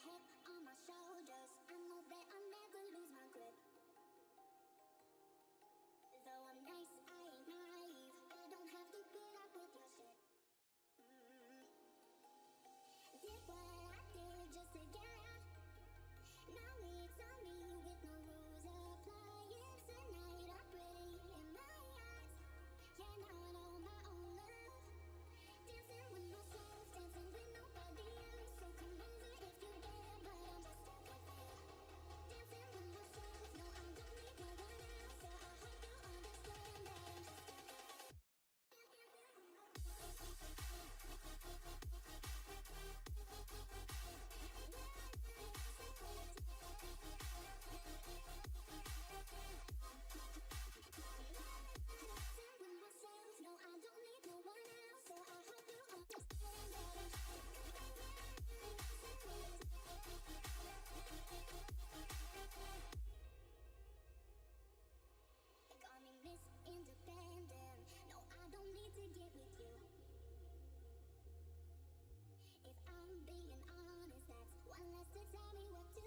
on my shoulders. I know that I'll never lose my grip. Though I'm nice, I ain't naive. I don't have to put up with your shit. Did what I did just to get out. Now it's on me with no rules applying. Tonight I'm pretty in my eyes. Yeah, now I know my own love. Dancing with myself, dancing with nobody else. So come over if you dare, but I'm just stuck at there. Dancing with myself, no, I don't need no one else. So I hope you understand that I'm just stuck at there. No, I don't need no one else, so I hope you understand that I'm just call me Miss Independent. No, I don't need to get with you. If I'm being honest, that's one less to tell me what to do.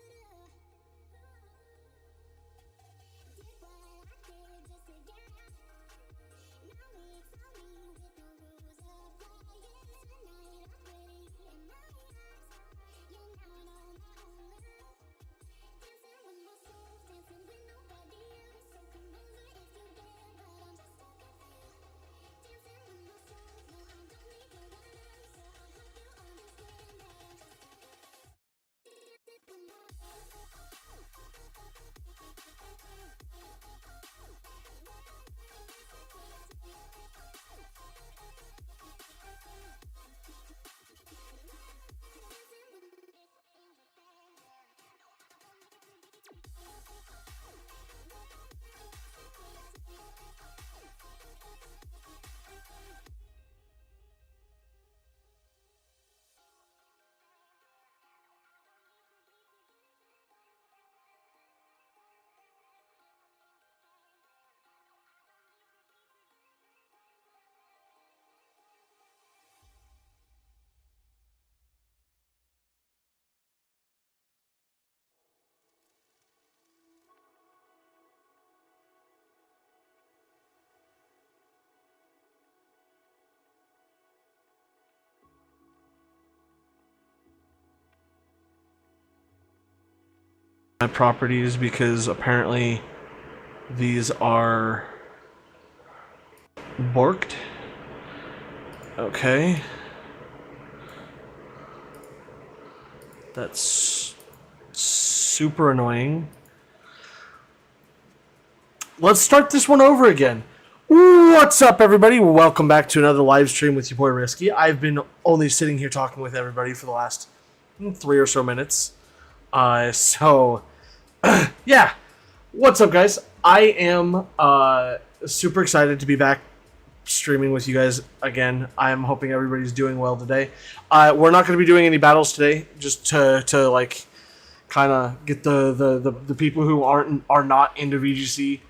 Did what I did just to get out. Now it's on me with no rules applying. Tonight I'm pretty in my eyes. Yeah, now I know my own love. Dancing with myself, dancing with nobody else. So come over if you dare, but I'm just stuck at there. Dancing with myself, no, I don't need no one else. So I hope you understand that I'm just stuck at there. Dancing with my properties because apparently these are borked. Okay. That's super annoying. Let's start this one over again. What's up, everybody? Welcome back to another live stream with your boy Risky. I've been only sitting here talking with everybody for the last 3 or so minutes. Yeah, what's up, guys? I am super excited to be back streaming with you guys again. I'm hoping everybody's doing well today. We're not going to be doing any battles today, just to like kind of get the people who are not into VGC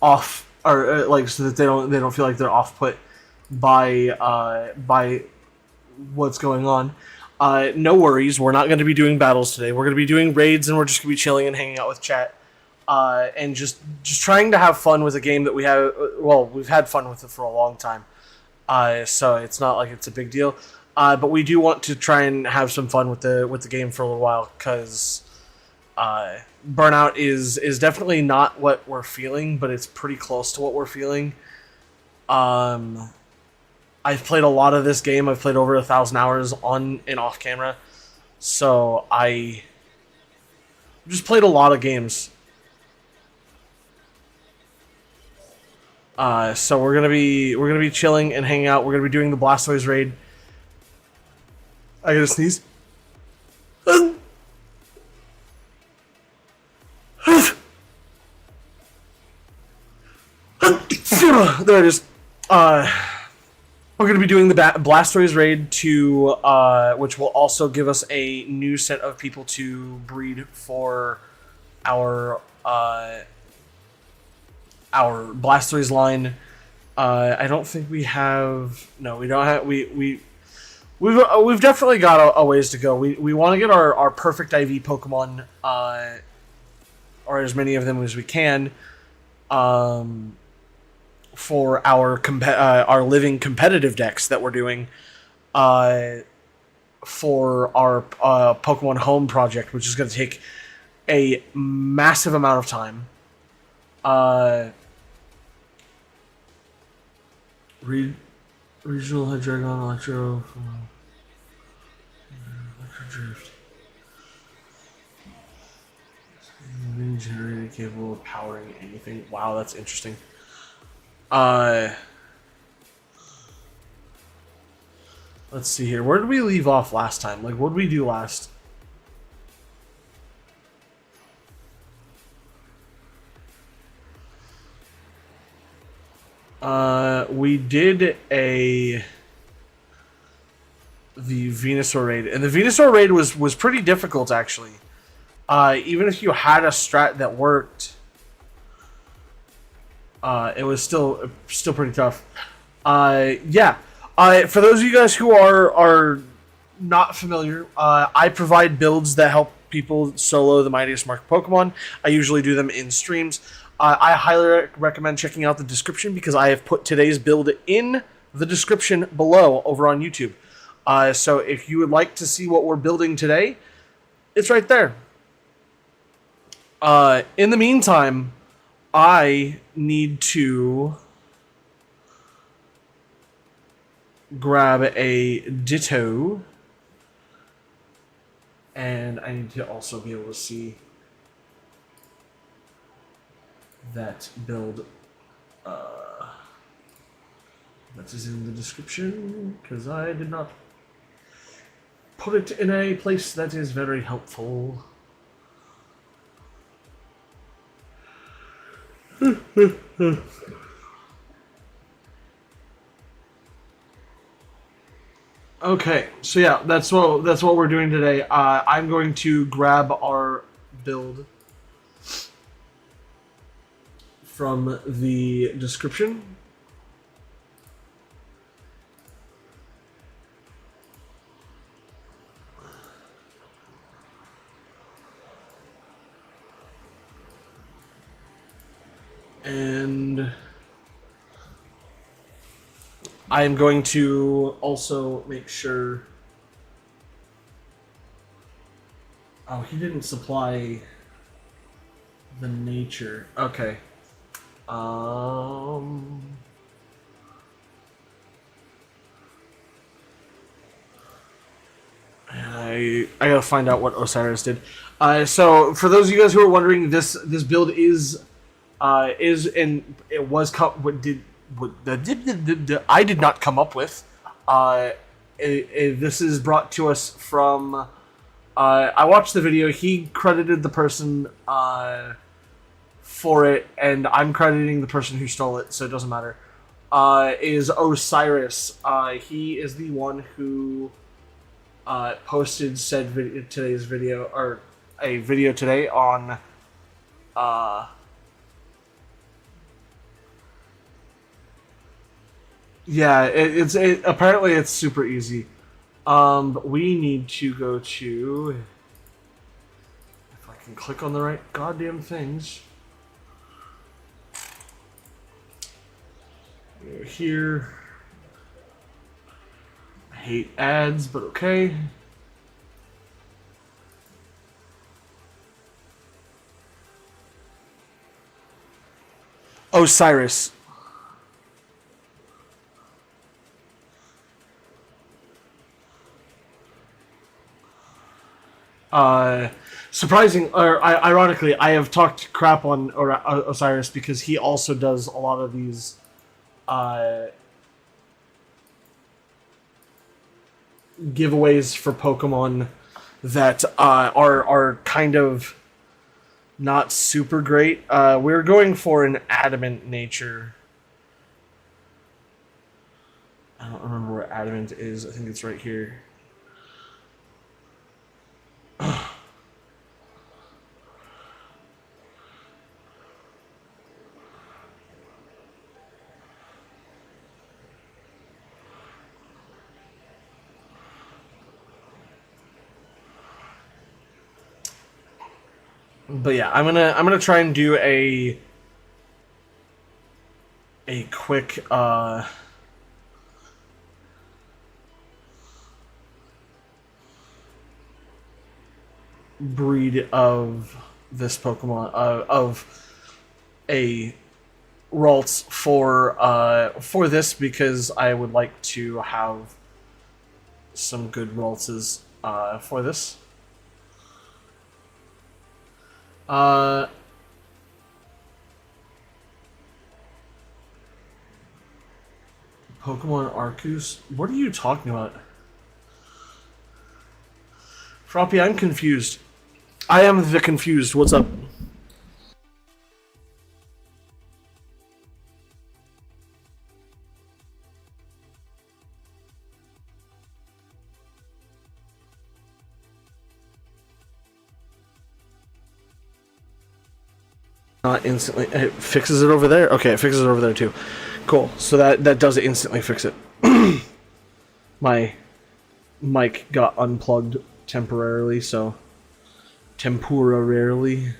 off, or like so that they don't feel like they're off put by what's going on. No worries, we're not going to be doing battles today. We're going to be doing raids, and we're just going to be chilling and hanging out with chat, and just trying to have fun with a game that we've had fun with it for a long time. So it's not like it's a big deal, but we do want to try and have some fun with the game for a little while, because burnout is definitely not what we're feeling, but it's pretty close to what we're feeling. I've played a lot of this game. I've played over 1,000 hours on and off camera. So I just played a lot of games. So we're gonna be chilling and hanging out. We're gonna be doing the Blastoise raid. I gotta sneeze. There it is. We're going to be doing the Blastoise raid to, which will also give us a new set of people to breed for our Blastoise line I don't think we have. No, we don't have. We've definitely got a ways to go. We want to get our perfect IV Pokemon, or as many of them as we can, for our living competitive decks that we're doing, for our Pokemon Home project, which is going to take a massive amount of time. Regional Hydreigon Electro. Drift. Being generated capable of powering anything. Wow, that's interesting. Let's see here. Where did we leave off last time? Like, what did we do last? We did the Venusaur raid, and the Venusaur raid was pretty difficult actually. Even if you had a strat that worked, it was still pretty tough. Yeah. For those of you guys who are not familiar, I provide builds that help people solo the mightiest market Pokemon. I usually do them in streams. I highly recommend checking out the description because I have put today's build in the description below over on YouTube. So if you would like to see what we're building today, it's right there. In the meantime, I need to grab a Ditto, and I need to also be able to see that build that is in the description, because I did not put it in a place that is very helpful. Okay, so yeah, that's what we're doing today. I'm going to grab our build from the description. And I'm going to also make sure. Oh, he didn't supply the nature. Okay. I gotta find out what Osiris did. So for those of you guys who are wondering, this build is and it was I did not come up with. This is brought to us from. I watched the video. He credited the person for it, and I'm crediting the person who stole it, so it doesn't matter. Is Osiris. He is the one who posted said today's video, or a video today on. Yeah, apparently it's super easy. But we need to go to. If I can click on the right goddamn things. Here. I hate ads, but okay. Osiris. Surprising, or ironically, I have talked crap on Osiris because he also does a lot of these giveaways for Pokemon that are kind of not super great. We're going for an Adamant Nature. I don't remember where Adamant is. I think it's right here. But yeah, I'm gonna try and do a quick breed of this Pokemon of a Ralts for this, because I would like to have some good Raltses for this. Uh, Pokemon Arceus? What are you talking about? Froppy, I'm confused. I am the confused. What's up? Not instantly. It fixes it over there? Okay, it fixes it over there too. Cool. So that does instantly fix it. My mic got unplugged temporarily, so... Temporarily.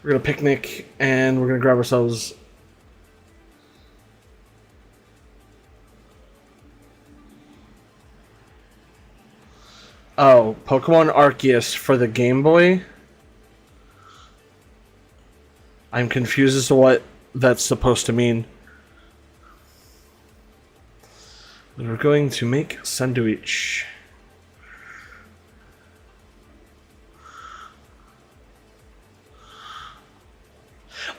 We're gonna picnic, and we're gonna grab ourselves... Oh, Pokemon Arceus for the Game Boy? I'm confused as to what that's supposed to mean. We're going to make sandwich.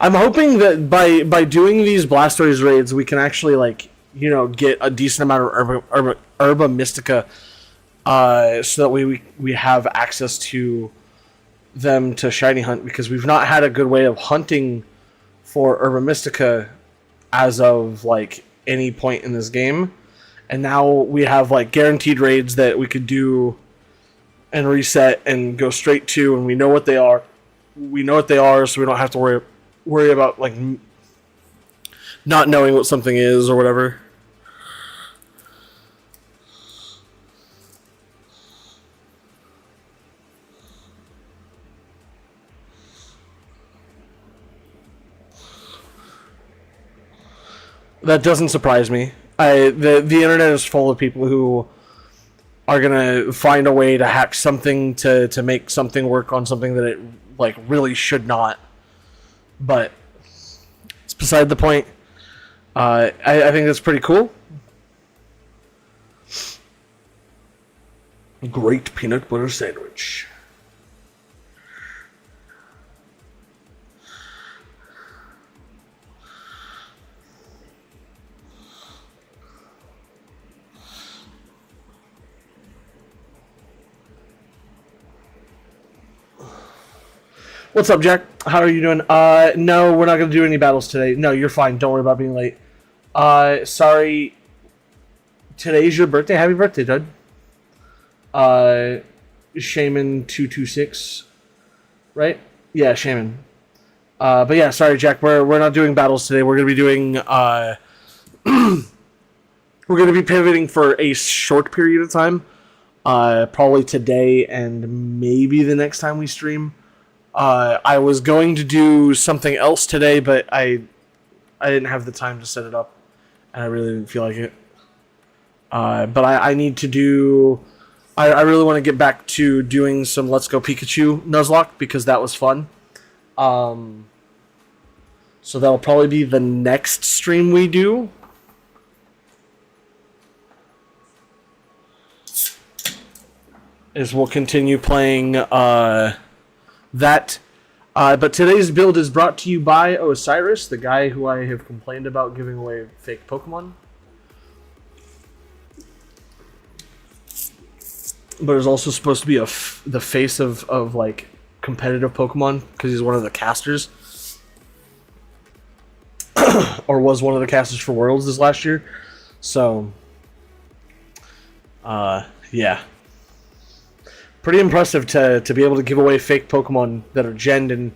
I'm hoping that by doing these Blastoise raids, we can actually, like, you know, get a decent amount of Herba Mystica, so that we have access to them to shiny hunt, because we've not had a good way of hunting for Herba Mystica as of, like, any point in this game. And now we have, like, guaranteed raids that we could do and reset and go straight to, and we know what they are. We know what they are, so we don't have to worry about, like, not knowing what something is or whatever. That doesn't surprise me. The internet is full of people who are gonna find a way to hack something to make something work on something that it, like, really should not. But it's beside the point. I think that's pretty cool. Great peanut butter sandwich. What's up, Jack? How are you doing? No, we're not gonna do any battles today. No, you're fine. Don't worry about being late. Sorry. Today's your birthday. Happy birthday, Dud. Shaman226, right? Yeah, Shaman. But yeah, sorry, Jack. We're not doing battles today. We're gonna be doing we're gonna be pivoting for a short period of time. Probably today and maybe the next time we stream. I was going to do something else today, but I didn't have the time to set it up, and I really didn't feel like it. But I need to do... I really want to get back to doing some Let's Go Pikachu Nuzlocke, because that was fun. So that'll probably be the next stream we do. Is we'll continue playing that. But today's build is brought to you by Osiris, the guy who I have complained about giving away fake Pokemon. But is also supposed to be the face of like competitive Pokemon, because he's one of the casters. Or was one of the casters for Worlds this last year. So, yeah. Pretty impressive to be able to give away fake Pokemon that are genned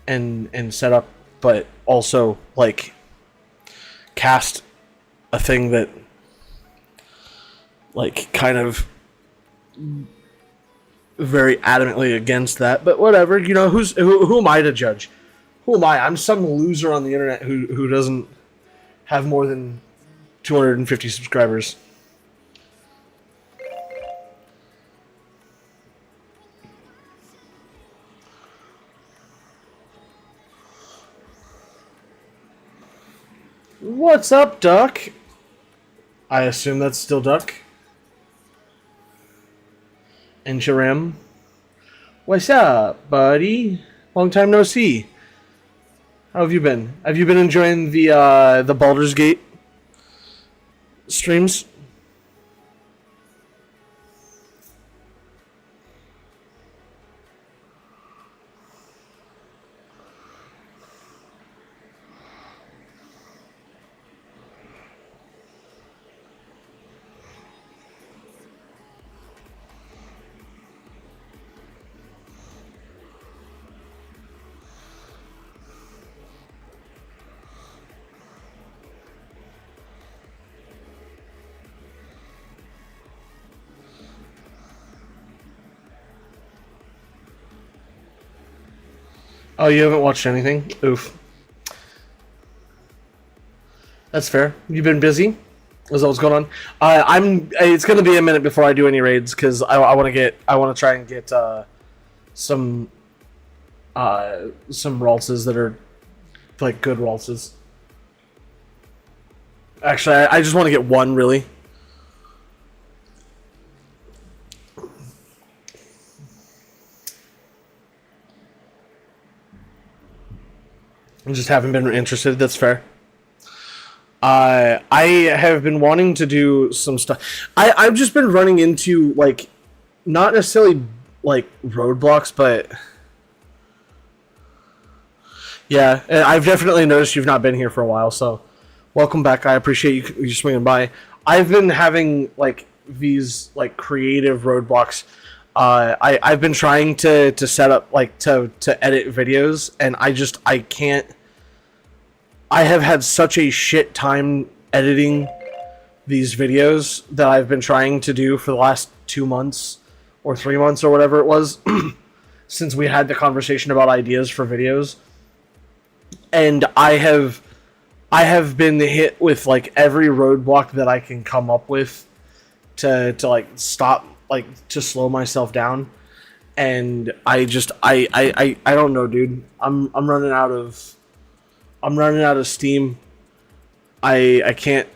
and set up, but also, like, cast a thing that, like, kind of very adamantly against that. But whatever, you know, who am I to judge? Who am I? I'm some loser on the internet who doesn't have more than 250 subscribers. What's up, Duck? I assume that's still Duck. And Sharam. What's up, buddy? Long time no see. How have you been? Have you been enjoying the Baldur's Gate streams? Oh, you haven't watched anything? Oof. That's fair. You've been busy? Is that what's going on? It's gonna be a minute before I do any raids because I want to try and get some Raltses that are like good Raltses. Actually, I just want to get one really. I just haven't been interested. That's fair. I have been wanting to do some stuff. I've just been running into, like, not necessarily, like, roadblocks, but... Yeah, I've definitely noticed you've not been here for a while, so... Welcome back. I appreciate you swinging by. I've been having, like, these, like, creative roadblocks. I've been trying to set up, like, to edit videos, and I can't... I have had such a shit time editing these videos that I've been trying to do for the last 2 months or 3 months or whatever it was since we had the conversation about ideas for videos. And I have been hit with like every roadblock that I can come up with to like stop, like to slow myself down. And I don't know, dude. I'm running out of steam. I can't.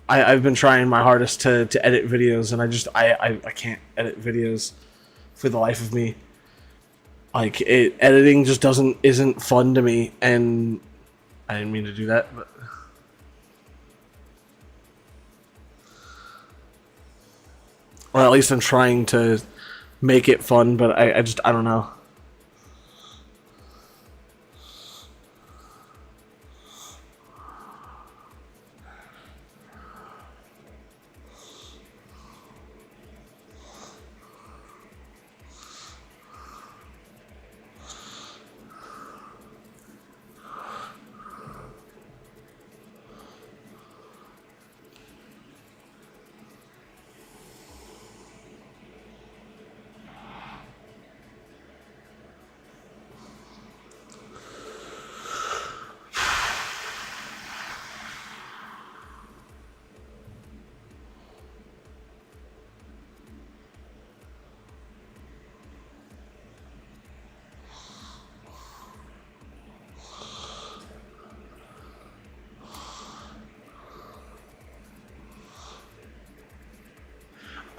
I've been trying my hardest to edit videos, and I can't edit videos for the life of me. Like editing just isn't fun to me, and I didn't mean to do that, but or at least I'm trying to make it fun, but I don't know.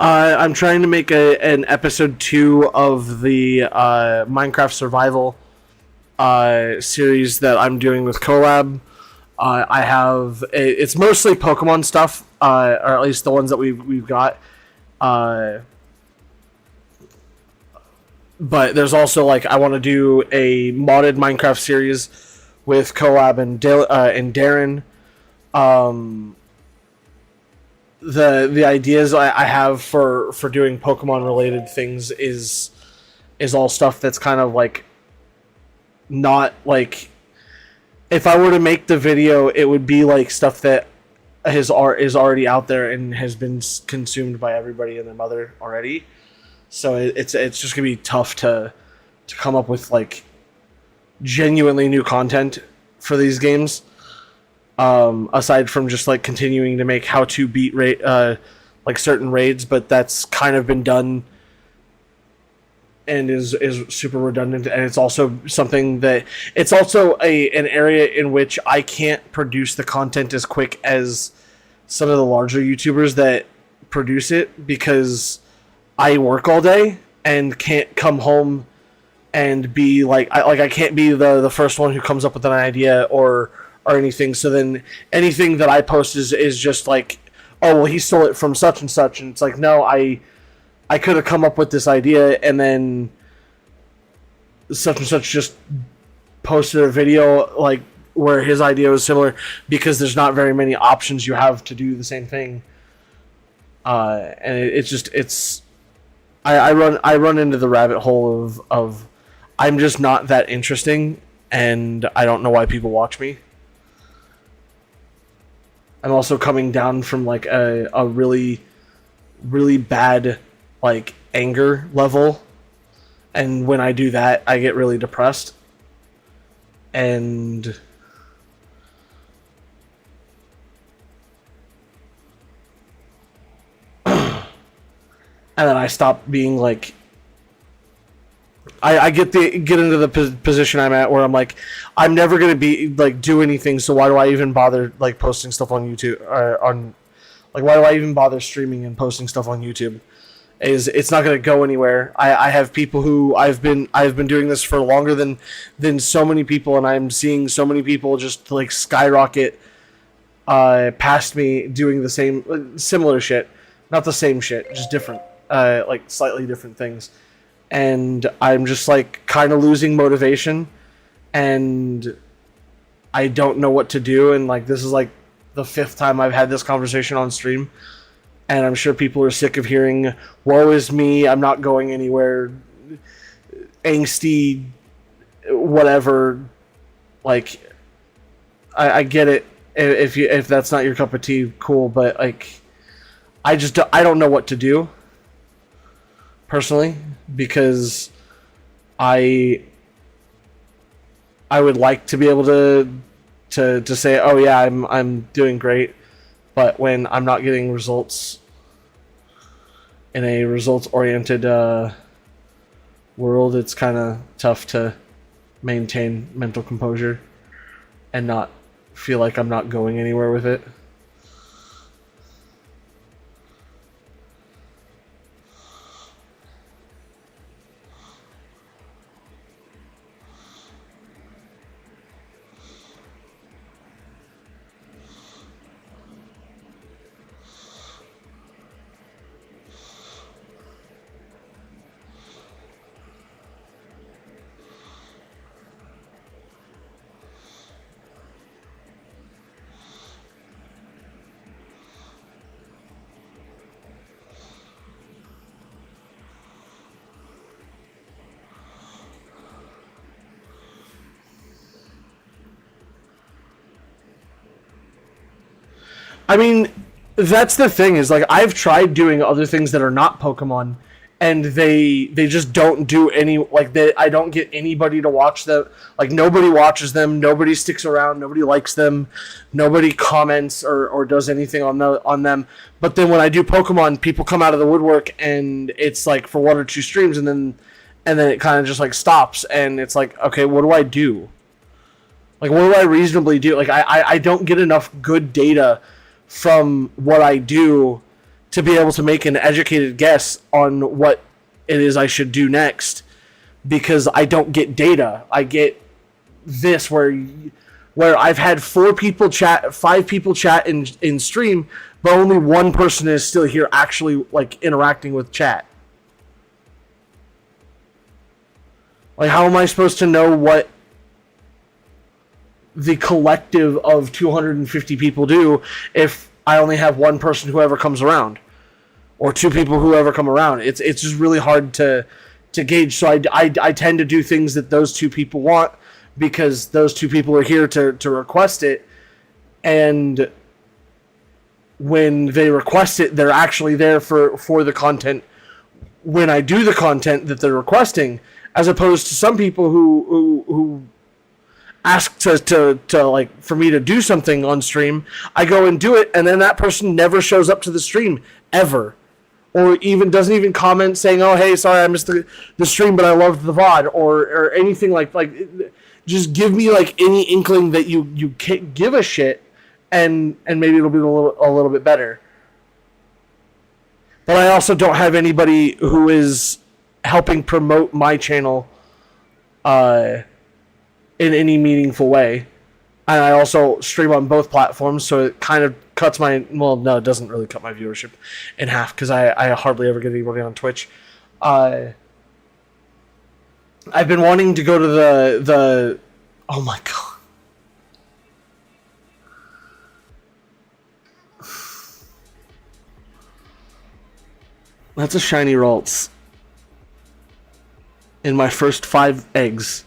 I'm trying to make an episode 2 of the Minecraft Survival series that I'm doing with Collab. It's mostly Pokemon stuff, or at least the ones that we've got. But there's also like I want to do a modded Minecraft series with Collab and Darren. The ideas I have for doing Pokemon related things is all stuff that's kind of like not like if I were to make the video, it would be like stuff that his art is already out there and has been consumed by everybody and their mother already. So it's just gonna be tough to come up with like genuinely new content for these games. Aside from just like continuing to make how to beat like certain raids, but that's kind of been done and is super redundant, and it's also something that it's also an area in which I can't produce the content as quick as some of the larger YouTubers that produce it, because I work all day and can't come home and be like I can't be the first one who comes up with an idea or anything. So then anything that I post is just like, oh well, he stole it from such and such, and it's like, no, I could have come up with this idea, and then such and such just posted a video like where his idea was similar, because there's not very many options you have to do the same thing. And it's I run into the rabbit hole of I'm just not that interesting, and I don't know why people watch me. I'm also coming down from like a really, really bad like anger level, and when I do that, I get really depressed, and then I stop being like, I get into the position I'm at where I'm like, I'm never gonna be like do anything, so why do I even bother like posting stuff on YouTube, or on like why do I even bother streaming and posting stuff on YouTube? It's not gonna go anywhere. I have people who I've been doing this for longer than so many people, and I'm seeing so many people just like skyrocket past me doing the similar shit, not the same shit, just different, like slightly different things. And I'm just like kind of losing motivation, and I don't know what to do. And like this is like the 5th time I've had this conversation on stream, and I'm sure people are sick of hearing "woe is me, I'm not going anywhere," angsty, whatever. Like I get it, if that's not your cup of tea, cool. But like I don't know what to do personally, because I would like to be able to say, oh yeah, I'm doing great, but when I'm not getting results in a results oriented world, it's kind of tough to maintain mental composure and not feel like I'm not going anywhere with it. I mean, that's the thing, is like I've tried doing other things that are not Pokemon, and they just don't do any, like I don't get anybody to watch them. Like nobody watches them, nobody sticks around, nobody likes them, nobody comments or does anything on them. But then when I do Pokemon, people come out of the woodwork, and it's like for 1 or 2 streams, and then it kind of just like stops, and it's like, okay, what do I do? Like what do I reasonably do? Like I don't get enough good data from what I do to be able to make an educated guess on what it is I should do next, because I don't get data. I get this where I've had 5 people chat in stream, but only one person is still here actually like interacting with chat. Like how am I supposed to know what the collective of 250 people do if I only have one person who ever comes around, or 2 people who ever come around? It's just really hard to gauge. So I tend to do things that those 2 people want, because those 2 people are here to request it, and when they request it, they're actually there for the content when I do the content that they're requesting, as opposed to some people who ask to like for me to do something on stream. I go and do it, and then that person never shows up to the stream ever, or even doesn't even comment saying, "Oh, hey, sorry, I missed the stream, but I loved the VOD," or anything like. Just give me like any inkling that you can't give a shit, and maybe it'll be a little bit better. But I also don't have anybody who is helping promote my channel in any meaningful way. And I also stream on both platforms, so it kind of cuts my... Well, no, it doesn't really cut my viewership in half, because I hardly ever get anybody on Twitch. I've been wanting to go to the... Oh my god. That's a shiny Ralts. In my first 5 eggs.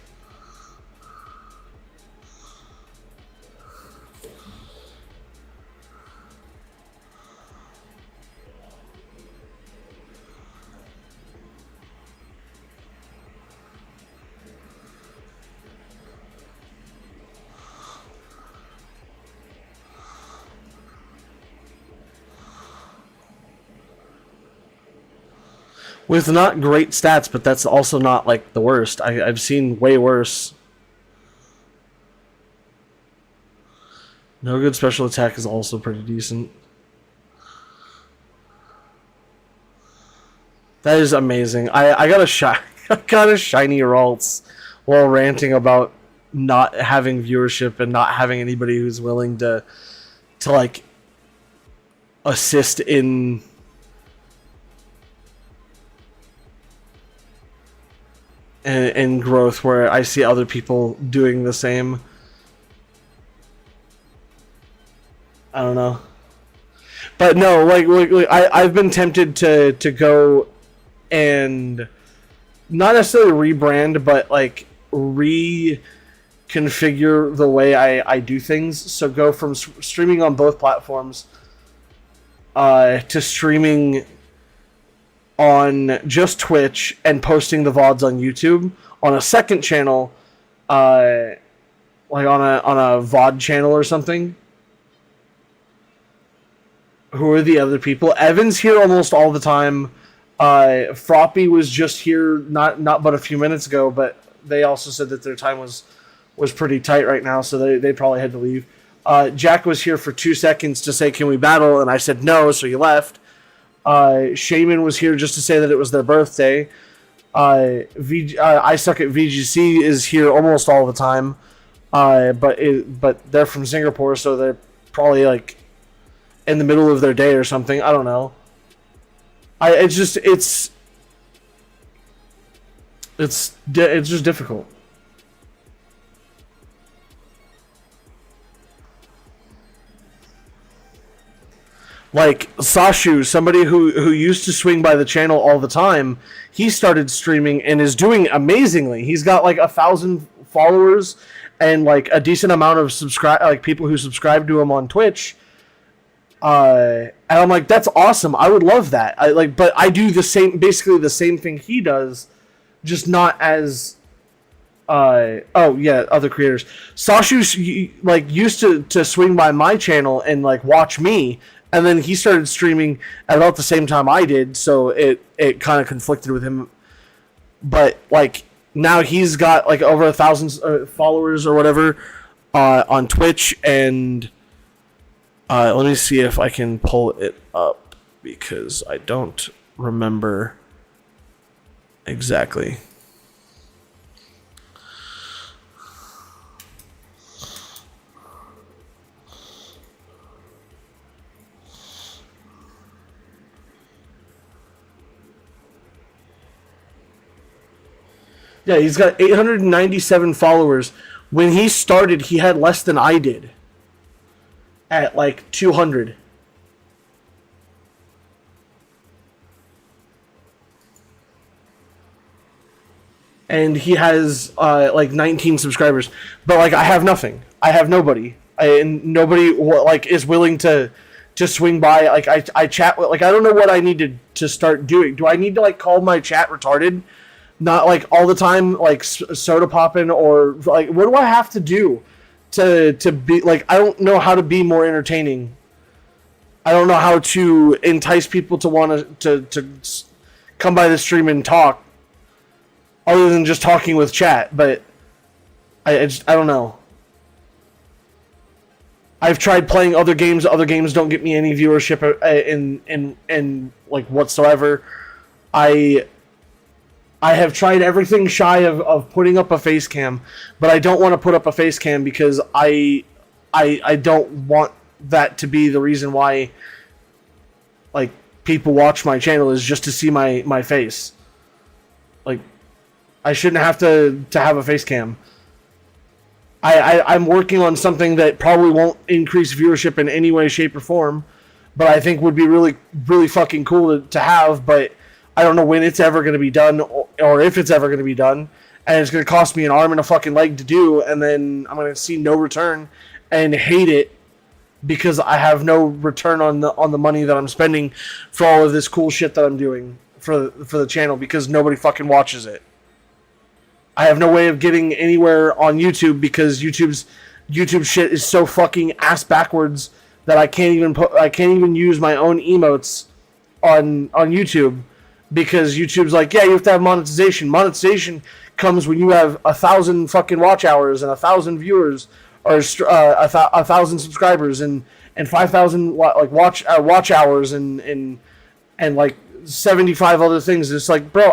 With not great stats, but that's also not like the worst. I've seen way worse. No good special attack is also pretty decent. That is amazing. I got a shiny Ralts while ranting about not having viewership and not having anybody who's willing to like assist in growth, where I see other people doing the same. I don't know. But no, like I've been tempted to go and not necessarily rebrand, but like reconfigure the way I do things. So go from streaming on both platforms to streaming on just Twitch and posting the VODs on YouTube on a second channel, like on a VOD channel or something. Who are the other people? Evan's here almost all the time. Froppy was just here not but a few minutes ago, but they also said that their time was pretty tight right now, so they probably had to leave. Jack was here for 2 seconds to say, "Can we battle?" And I said no, so he left. Shaman was here just to say that it was their birthday. I Suck at VGC is here almost all the time, but they're from Singapore, so they're probably like in the middle of their day or something. I don't know. It's just difficult. Like Sashu, somebody who used to swing by the channel all the time, he started streaming and is doing amazingly. He's got like 1,000 followers and like a decent amount of people who subscribe to him on Twitch. And I'm like, that's awesome. I would love that. But I do basically the same thing he does, just not as. Other creators. Sashu like used to swing by my channel and like watch me. And then he started streaming at about the same time I did, so it kind of conflicted with him. But like now he's got like over 1,000 followers or whatever on Twitch, and let me see if I can pull it up because I don't remember exactly. Yeah, he's got 897 followers. When he started, he had less than I did. At like 200. And he has like 19 subscribers. But like I have nothing. I have nobody. And nobody like is willing to to swing by. Like I chat with, like I don't know what I need to start doing. Do I need to like call my chat retarded? Not like all the time, like soda popping, or like what do I have to do to be like? I don't know how to be more entertaining. I don't know how to entice people to want to come by the stream and talk, other than just talking with chat. But I don't know. I've tried playing other games. Other games don't get me any viewership in like whatsoever. I have tried everything shy of putting up a face cam, but I don't want to put up a face cam because I don't want that to be the reason why like people watch my channel, is just to see my face. Like I shouldn't have to have a face cam. I'm working on something that probably won't increase viewership in any way, shape, or form, but I think would be really, really fucking cool to have, but I don't know when it's ever going to be done, or if it's ever going to be done, and it's going to cost me an arm and a fucking leg to do, and then I'm going to see no return and hate it because I have no return on the money that I'm spending for all of this cool shit that I'm doing for the channel, because nobody fucking watches it. I have no way of getting anywhere on YouTube because YouTube shit is so fucking ass backwards that I can't even use my own emotes on YouTube, because YouTube's like, yeah, you have to have monetization. Monetization comes when you have 1,000 fucking watch hours and 1,000 viewers, or 1,000 subscribers and 5,000 like watch hours and like 75 other things. It's like, bro,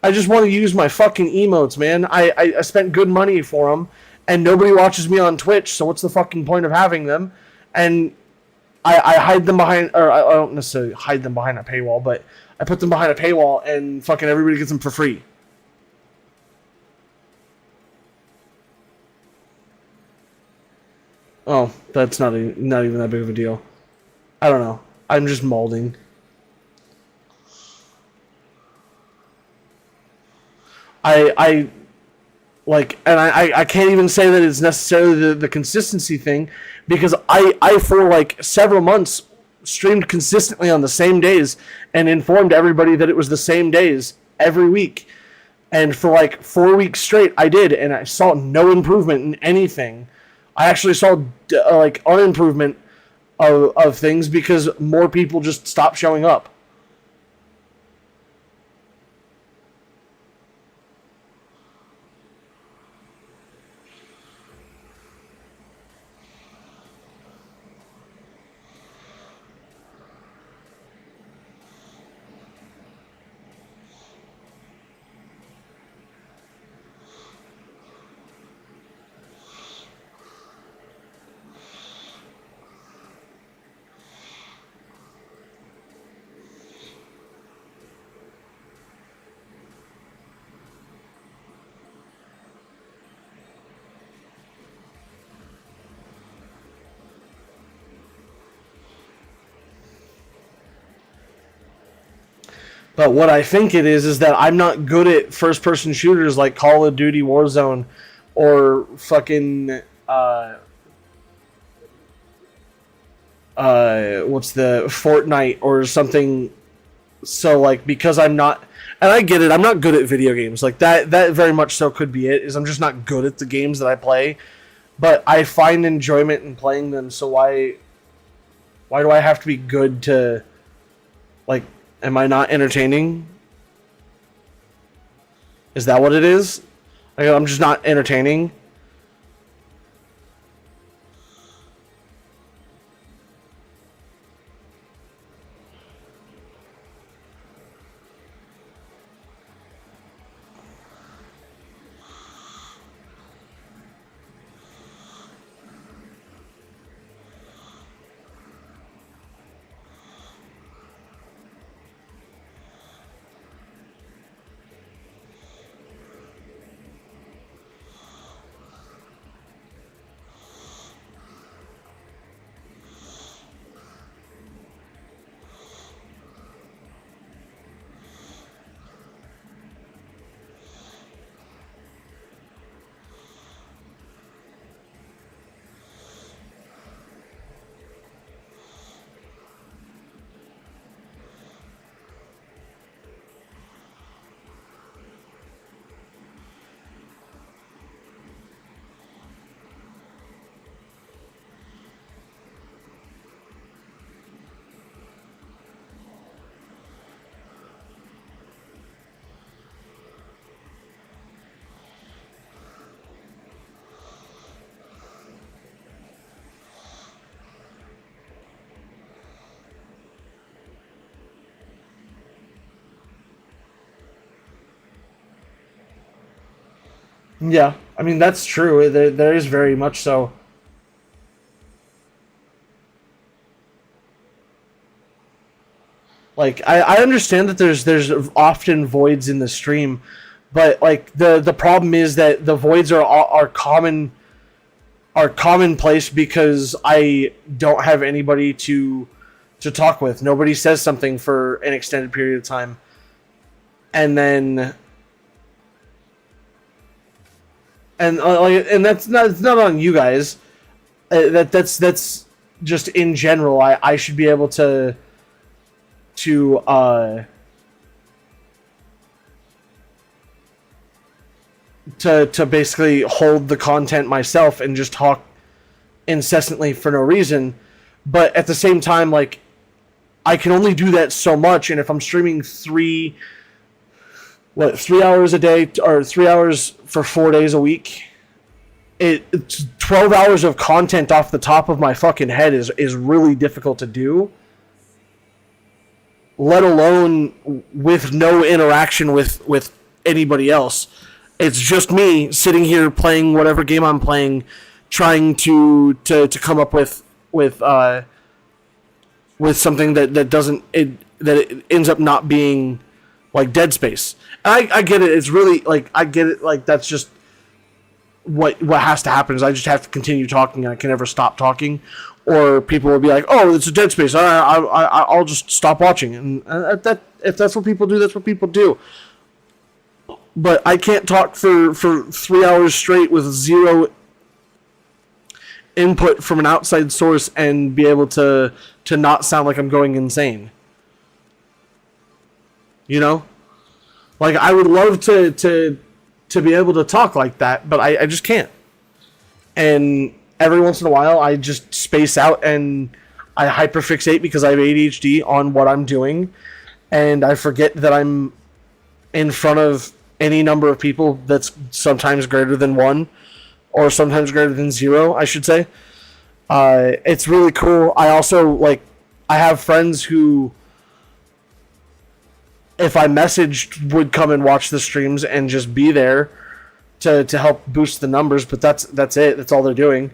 I just want to use my fucking emotes, man. I spent good money for them, and nobody watches me on Twitch, so what's the fucking point of having them? And I hide them behind, or I don't necessarily hide them behind a paywall, but I put them behind a paywall, and fucking everybody gets them for free. Oh, that's not even that big of a deal. I don't know. I'm just molding. I like, and I can't even say that it's necessarily the consistency thing, because I for like several months streamed consistently on the same days and informed everybody that it was the same days every week, and for like 4 weeks straight I did, and I saw no improvement in anything. I actually saw like unimprovement of things because more people just stopped showing up. But what I think it is that I'm not good at first-person shooters like Call of Duty Warzone or fucking what's the Fortnite or something. So like, because I'm not, and I get it, I'm not good at video games. Like that very much so could be it. Is I'm just not good at the games that I play, but I find enjoyment in playing them. So why do I have to be good to, like, am I not entertaining? Is that what it is? Like, I'm just not entertaining? Yeah, I mean that's true. There is very much so. Like I understand that there's often voids in the stream, but like the problem is that the voids are commonplace because I don't have anybody to talk with. Nobody says something for an extended period of time, and then and that's not it's not on you guys. That's just in general. I should be able to to basically hold the content myself and just talk incessantly for no reason. But at the same time, like I can only do that so much, and if I'm streaming 3 hours a day or 3 hours for 4 days a week, it's 12 hours of content off the top of my fucking head is really difficult to do. Let alone with no interaction with anybody else. It's just me sitting here playing whatever game I'm playing, trying to come up with something that doesn't that it ends up not being like Dead Space. And I get it. It's really like I get it. Like that's just what has to happen is I just have to continue talking and I can never stop talking, or people will be like, "Oh, it's a Dead Space. I'll just stop watching." And that if that's what people do, that's what people do. But I can't talk for 3 hours straight with zero input from an outside source and be able to not sound like I'm going insane. You know, like I would love to be able to talk like that, but I just can't. And every once in a while, I just space out and I hyperfixate because I have ADHD on what I'm doing, and I forget that I'm in front of any number of people that's sometimes greater than one, or sometimes greater than zero, I should say. It's really cool. I also like I have friends who, if I messaged, would come and watch the streams and just be there to help boost the numbers. But that's it. That's all they're doing.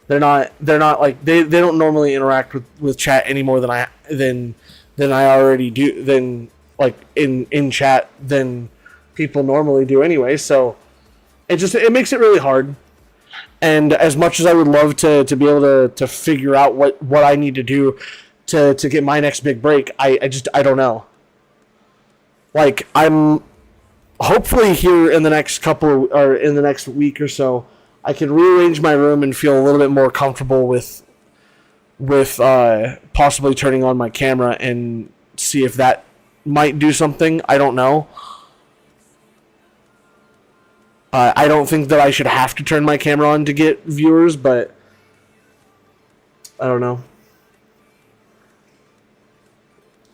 They're not like they don't normally interact with chat any more than I already do than like in chat than people normally do anyway. So it makes it really hard. And as much as I would love to be able to figure out what I need to do to get my next big break, I don't know. Like I'm hopefully here in the next or in the next week or so, I can rearrange my room and feel a little bit more comfortable with possibly turning on my camera and see if that might do something. I don't know. I don't think that I should have to turn my camera on to get viewers, but I don't know.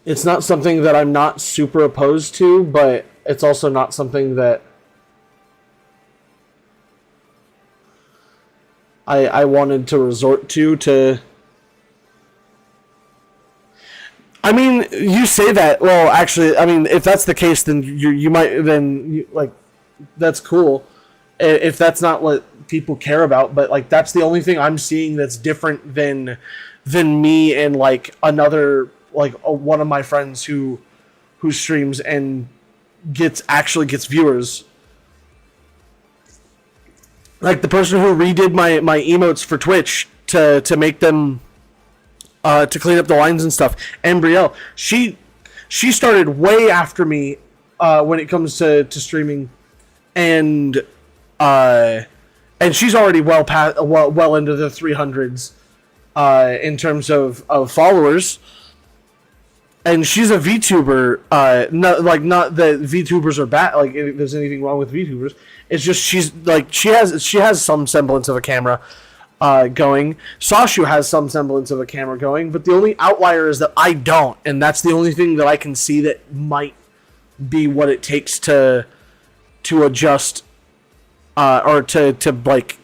It's not something that I'm not super opposed to, but it's also not something that I wanted to resort to. I mean, you say that. Well, actually, I mean, if that's the case, then you might like that's cool. If that's not what people care about, but like that's the only thing I'm seeing that's different than me and like another like one of my friends who streams and actually gets viewers. Like the person who redid my emotes for Twitch to make them to clean up the lines and stuff. Embrielle, she started way after me when it comes to streaming, and she's already well into the 300s in terms of followers. And she's a VTuber. Not that VTubers are bad. Like if there's anything wrong with VTubers. It's just she has some semblance of a camera going. Sashu has some semblance of a camera going, but the only outlier is that I don't, and that's the only thing that I can see that might be what it takes to adjust or to like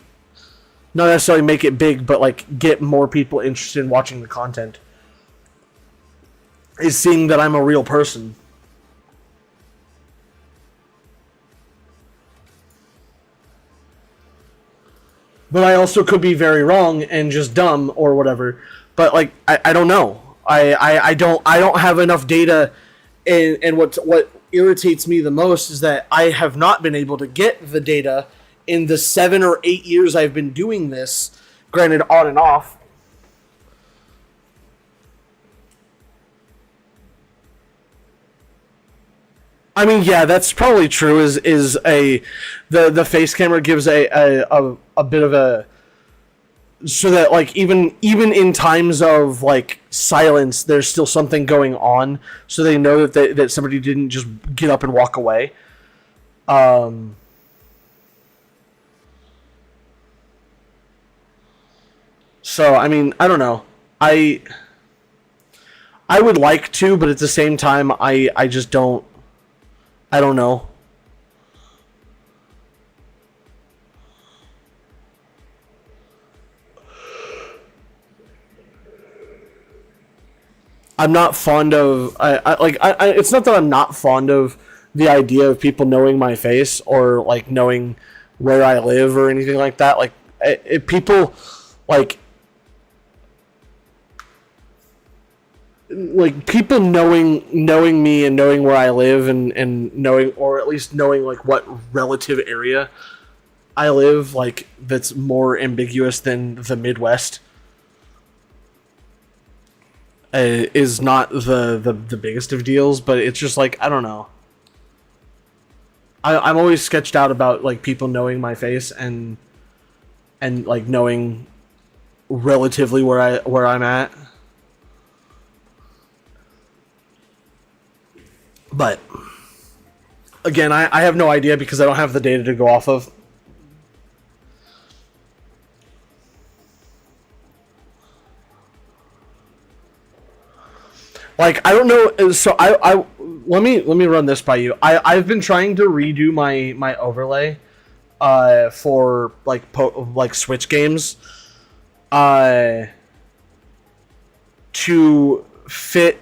not necessarily make it big, but like get more people interested in watching the content. Is seeing that I'm a real person. but I also could be very wrong and just dumb or whatever. But like, I don't know. I don't have enough data, and what irritates me the most is that I have not been able to get the data in the 7 or 8 years I've been doing this. Granted, on and off. I mean, yeah, that's probably true. Is a the face camera gives a bit of a, so that like even in times of like silence, there's still something going on, so they know that somebody didn't just get up and walk away. Um, so I mean, I don't know. I I would like to, but at the same time, I just don't. I don't know. I'm not fond of. It's not that I'm not fond of the idea of people knowing my face or like knowing where I live or anything like that. Like, people like people knowing me and knowing where I live, and knowing, or at least knowing like what relative area I live, like that's more ambiguous than the Midwest, is not the biggest of deals. But it's just like, I don't know. I'm always sketched out about like people knowing my face, and like knowing relatively where I'm at. But again, I have no idea because I don't have the data to go off of. Like, I don't know. So I let me run this by you. I've been trying to redo my overlay, for like like Switch games, uh, to fit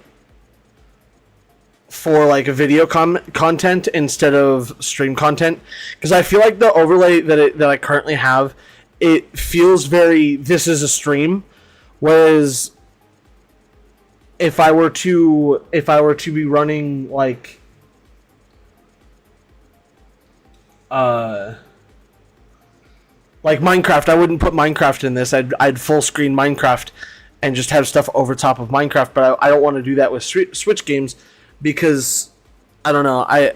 for like video content instead of stream content, because I feel like the overlay that I currently have, it feels very, this is a stream, whereas if I were to be running uh like Minecraft, I wouldn't put Minecraft in this. I'd full screen Minecraft and just have stuff over top of Minecraft. But I don't want to do that with Switch games because I don't know. I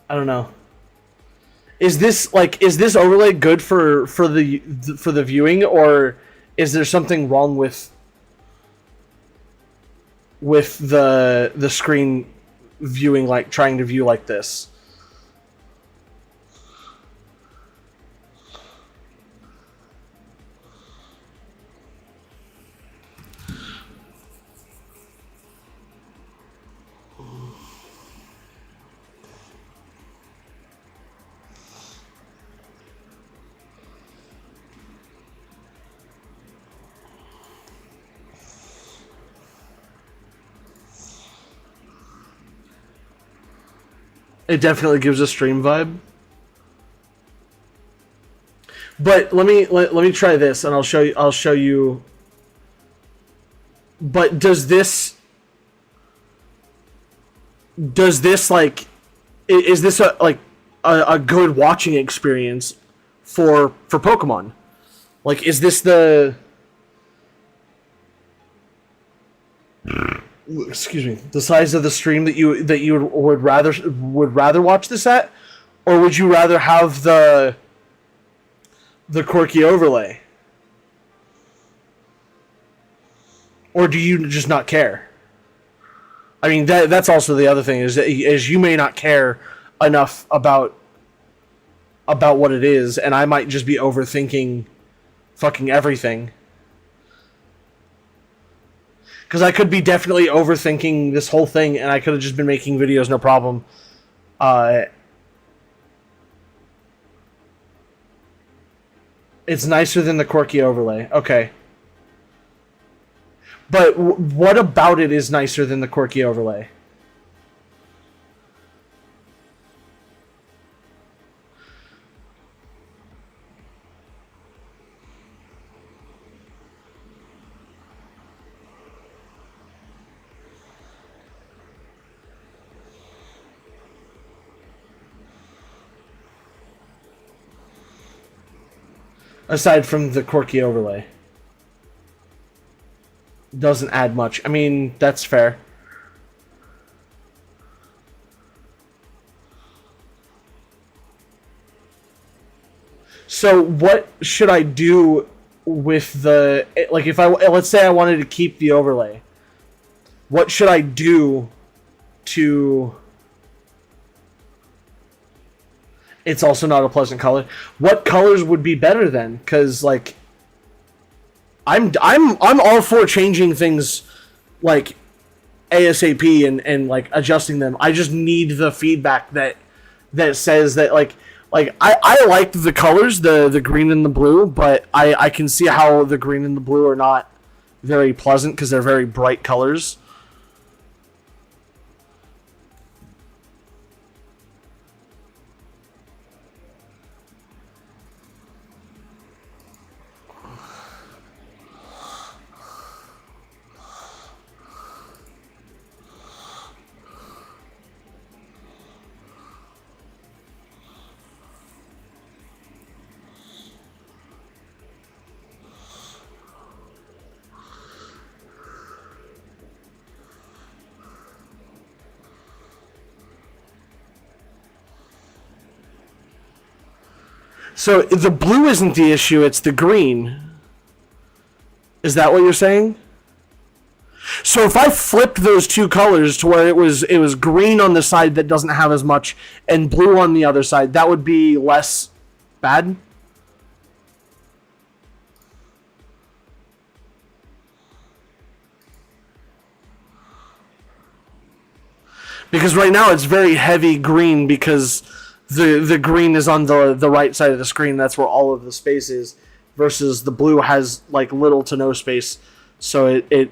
don't know. Is this overlay good for the viewing, or is there something wrong with the screen viewing, like trying to view like this? It definitely gives a stream vibe. But let me try this, and I'll show you. But does this like, is this a good watching experience for Pokemon? Like, is this the, excuse me, the size of the stream that you would rather watch this at, or would you rather have the quirky overlay, or do you just not care? I mean, that's also the other thing, is you may not care enough about what it is, and I might just be overthinking fucking everything. Because I could be definitely overthinking this whole thing, and I could have just been making videos, no problem. Uh, it's nicer than the quirky overlay. Okay. But what about it is nicer than the quirky overlay? Aside from the quirky overlay. Doesn't add much. I mean, that's fair. So what should I do with the, like, if I, let's say I wanted to keep the overlay, what should I do to, it's also not a pleasant color. What colors would be better then? Because, like, I'm all for changing things, like, ASAP and like adjusting them. I just need the feedback that says that, like I liked the colors, the green and the blue, but I can see how the green and the blue are not very pleasant because they're very bright colors. So the blue isn't the issue, it's the green. Is that what you're saying? So if I flipped those two colors to where it was green on the side that doesn't have as much and blue on the other side, that would be less bad? Because right now it's very heavy green because the green is on the right side of the screen. That's where all of the space is. Versus the blue has like little to no space, so it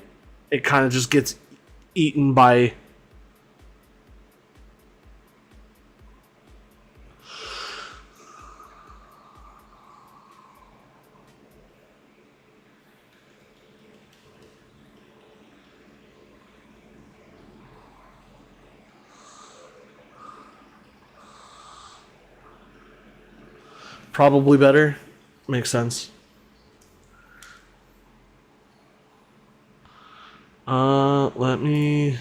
kind of just gets eaten by. Probably better. Makes sense. Let me.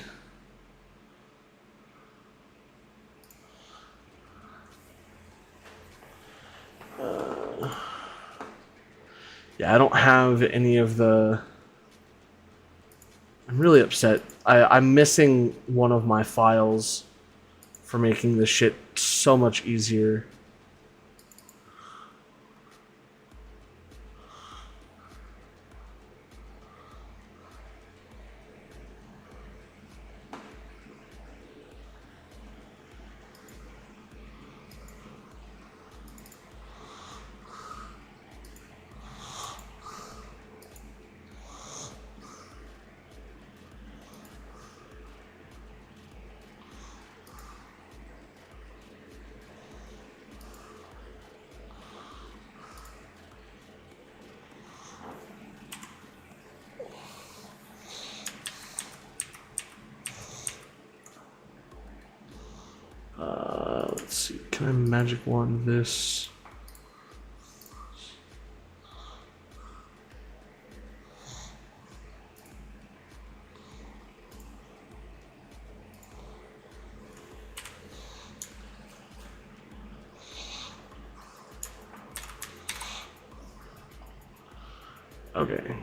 Yeah, I don't have any of the. I'm really upset. I'm missing one of my files for making this shit so much easier. Let's see. Can I magic wand this? Okay.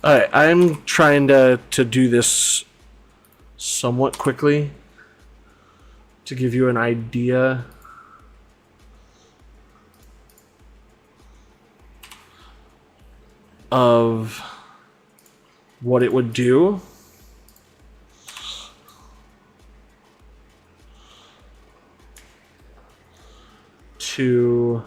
Alright, I'm trying to do this somewhat quickly to give you an idea. of what it would do. To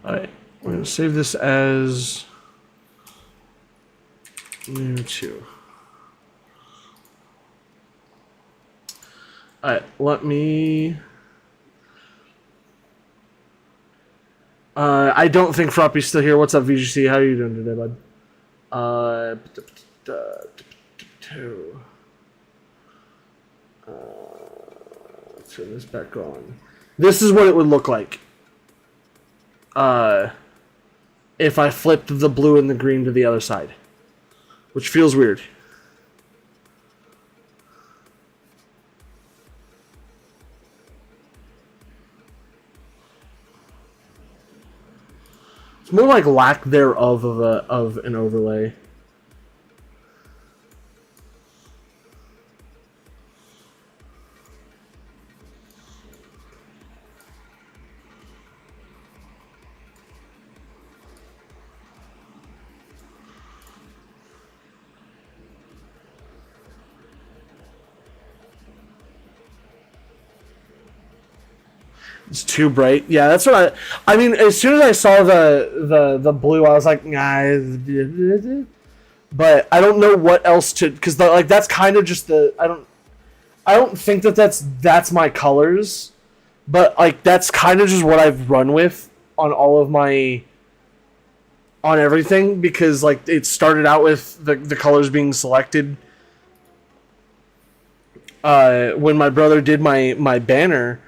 Alright, we're going to save this as layer 2. Alright, let me... I don't think Froppy's still here. What's up, VGC? How are you doing today, bud? Let's turn this back on. This is what it would look like. If I flipped the blue and the green to the other side. Which feels weird. It's more like lack thereof of an overlay. It's too bright. Yeah, that's what I mean, as soon as I saw the blue, I was like, nah. But I don't know what else to, because that's kind of just the I don't think that's my colors, but like that's kind of just what I've run with on all of my on everything, because like it started out with the colors being selected when my brother did my banner.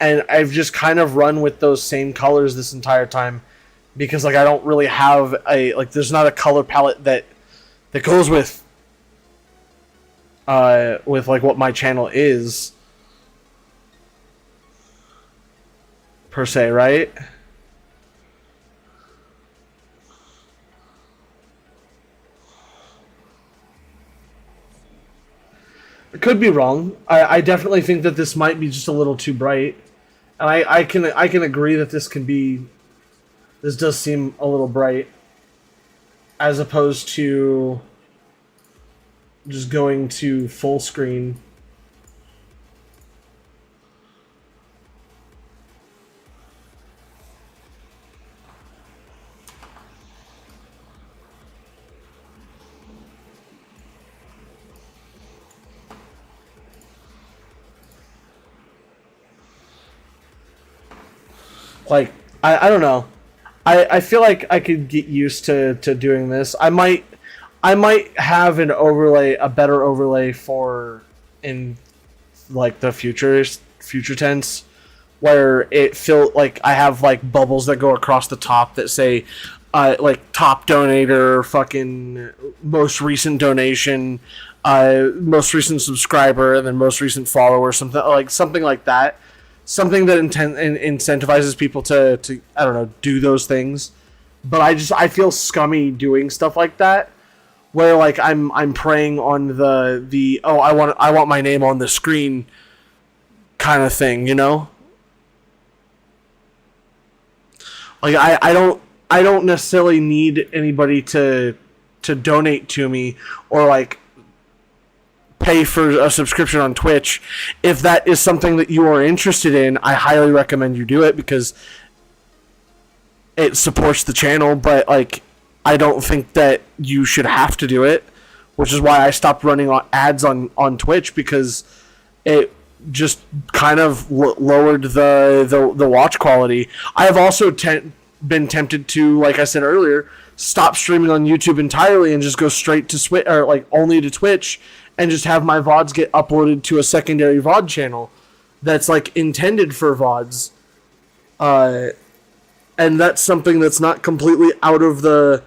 And I've just kind of run with those same colors this entire time, because like I don't really have there's not a color palette that goes with like what my channel is per se, right? I could be wrong. I definitely think that this might be just a little too bright. And I can agree that this does seem a little bright, as opposed to just going to full screen. Like, I don't know. I feel like I could get used to doing this. I might have an overlay, a better overlay for in like the future tense, where it feel like I have like bubbles that go across the top that say like top donator, fucking most recent donation, most recent subscriber, and then most recent follower, something like that. Something that incentivizes people to I don't know, do those things. But I feel scummy doing stuff like that, where like I'm preying on the I want my name on the screen kind of thing, you know? Like I don't necessarily need anybody to donate to me or like pay for a subscription on Twitch. If that is something that you are interested in, I highly recommend you do it, because it supports the channel. But like, I don't think that you should have to do it, which is why I stopped running ads on Twitch, because it just kind of lowered the watch quality. I have also been tempted to, like I said earlier, stop streaming on YouTube entirely and just go straight to Switch, or like only to Twitch, and just have my VODs get uploaded to a secondary VOD channel that's like intended for VODs. And that's something that's not completely out of the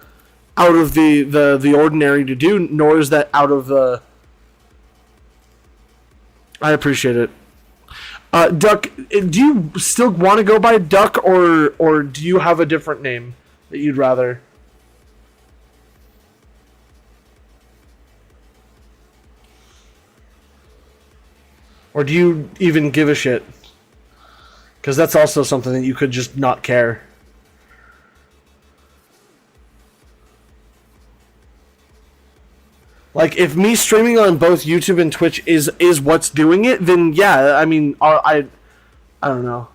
ordinary to do, nor is that out of the. I appreciate it. Duck, do you still want to go by Duck, or do you have a different name that you'd rather? Or do you even give a shit? Because that's also something that you could just not care. Like, if me streaming on both YouTube and Twitch is what's doing it, then yeah, I mean, I don't know.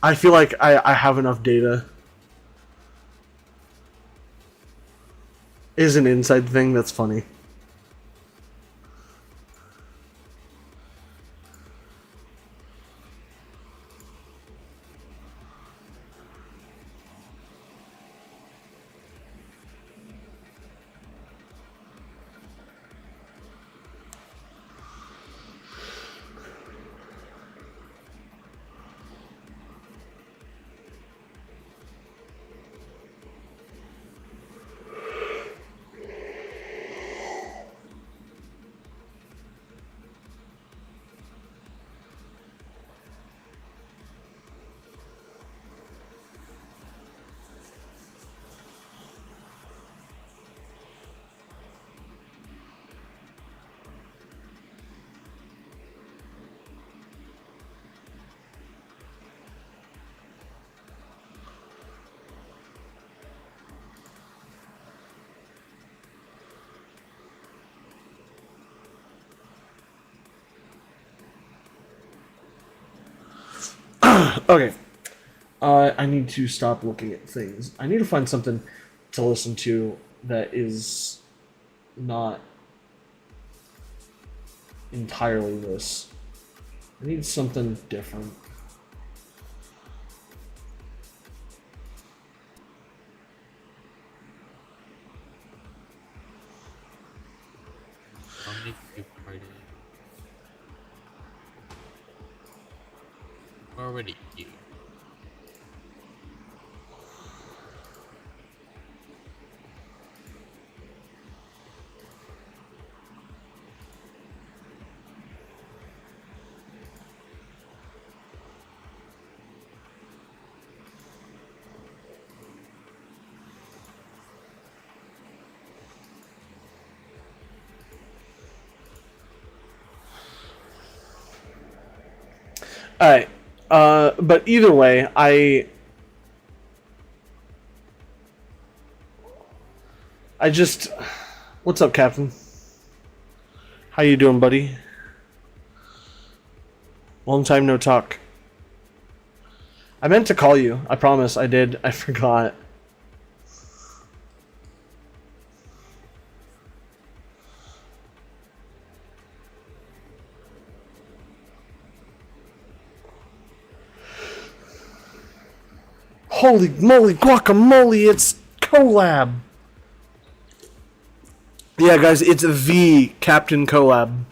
I feel like I have enough data. Is an inside thing that's funny. Okay. I need to stop looking at things. I need to find something to listen to that is not entirely this. I need something different. How many people are there? Already here. Alright. But either way, I just... What's up, Captain? How you doing, buddy? Long time no talk. I meant to call you. I promise I did. I forgot. Holy moly, guacamole, it's collab. Yeah, guys, it's the Captain Collab.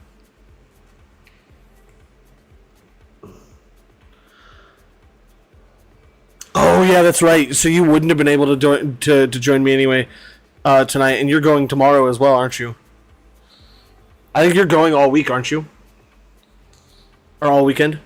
Oh, yeah, that's right. So you wouldn't have been able to join me anyway tonight, and you're going tomorrow as well, aren't you? I think you're going all week, aren't you? Or all weekend?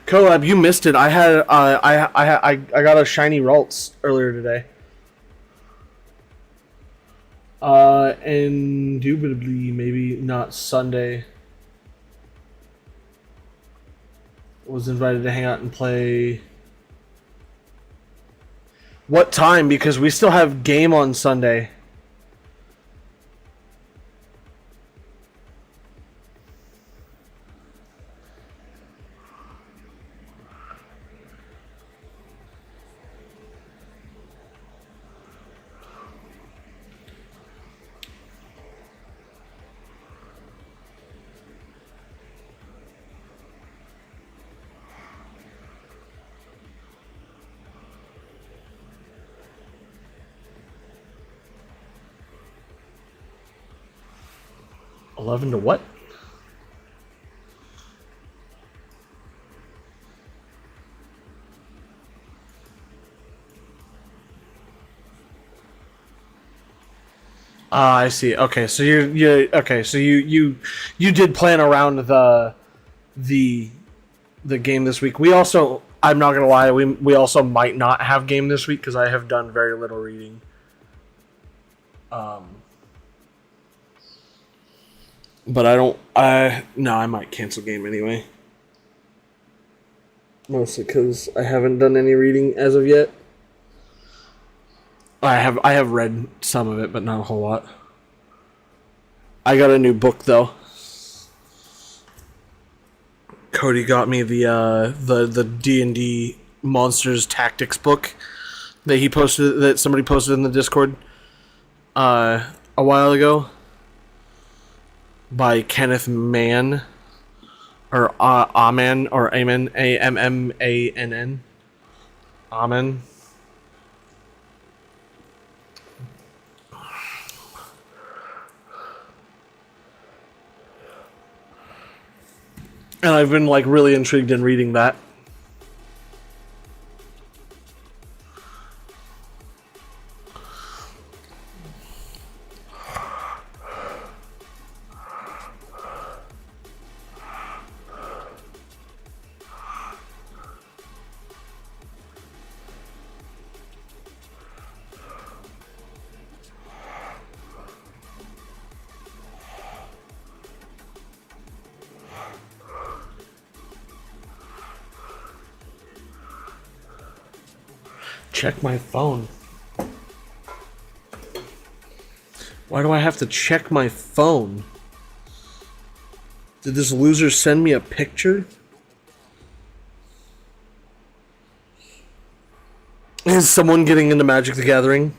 Collab, you missed it. I had I got a shiny Ralts earlier today. Indubitably, maybe not Sunday. Was invited to hang out and play. What time? Because we still have game on Sunday. 11 to what? I see. Okay, so you're okay. So you did plan around the game this week. We also, I'm not gonna lie, we also might not have game this week because I have done very little reading. But I don't. No, I might cancel game anyway. Mostly because I haven't done any reading as of yet. I have read some of it, but not a whole lot. I got a new book though. Cody got me the D&D Monsters Tactics book that somebody posted in the Discord a while ago by Kenneth Mann or Amen or Amen Ammann. Amen. And I've been like really intrigued in reading that. Check my phone. Why do I have to check my phone? Did this loser send me a picture? Is someone getting into Magic the Gathering?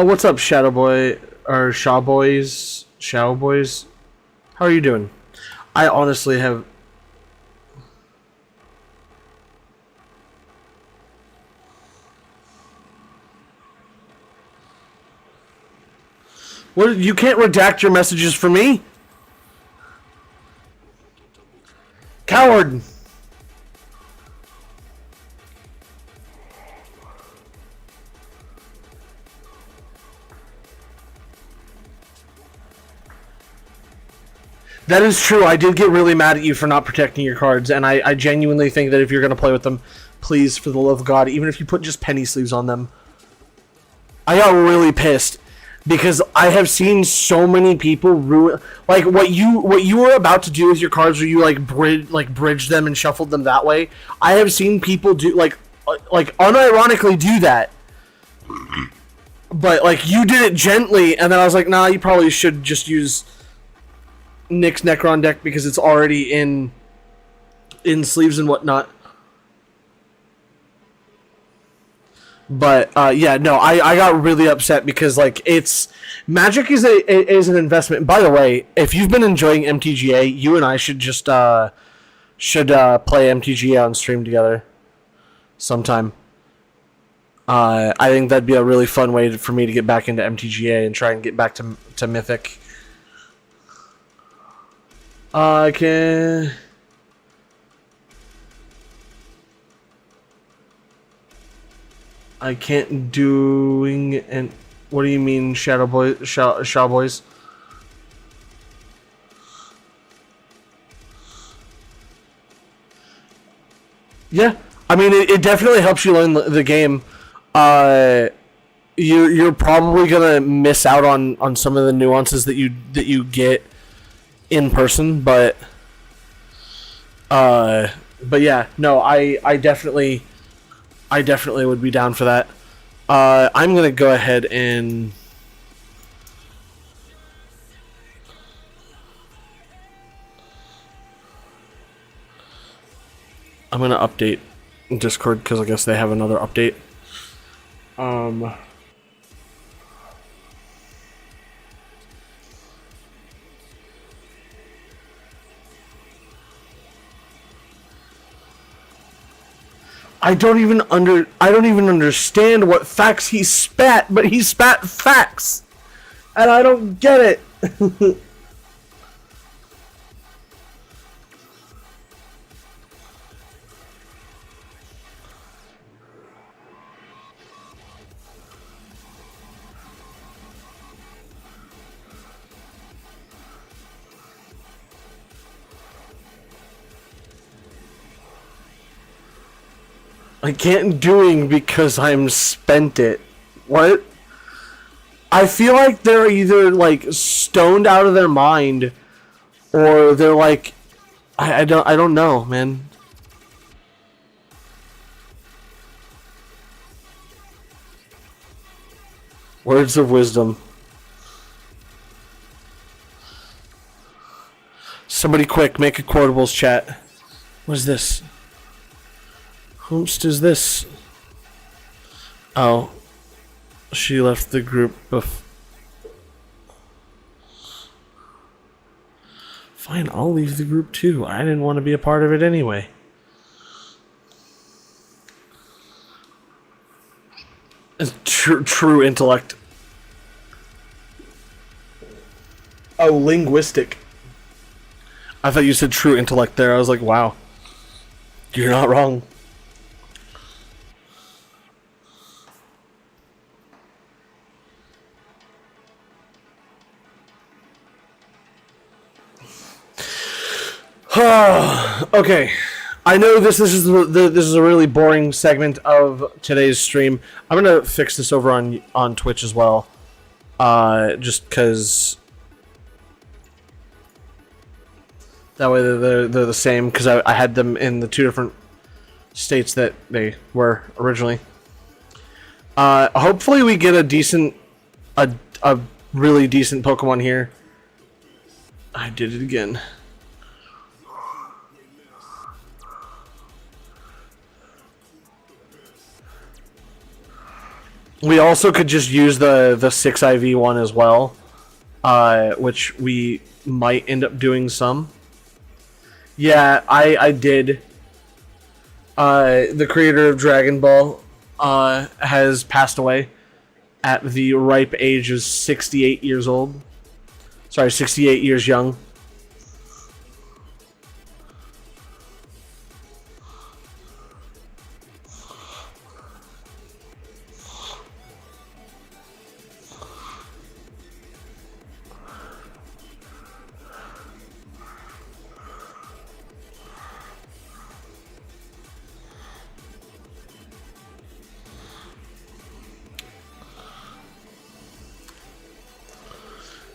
What's up, Shadow Boy or Shaw Boys? Shadow Boys? How are you doing? I honestly have. What? You can't redact your messages for me? Coward! That is true. I did get really mad at you for not protecting your cards, and I genuinely think that if you're going to play with them, please, for the love of God, even if you put just penny sleeves on them. I got really pissed because I have seen so many people ruin, like what you were about to do with your cards, where you bridge them and shuffled them that way. I have seen people do like unironically do that, but like you did it gently, and then I was like, nah, you probably should just use Nick's Necron deck because it's already in sleeves and whatnot. But yeah, no, I got really upset because like it's Magic is an investment. By the way, if you've been enjoying MTGA, you and I should just play MTGA on stream together sometime. I think that'd be a really fun way for me to get back into MTGA and try and get back to Mythic. I can't doing and what do you mean, Shadow Boys? Yeah, I mean it definitely helps you learn the game. You're probably gonna miss out on some of the nuances that you get in person, but yeah, no, I definitely would be down for that. I'm gonna go ahead and I'm gonna update Discord because I guess they have another update. I don't even understand what facts he spat, but he spat facts. And I don't get it. I can't doing because I'm spent it. What? I feel like they're either like stoned out of their mind, or they're like, I don't know, man. Words of wisdom. Somebody quick, make a quotables chat. What is this? Whomst is this? Oh. She left the group Fine, I'll leave the group too. I didn't want to be a part of it anyway. True intellect. Oh, linguistic. I thought you said true intellect there. I was like, wow. You're not wrong. Okay, I know this is a really boring segment of today's stream. I'm gonna fix this over on Twitch as well, just because that way they're the same. Because I had them in the two different states that they were originally. Hopefully we get a really decent Pokemon here. I did it again. We also could just use the 6IV one as well, which we might end up doing some. Yeah, I did. The creator of Dragon Ball has passed away at the ripe age of 68 years old. Sorry, 68 years young.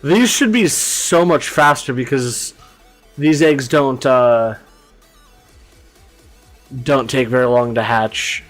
These should be so much faster because these eggs don't take very long to hatch.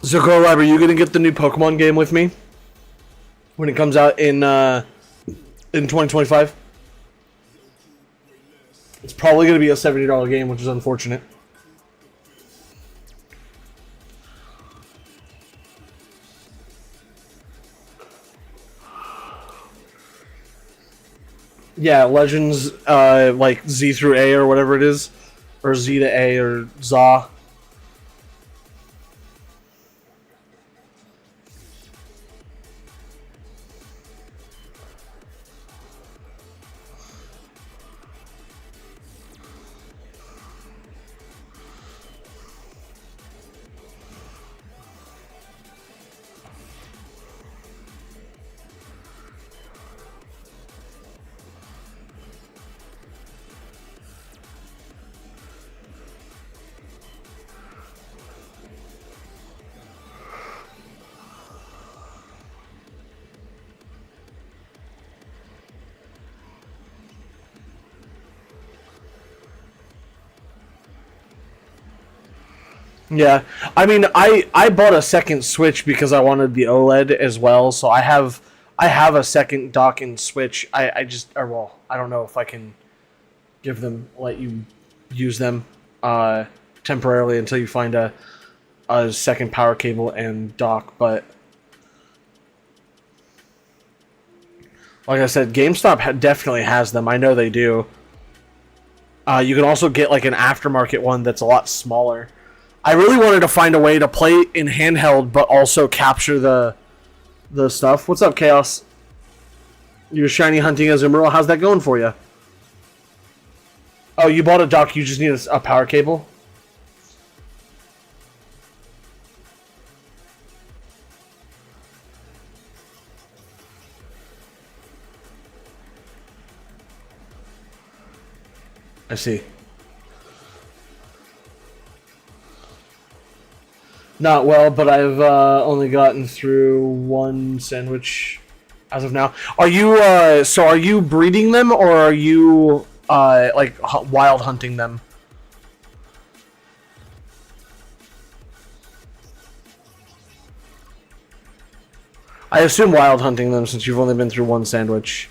So, Golab, are you gonna get the new Pokemon game with me when it comes out in 2025? It's probably gonna be a $70 game, which is unfortunate. Yeah, Legends, like Z through A or whatever it is, or Z to A or ZA. Yeah, I mean, I bought a second Switch because I wanted the OLED as well, so I have a second dock and Switch. I just or well, I don't know if I can let you use them temporarily until you find a second power cable and dock, but like I said, GameStop definitely has them. I know they do. You can also get like an aftermarket one that's a lot smaller. I really wanted to find a way to play in handheld, but also capture the stuff. What's up, Chaos? You're shiny hunting as Emerald. How's that going for you? Oh, you bought a dock. You just need a power cable. I see. Not well, but I've only gotten through one sandwich as of now. Are you so are you breeding them or are you like wild hunting them? I assume wild hunting them since you've only been through one sandwich.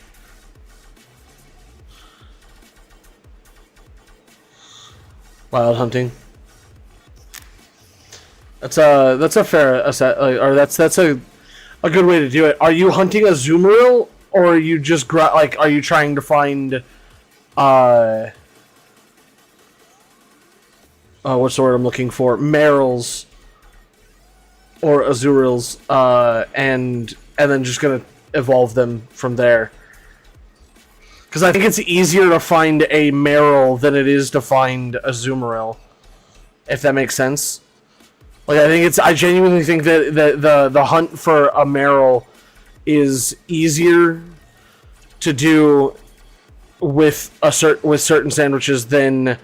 Wild hunting. That's a fair or that's a good way to do it. Are you hunting a Zoomeril or are you just like are you trying to find what's the word I'm looking for? Merrills or Azurils and then just gonna evolve them from there. Because I think it's easier to find a Merrill than it is to find a Zoomeril, if that makes sense. Like I genuinely think that the hunt for a Merrill is easier to do with certain sandwiches than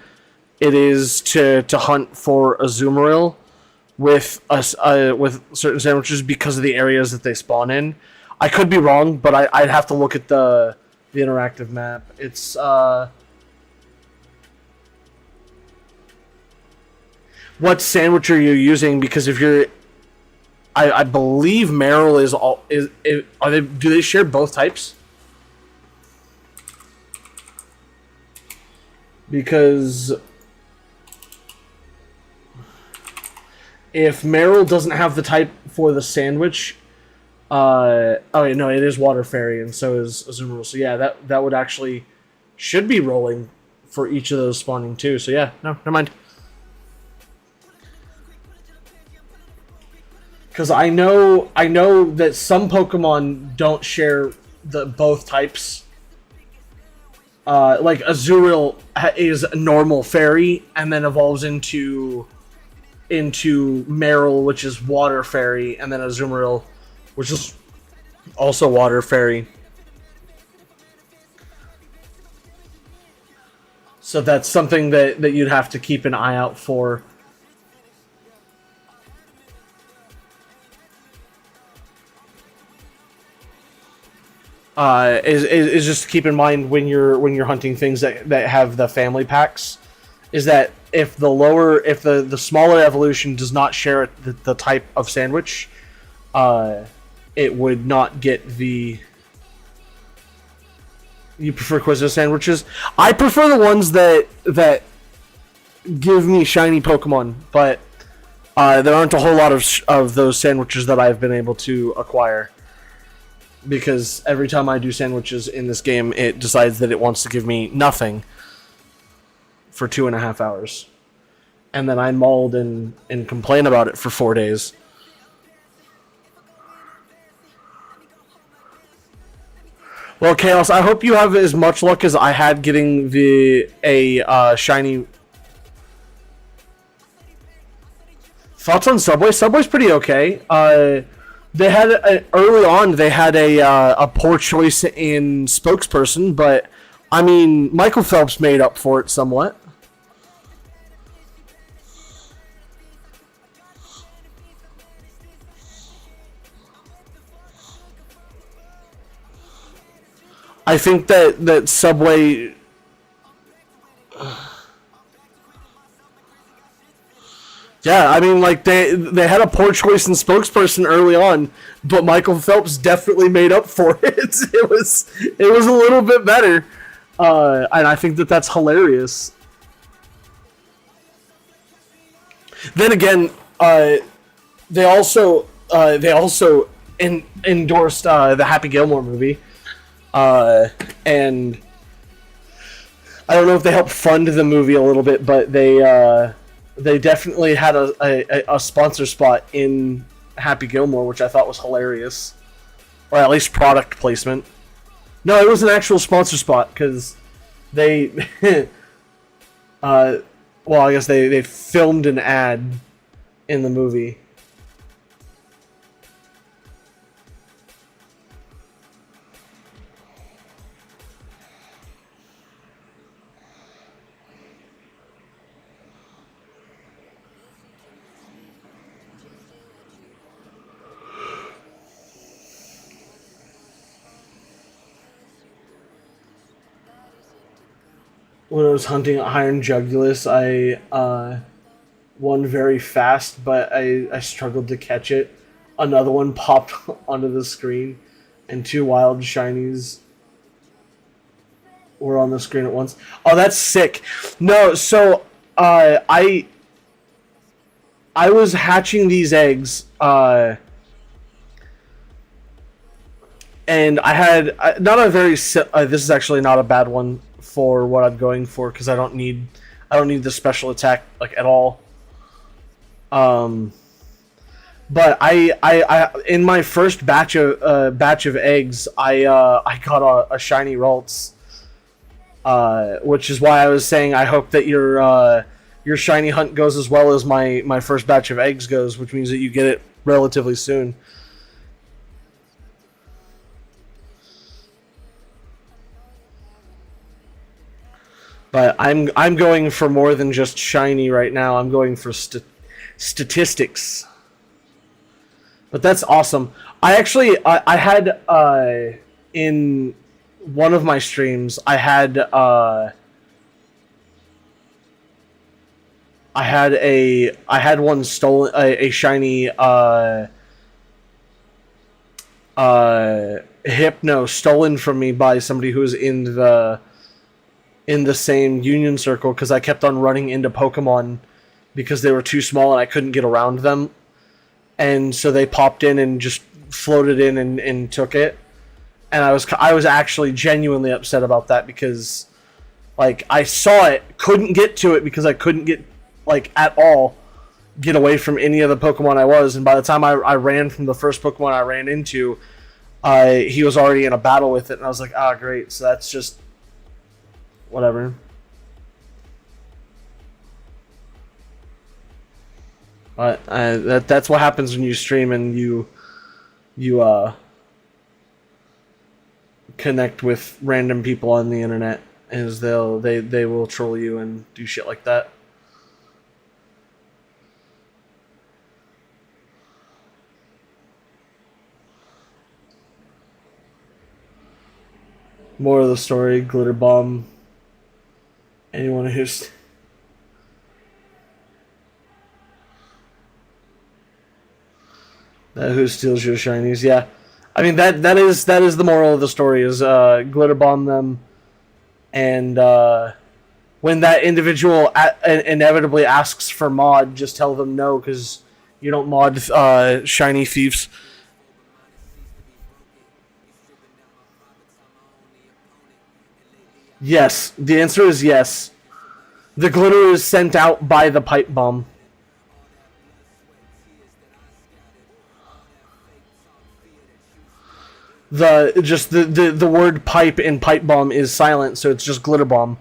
it is to hunt for a Zoomeril with certain sandwiches because of the areas that they spawn in. I could be wrong, but I'd have to look at the interactive map. It's what sandwich are you using? Because if you're, I believe Merrill is all are they? Do they share both types? Because if Merrill doesn't have the type for the sandwich, oh wait, no, it is Water Fairy, and so is Azumarill. So yeah, that would actually should be rolling for each of those spawning too. So yeah, no, never mind. Because I know that some Pokemon don't share both types. Like Azurill is a normal fairy and then evolves into Marill, which is Water Fairy, and then Azumarill, which is also Water Fairy. So that's something that you'd have to keep an eye out for. Is just keep in mind when you're hunting things that have the family packs, is that if the smaller evolution does not share the type of sandwich, it would not get the. You prefer Quizzo sandwiches? I prefer the ones that give me shiny Pokemon, but there aren't a whole lot of those sandwiches that I've been able to acquire. Because every time I do sandwiches in this game, it decides that it wants to give me nothing for 2.5 hours. And then I mauled and complain about it for 4 days. Well, Chaos, I hope you have as much luck as I had getting a shiny. Thoughts on Subway? Subway's pretty okay. They had early on. They had a poor choice in spokesperson, but I mean, Michael Phelps made up for it somewhat. I think that Subway. Yeah, I mean, like they had a poor choice in spokesperson early on, but Michael Phelps definitely made up for it. It was a little bit better, and I think that that's hilarious. Then again, they also endorsed the Happy Gilmore movie, and I don't know if they helped fund the movie a little bit, but they definitely had a sponsor spot in Happy Gilmore, which I thought was hilarious, or at least product placement. No, it was an actual sponsor spot because they, well, I guess they filmed an ad in the movie. When I was hunting Iron Jugulus, I won very fast, but I struggled to catch it. Another one popped onto the screen, and two wild shinies were on the screen at once. Oh, that's sick. No, so I was hatching these eggs, and I had not a very. This is actually not a bad one for what I'm going for because I don't need the special attack like at all. But I in my first batch of eggs, I got a shiny Ralts, which is why I was saying I hope that your shiny hunt goes as well as my first batch of eggs goes, which means that you get it relatively soon. But I'm going for more than just shiny right now. I'm going for statistics. But that's awesome. I had in one of my streams I had one stolen, a shiny Hypno stolen from me by somebody who was in the same Union Circle because I kept on running into Pokemon because they were too small and I couldn't get around them. And so they popped in and just floated in and took it. And I was actually genuinely upset about that because like I saw it, couldn't get to it because I couldn't get like at all get away from any of the Pokemon I was, and by the time I ran from the first Pokemon I ran into, he was already in a battle with it, and I was like, ah, great, so that's just whatever. But that's what happens when you stream and you connect with random people on the internet, is they will troll you and do shit like that. More of the story, glitter bomb. Anyone who's who steals your shinies? Yeah, I mean that is the moral of the story is glitter bomb them, and when that individual inevitably asks for mod, just tell them no because you don't mod shiny thieves. Yes, the answer is yes. The glitter is sent out by the pipe bomb. The word pipe in pipe bomb is silent, so it's just glitter bomb.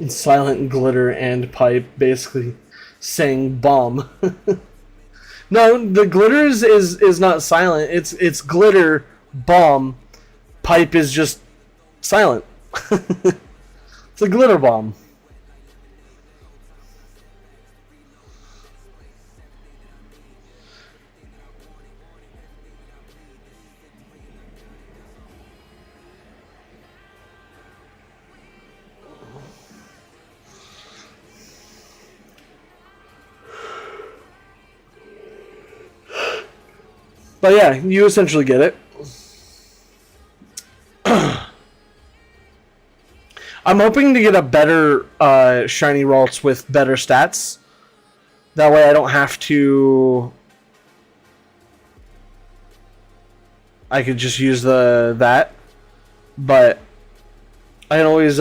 Silent glitter and pipe, basically saying bomb. No, the glitter is not silent. It's glitter, bomb, pipe is just silent. It's a glitter bomb. But yeah, you essentially get it. I'm hoping to get a better shiny Ralts with better stats. That way I don't have to... I could just use that. But I can always...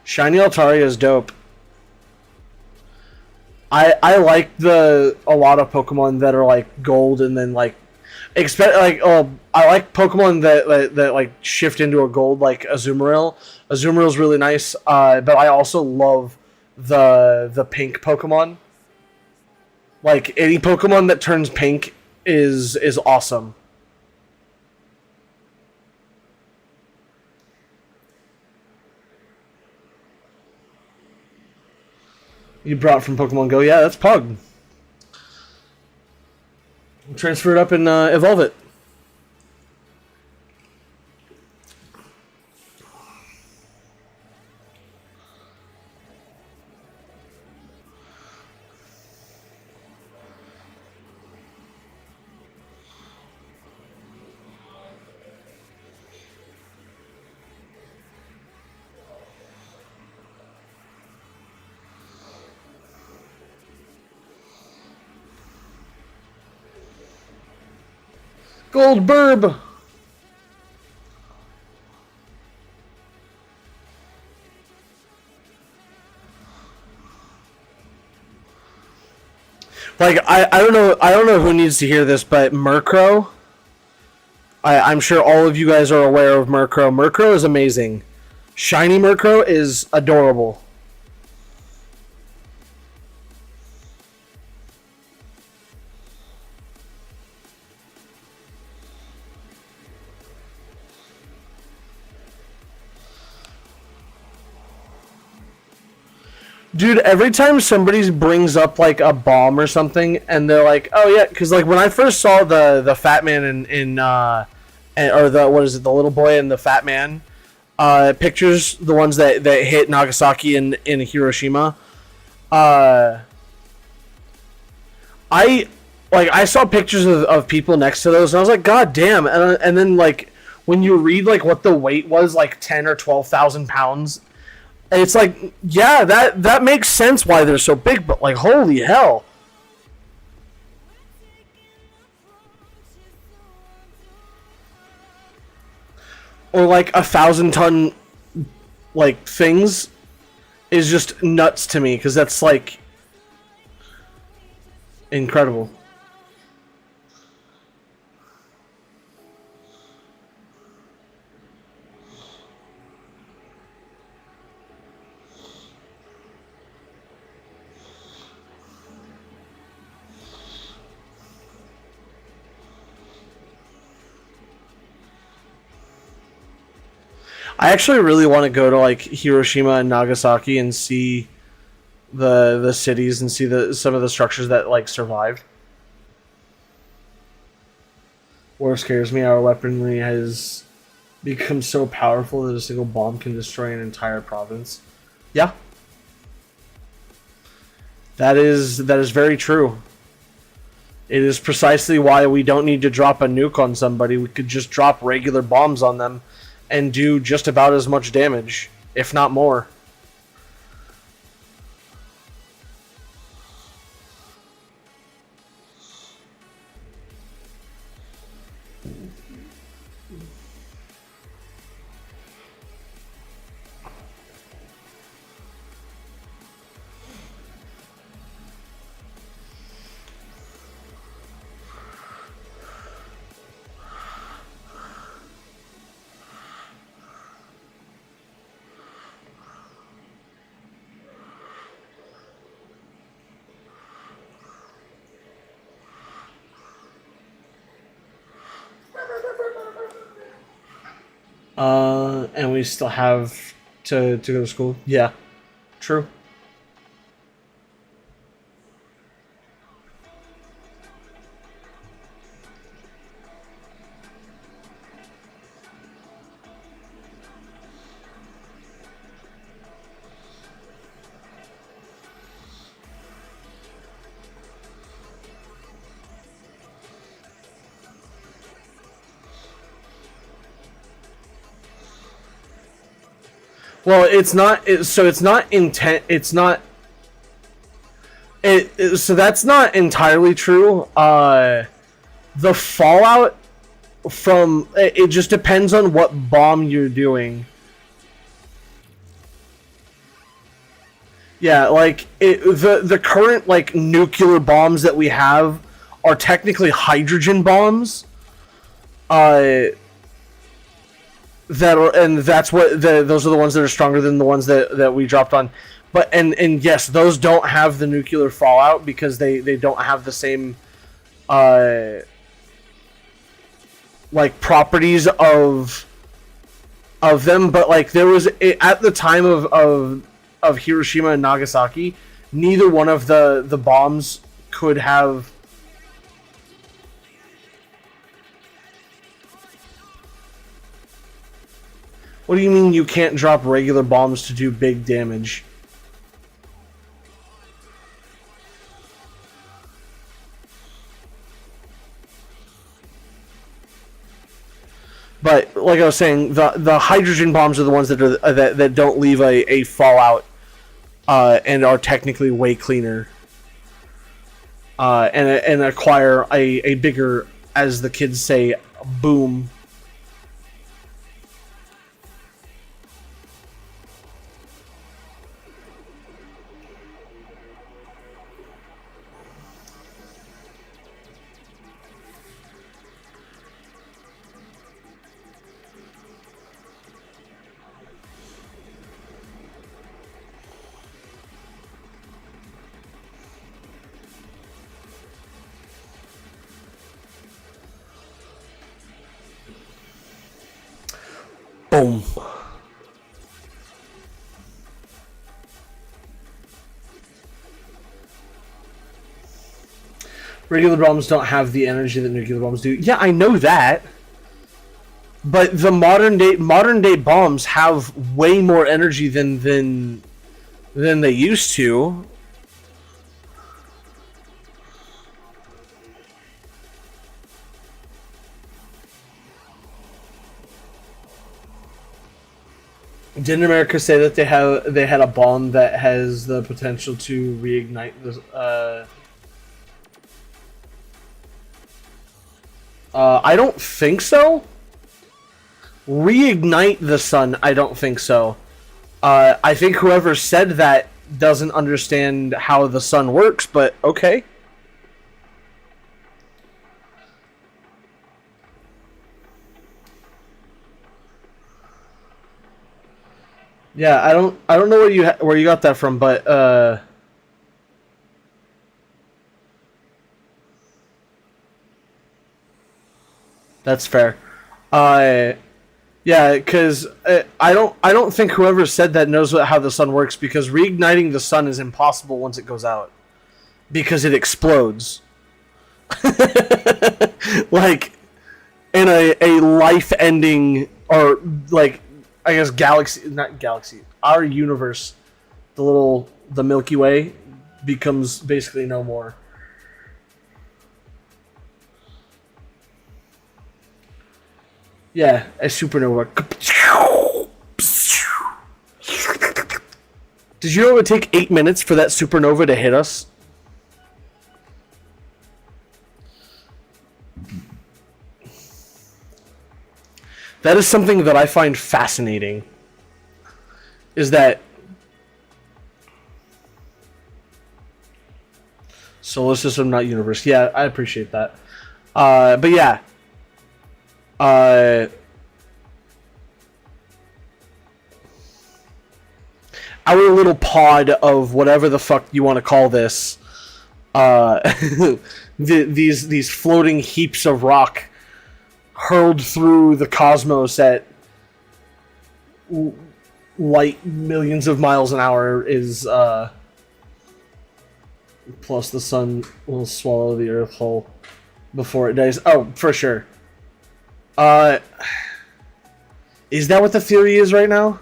Shiny Altaria is dope. I like a lot of Pokemon that are like gold and then like I like Pokemon that like shift into a gold, like Azumarill. Azumaril's really nice, but I also love the pink Pokemon. Like any Pokemon that turns pink is awesome. You brought from Pokemon Go, yeah, that's Pug. Transfer it up and evolve it. Gold Burb! Like I don't know who needs to hear this, but Murkrow, I'm sure all of you guys are aware of Murkrow. Murkrow is amazing. Shiny Murkrow is adorable. Dude, every time somebody brings up like a bomb or something, and they're like, "Oh yeah," because like when I first saw the Fat Man or the what is it, the little boy and the Fat Man pictures, the ones that hit Nagasaki and in Hiroshima, I I saw pictures of people next to those, and I was like, God damn! And then like when you read like what the weight was, like 10 or 12,000 pounds. And it's like, yeah, that makes sense why they're so big, but like, holy hell. Or like 1,000-ton like things is just nuts to me, because that's like incredible. I actually really want to go to like Hiroshima and Nagasaki and see the cities and see some of the structures that like survived. War scares me. Our weaponry has become so powerful that a single bomb can destroy an entire province. Yeah, that is very true. It is precisely why we don't need to drop a nuke on somebody. We could just drop regular bombs on them and do just about as much damage, if not more. And we still have to go to school. Yeah, true. Well, it's not. So it's not intent. It's not. So that's not entirely true. The fallout from it just depends on what bomb you're doing. Yeah, like the current like nuclear bombs that we have are technically hydrogen bombs. That are, and that's what those are the ones that are stronger than the ones that we dropped on. But and yes, those don't have the nuclear fallout because they don't have the same like properties of them. But like there was at the time of Hiroshima and Nagasaki, neither one of the bombs could have. What do you mean you can't drop regular bombs to do big damage? But like I was saying, the hydrogen bombs are the ones that are that don't leave a fallout, and are technically way cleaner, and acquire a bigger, as the kids say, boom. Boom. Regular bombs don't have the energy that nuclear bombs do. Yeah, I know that. But the modern day bombs have way more energy than they used to. Didn't America say that they had a bomb that has the potential to reignite the? I don't think so. Reignite the sun? I don't think so. I think whoever said that doesn't understand how the sun works. But okay. Yeah, I don't know where you got that from, but that's fair. Yeah, because I don't think whoever said that knows how the sun works, because reigniting the sun is impossible once it goes out, because it explodes. Like in a life-ending, or like, I guess not galaxy, our universe, the Milky Way becomes basically no more. Yeah, a supernova. Did you know it would take 8 minutes for that supernova to hit us? That is something that I find fascinating. Is that solar system, not universe? Yeah, I appreciate that. But yeah. Our little pod of whatever the fuck you want to call this, these floating heaps of rock hurled through the cosmos at light millions of miles an hour is plus the sun will swallow the earth whole before it dies. Oh, for sure. Is that what the theory is right now?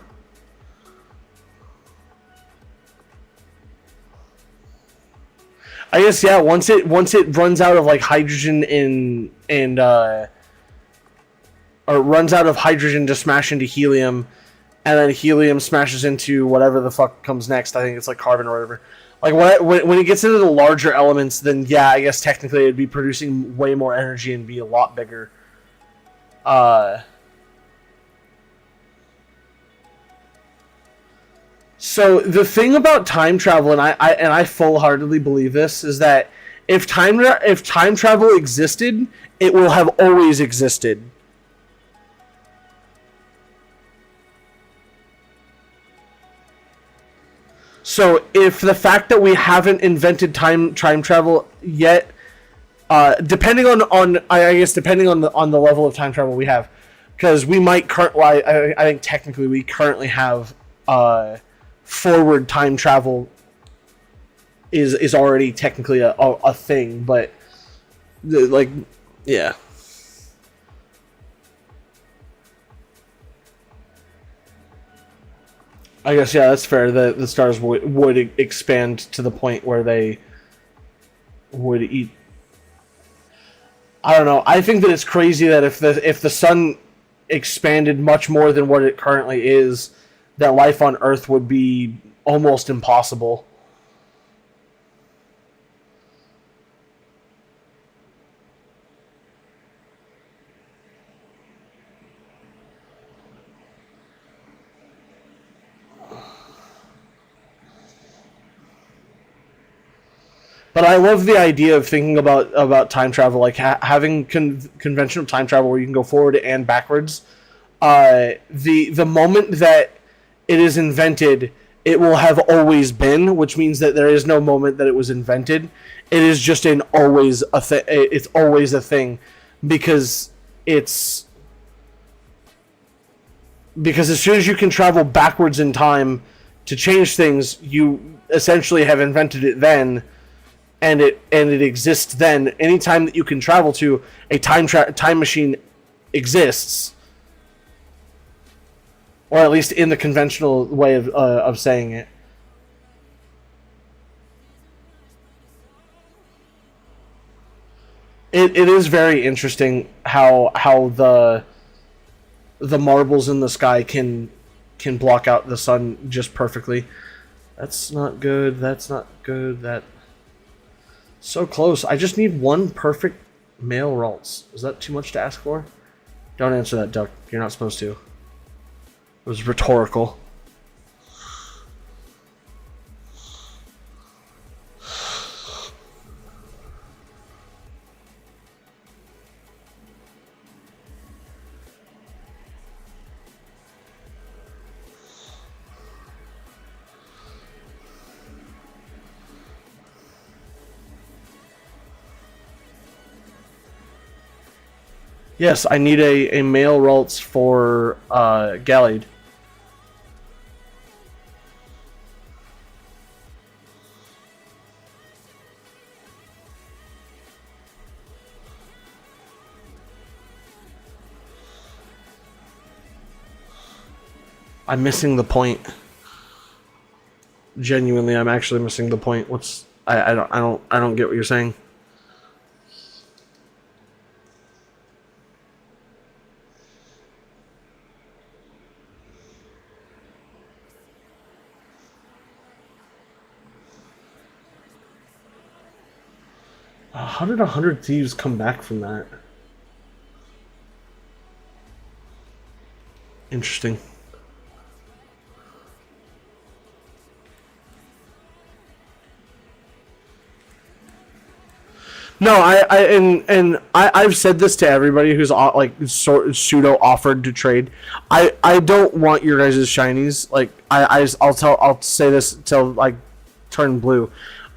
I guess yeah. Once it runs out of like hydrogen or runs out of hydrogen to smash into helium, and then helium smashes into whatever the fuck comes next. I think it's like carbon or whatever. Like when it gets into the larger elements, then yeah, I guess technically it'd be producing way more energy and be a lot bigger. So the thing about time travel, and I full-heartedly believe this, is that if time travel existed, it will have always existed. So if the fact that we haven't invented time travel yet, depending on I guess depending on the level of time travel we have, because we might I think technically we currently have forward time travel is already technically a thing, but like yeah. I guess yeah, that's fair. The stars would expand to the point where they would eat. I don't know. I think that it's crazy that if the sun expanded much more than what it currently is, that life on Earth would be almost impossible. But I love the idea of thinking about time travel, like having conventional time travel where you can go forward and backwards. The moment that it is invented, it will have always been, which means that there is no moment that it was invented. It is just always a thing. It's always a thing, because as soon as you can travel backwards in time to change things, you essentially have invented it then. And it exists then. Anytime that you can travel to, a time machine exists, or at least in the conventional way of saying it. It is very interesting how the marbles in the sky can block out the sun just perfectly. That's not good. That's not good. That. So close. I just need one perfect male Ralts. Is that too much to ask for? Don't answer that, Duck. You're not supposed to. It was rhetorical. Yes, I need a male Ralts for Gallade. I'm missing the point. Genuinely, I'm actually missing the point. I don't get what you're saying. How did 100 Thieves come back from that? Interesting. No, I've said this to everybody who's like pseudo offered to trade. I don't want your guys' shinies. Like I'll say this till like turn blue.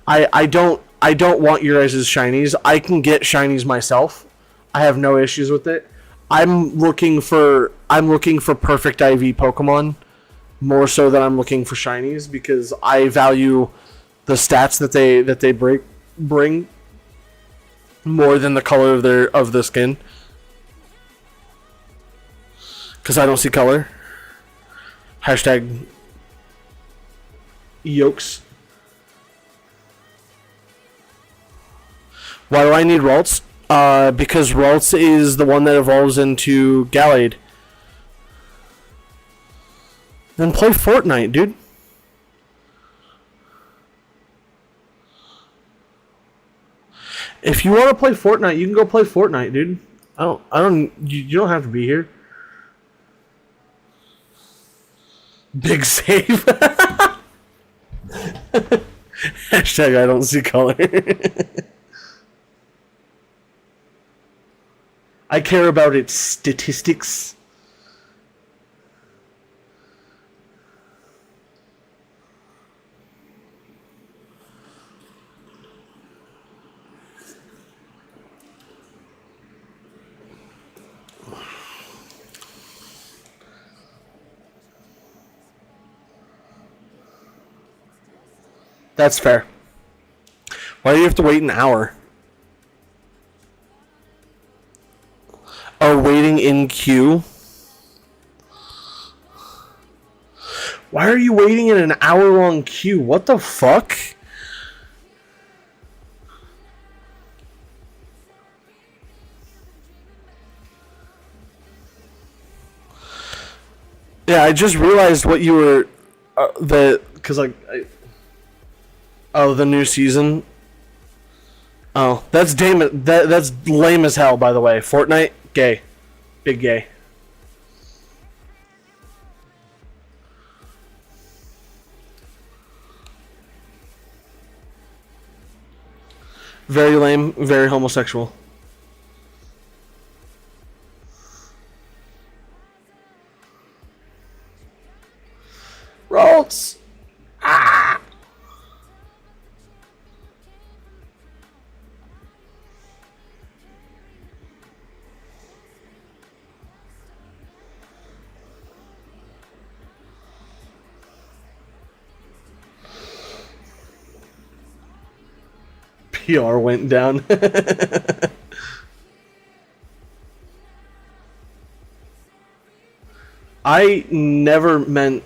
I don't want your guys' shinies. I can get shinies myself. I have no issues with it. I'm looking for I'm looking for perfect IV Pokemon more so than I'm looking for shinies because I value the stats that they bring more than the color of the skin. Because I don't see color. Hashtag yokes. Why do I need Ralts? Because Ralts is the one that evolves into Gallade. Then play Fortnite, dude. If you want to play Fortnite, you can go play Fortnite, dude. You don't have to be here. Big save. Hashtag I don't see color. I care about its statistics. That's fair. Why do you have to wait an hour? Oh, waiting in queue? Why are you waiting in an hour-long queue? What the fuck? Yeah, I just realized what you were... Because, like... Oh, the new season? Oh, that's that's lame as hell, by the way. Fortnite, gay. Big gay. Very lame, very homosexual. Ralts! Ah! PR went down. I never meant.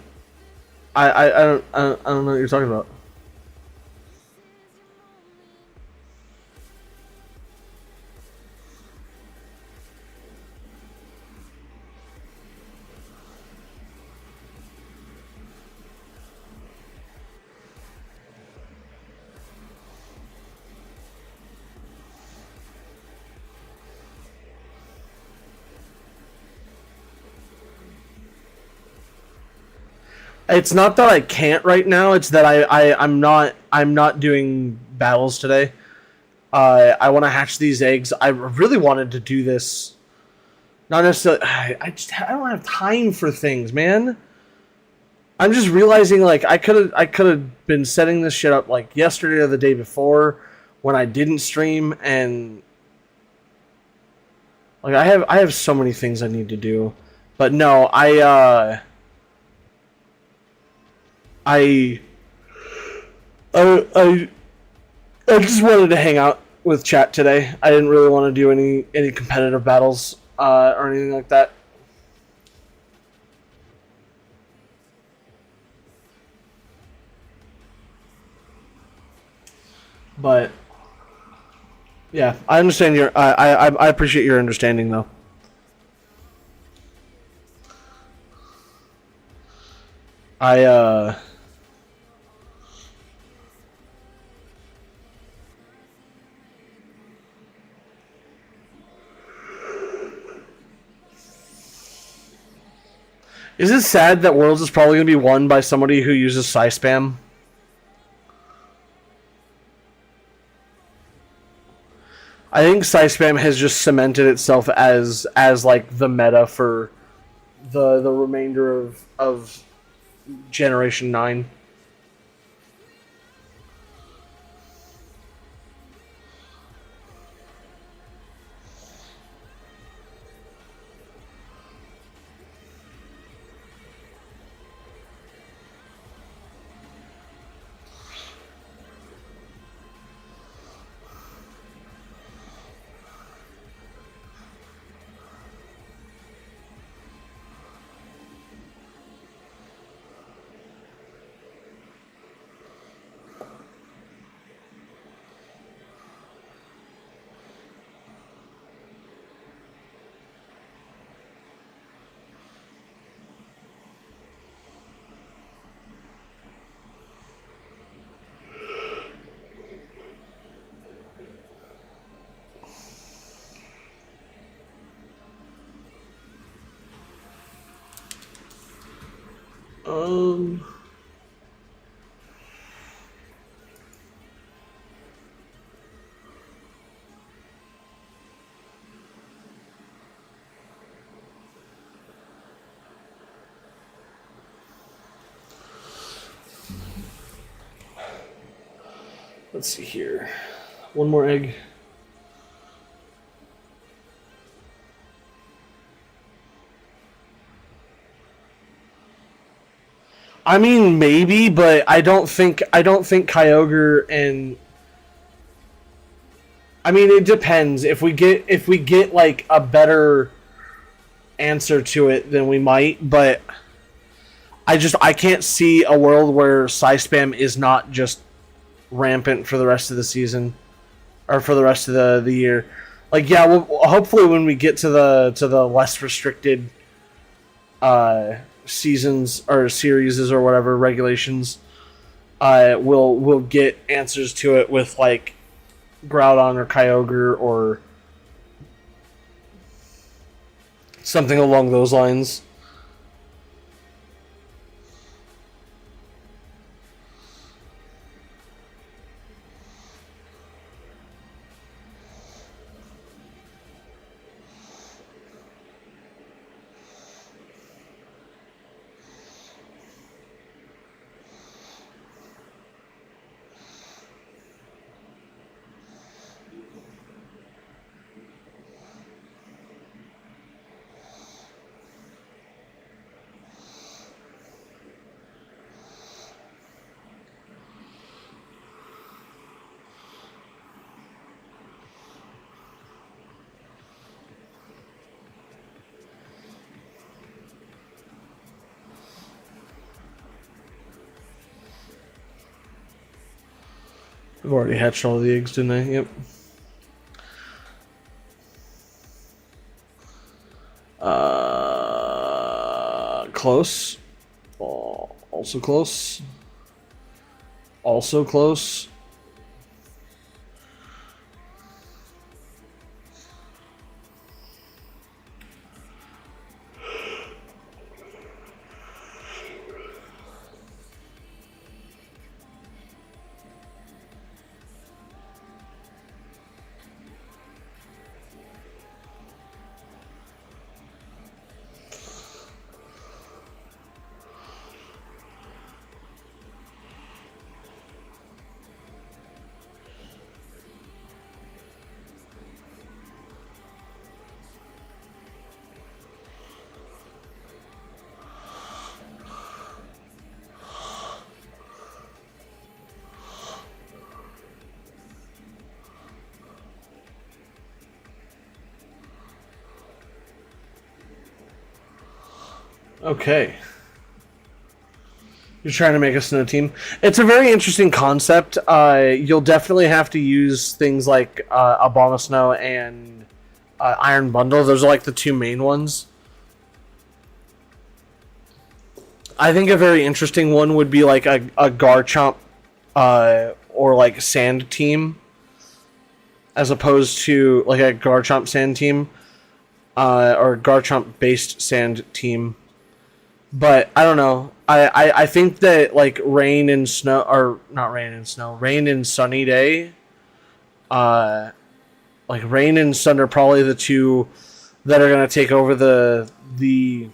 I don't know what you're talking about. It's not that I can't right now. It's that I'm not doing battles today. I want to hatch these eggs. I really wanted to do this. Not necessarily. I don't have time for things, man. I'm just realizing like I could have been setting this shit up like yesterday or the day before when I didn't stream, and like I have so many things I need to do. But no, I I just wanted to hang out with chat today. I didn't really want to do any competitive battles or anything like that. But yeah, I understand your. I appreciate your understanding though. I Is it sad that Worlds is probably going to be won by somebody who uses Psy Spam? I think Psy Spam has just cemented itself as like the meta for the remainder of Generation 9. Um. Let's see here. One more egg. I mean, maybe, but I don't think Kyogre and I mean, it depends. If we get like a better answer to it, then we might. But I can't see a world where Psy Spam is not just rampant for the rest of the season or for the rest of the year. Like, yeah, hopefully when we get to the less restricted seasons or series or whatever regulations, we'll get answers to it with like Groudon or Kyogre or something along those lines. I've already hatched all the eggs, didn't I? Yep. Close. Also close. Also close. Okay. You're trying to make a snow team. It's a very interesting concept. You'll definitely have to use things like Abomasnow and Iron Bundle. Those are like the two main ones. I think a very interesting one would be like a Garchomp or like Sand team, as opposed to like a Garchomp Sand team or Garchomp based Sand team. But I don't know. I think that like rain and snow, or not rain and snow, rain and sunny day, like rain and sun are probably the two that are gonna take over the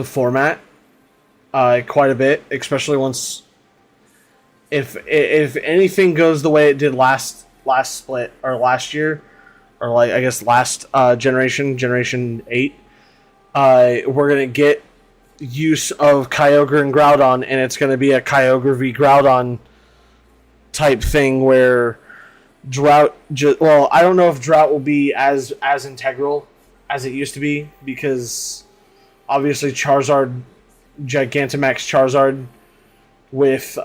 format quite a bit, especially once if anything goes the way it did last split or last year, or like I guess last generation 8. We're going to get use of Kyogre and Groudon, and it's going to be a Kyogre v Groudon type thing where Drought... well, I don't know if Drought will be as integral as it used to be, because obviously Charizard, Gigantamax Charizard with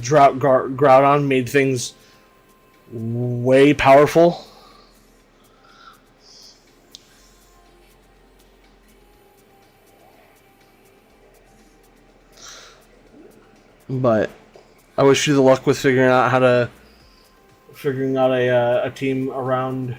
Drought Groudon made things way powerful. But I wish you the luck with figuring out a team around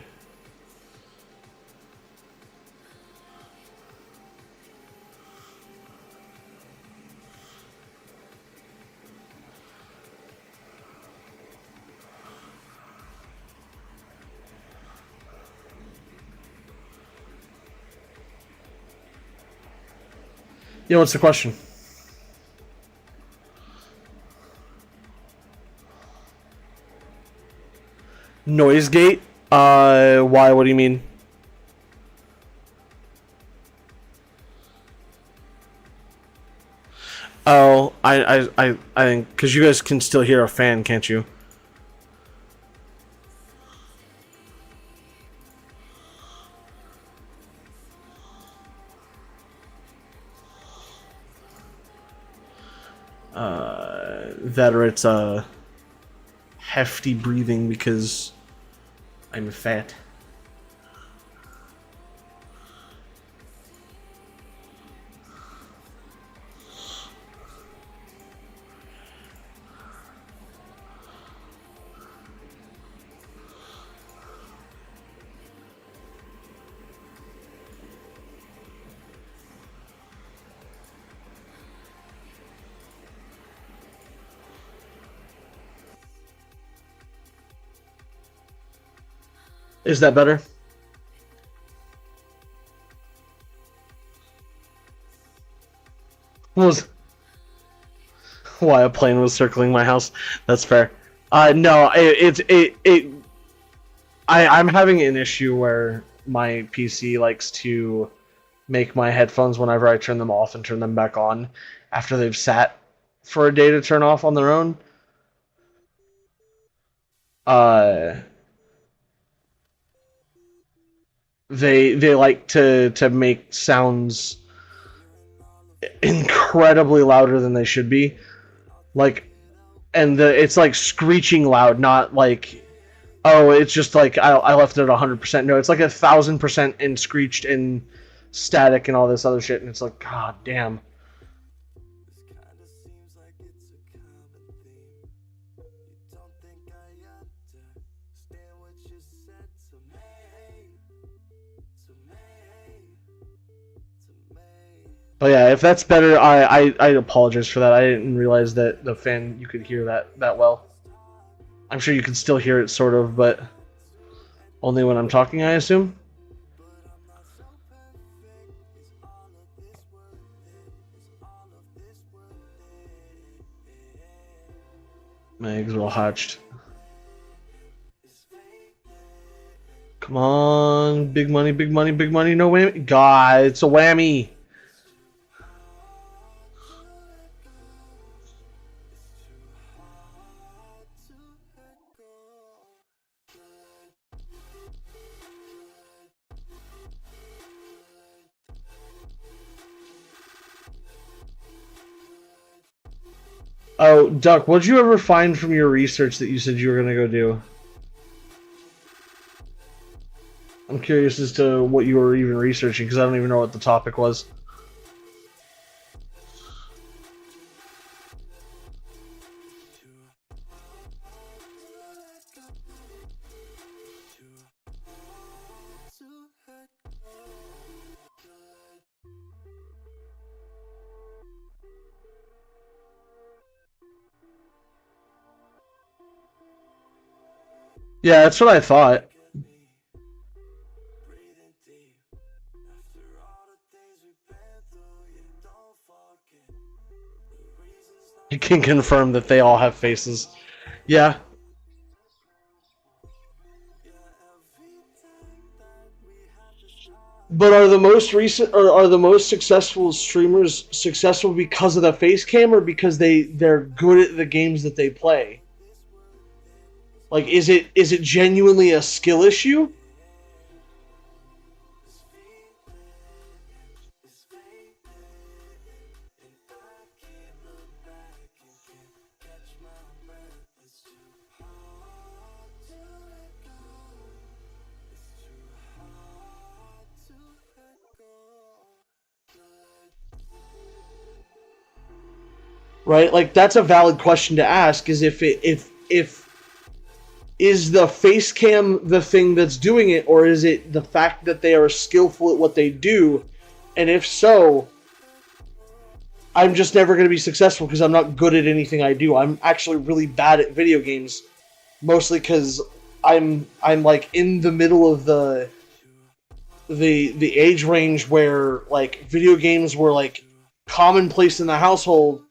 Yeah, what's the question? Noise gate? Why? What do you mean? Oh, I think because you guys can still hear a fan, can't you? That or it's hefty breathing because I'm fat. Is that better? What was why a plane was circling my house? That's fair. No, I'm having an issue where my PC likes to make my headphones whenever I turn them off and turn them back on after they've sat for a day to turn off on their own. Uh, they like to make sounds incredibly louder than they should be, like, and it's like screeching loud, not like, oh, it's just like I left it at 100%. No, it's like 1,000% and screeched and static and all this other shit, and it's like, god damn. But yeah, if that's better, I apologize for that. I didn't realize that the fan, you could hear that well. I'm sure you can still hear it sort of, but only when I'm talking, I assume. My eggs are all hatched. Come on, big money, big money, big money, no whammy. God, it's a whammy. Oh, Duck, what did you ever find from your research that you said you were going to go do? I'm curious as to what you were even researching, because I don't even know what the topic was. Yeah, that's what I thought. You can confirm that they all have faces. Yeah. But are the most recent or are the most successful streamers successful because of the face cam or because they're good at the games that they play? Like, is it genuinely a skill issue? Right? Like, that's a valid question to ask. Is if is the face cam the thing that's doing it, or is it the fact that they are skillful at what they do? And if so, I'm just never going to be successful because I'm not good at anything I do. I'm actually really bad at video games, mostly because I'm like in the middle of the age range where like video games were like commonplace in the household,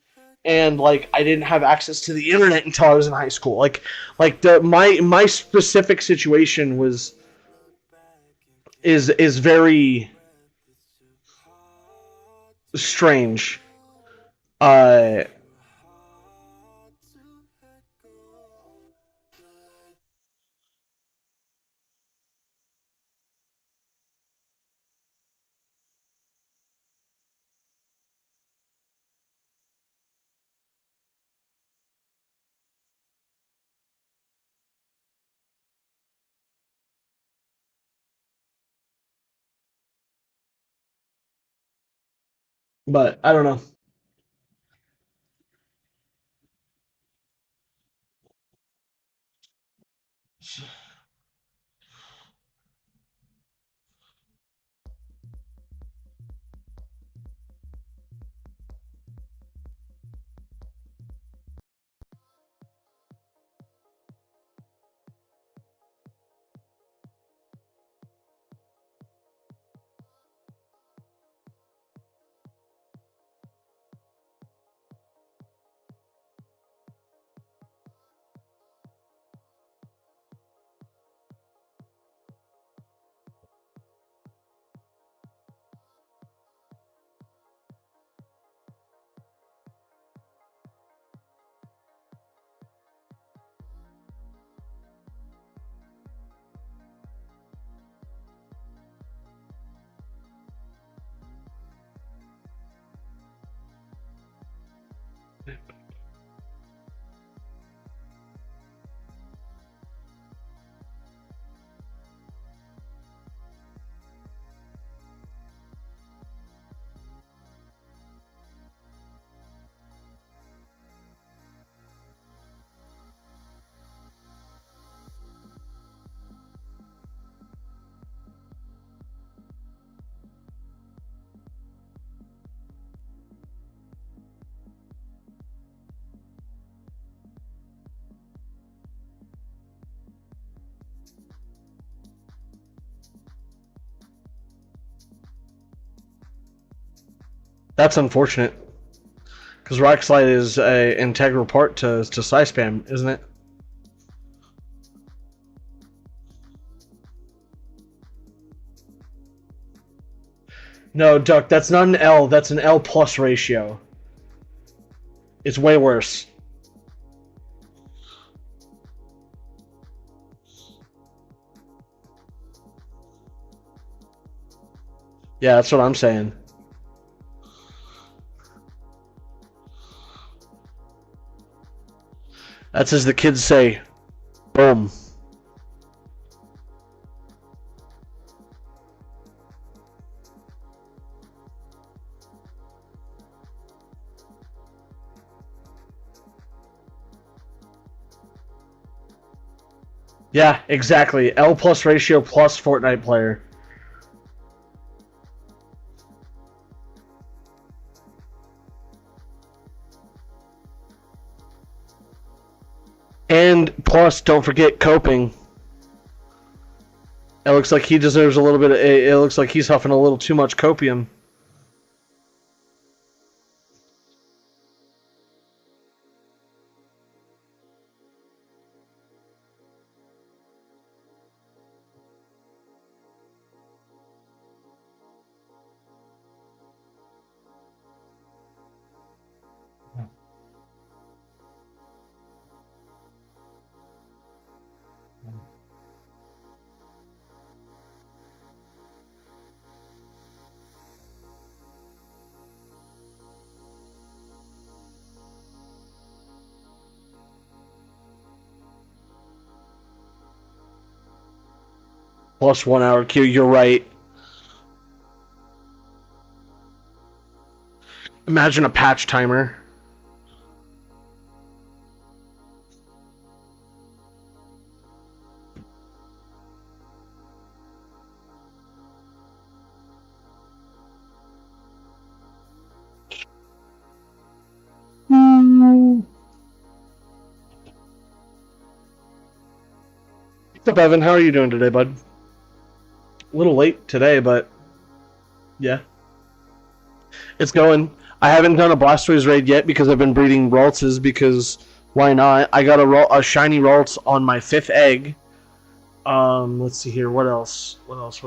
and like I didn't have access to the internet until I was in high school. My specific situation is very strange. Uh, but I don't know. That's unfortunate because Rock Slide is an integral part to Spam, isn't it? No, Duck, that's not an L. That's an L plus ratio. It's way worse. Yeah, that's what I'm saying. That's as the kids say. Boom. Yeah, exactly. L plus ratio plus Fortnite player. And plus, don't forget coping. It looks like he deserves a little bit of. It looks like he's huffing a little too much copium. Plus 1 hour queue. You're right. Imagine a patch timer. What's up, Evan? How are you doing today, bud? A little late today, but yeah. It's going. I haven't done a Blastoise raid yet because I've been breeding Raltses because why not? I got a shiny Ralts on my 5th egg. Let's see here. What else? What else?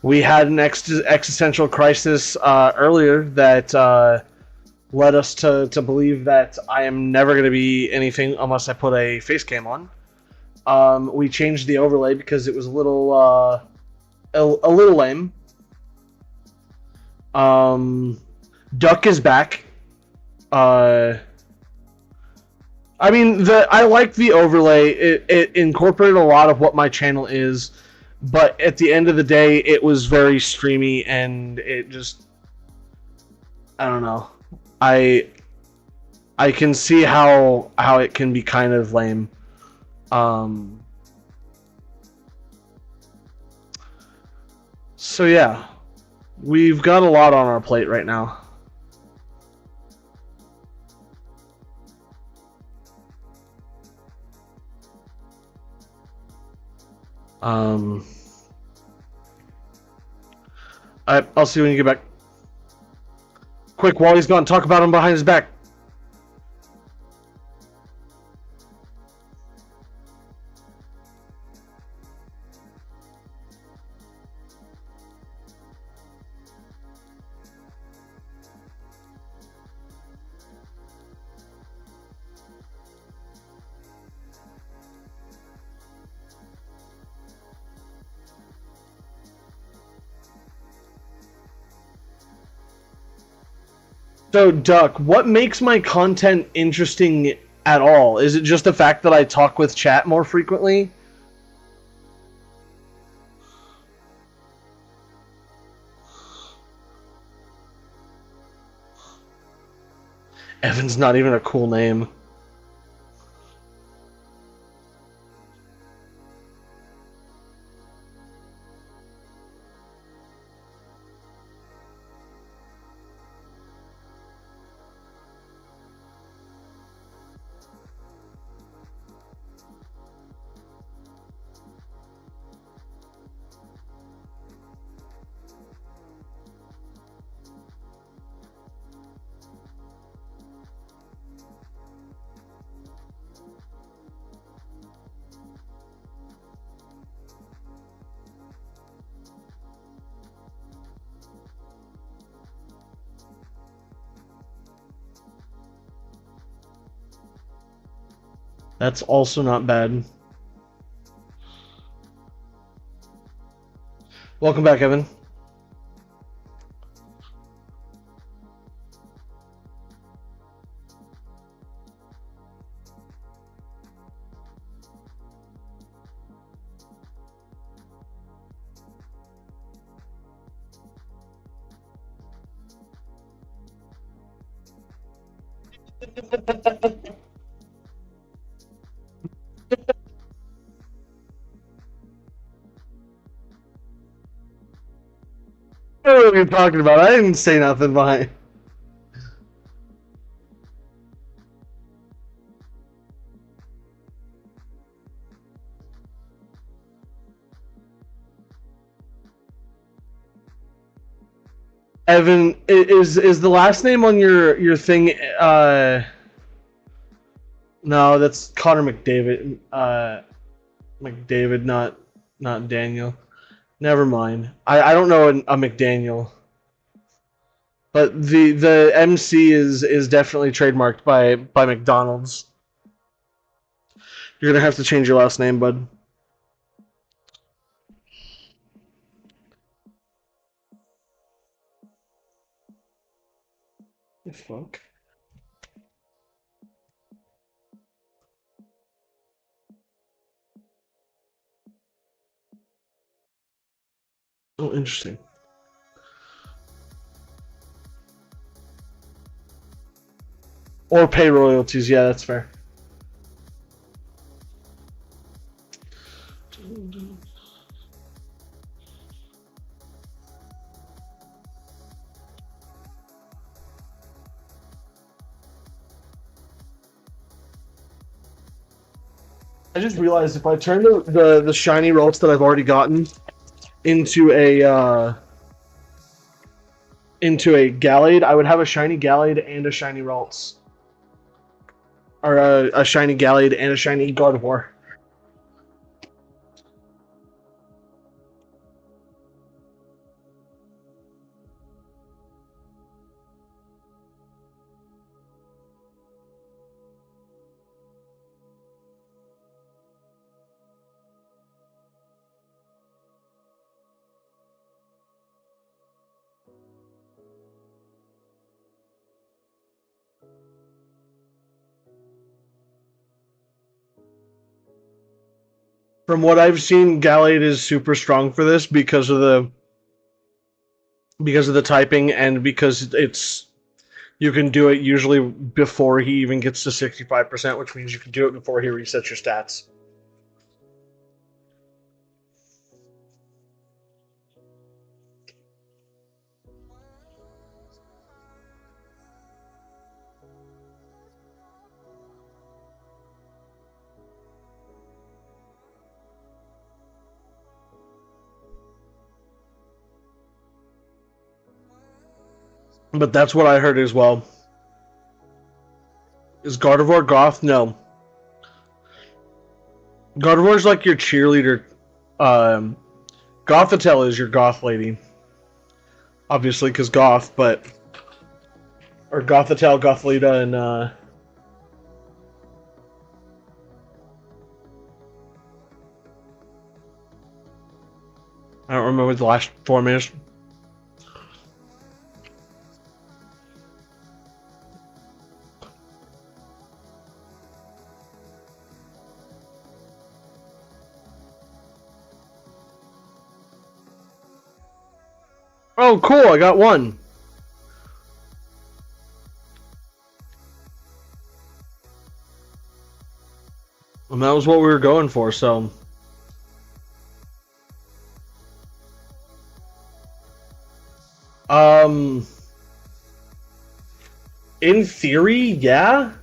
We had an existential crisis earlier that led us to believe that I am never going to be anything unless I put a face cam on. We changed the overlay because it was a little lame. Duck is back. I mean, I like the overlay. It incorporated a lot of what my channel is, but at the end of the day, it was very streamy, and it just, I don't know. I can see how it can be kind of lame. So yeah, we've got a lot on our plate right now. I'll see you when you get back. Quick, while he's gone, talk about him behind his back. So, Duck, what makes my content interesting at all? Is it just the fact that I talk with chat more frequently? Evan's not even a cool name. That's also not bad. Welcome back, Evan. I don't know what you're talking about. I didn't say nothing behind. Evan, is the last name on your thing? No, that's Connor McDavid. McDavid, not Daniel. Never mind. I don't know a McDaniel. But the MC is definitely trademarked by McDonald's. You're gonna have to change your last name, bud. The fuck? Oh, interesting. Or pay royalties, yeah, that's fair. I just realized if I turn the shiny rolls that I've already gotten into a Gallade, I would have a shiny Gallade and a shiny Ralts. Or a shiny Gallade and a shiny Gardevoir. From what I've seen, Gallade is super strong for this because of the typing and because it's you can do it usually before he even gets to 65%, which means you can do it before he resets your stats. But that's what I heard as well. Is Gardevoir Goth? No. Gardevoir's like your cheerleader. Um, Gothitelle is your goth lady. Obviously, because goth, but. Or Gothitelle, Gothleader, and. I don't remember what the last form is. Oh, cool! I got one. And that was what we were going for, so. Um. In theory, yeah.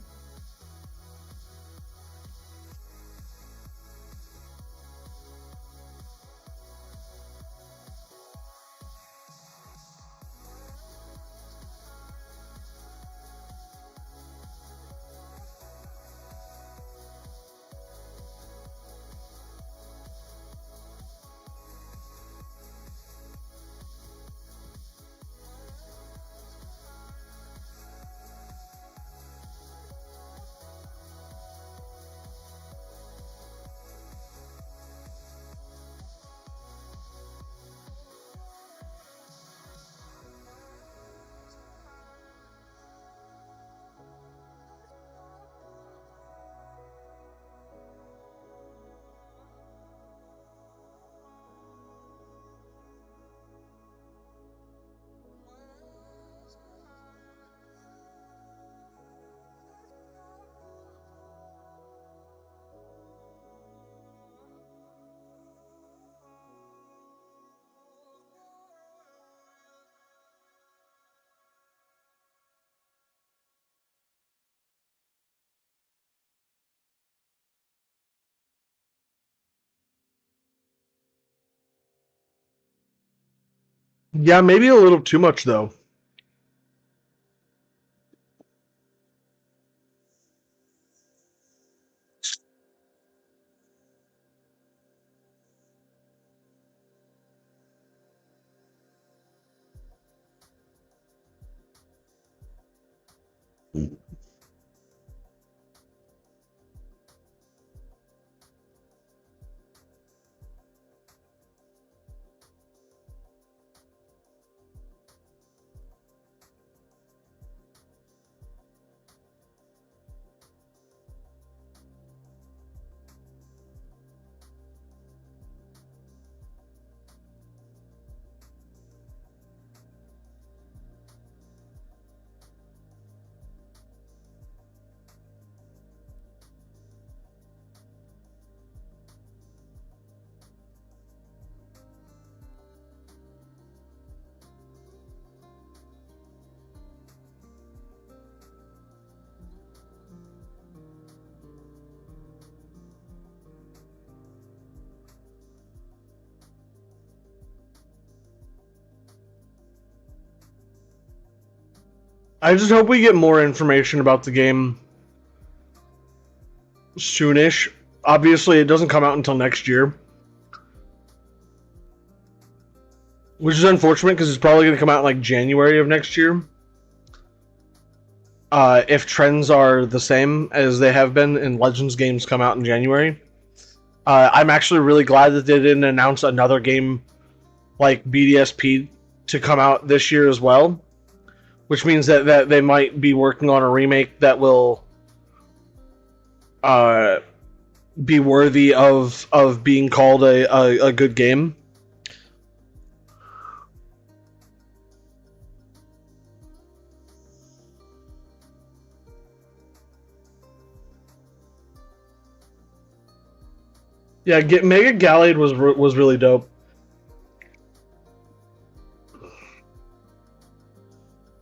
Yeah, maybe a little too much, though. I just hope we get more information about the game soonish. Obviously, it doesn't come out until next year, which is unfortunate because it's probably going to come out in like January of next year. If trends are the same as they have been and Legends games come out in January. I'm actually really glad that they didn't announce another game like BDSP to come out this year as well, which means that they might be working on a remake that will be worthy of being called a good game. Yeah, Mega Gallade was really dope.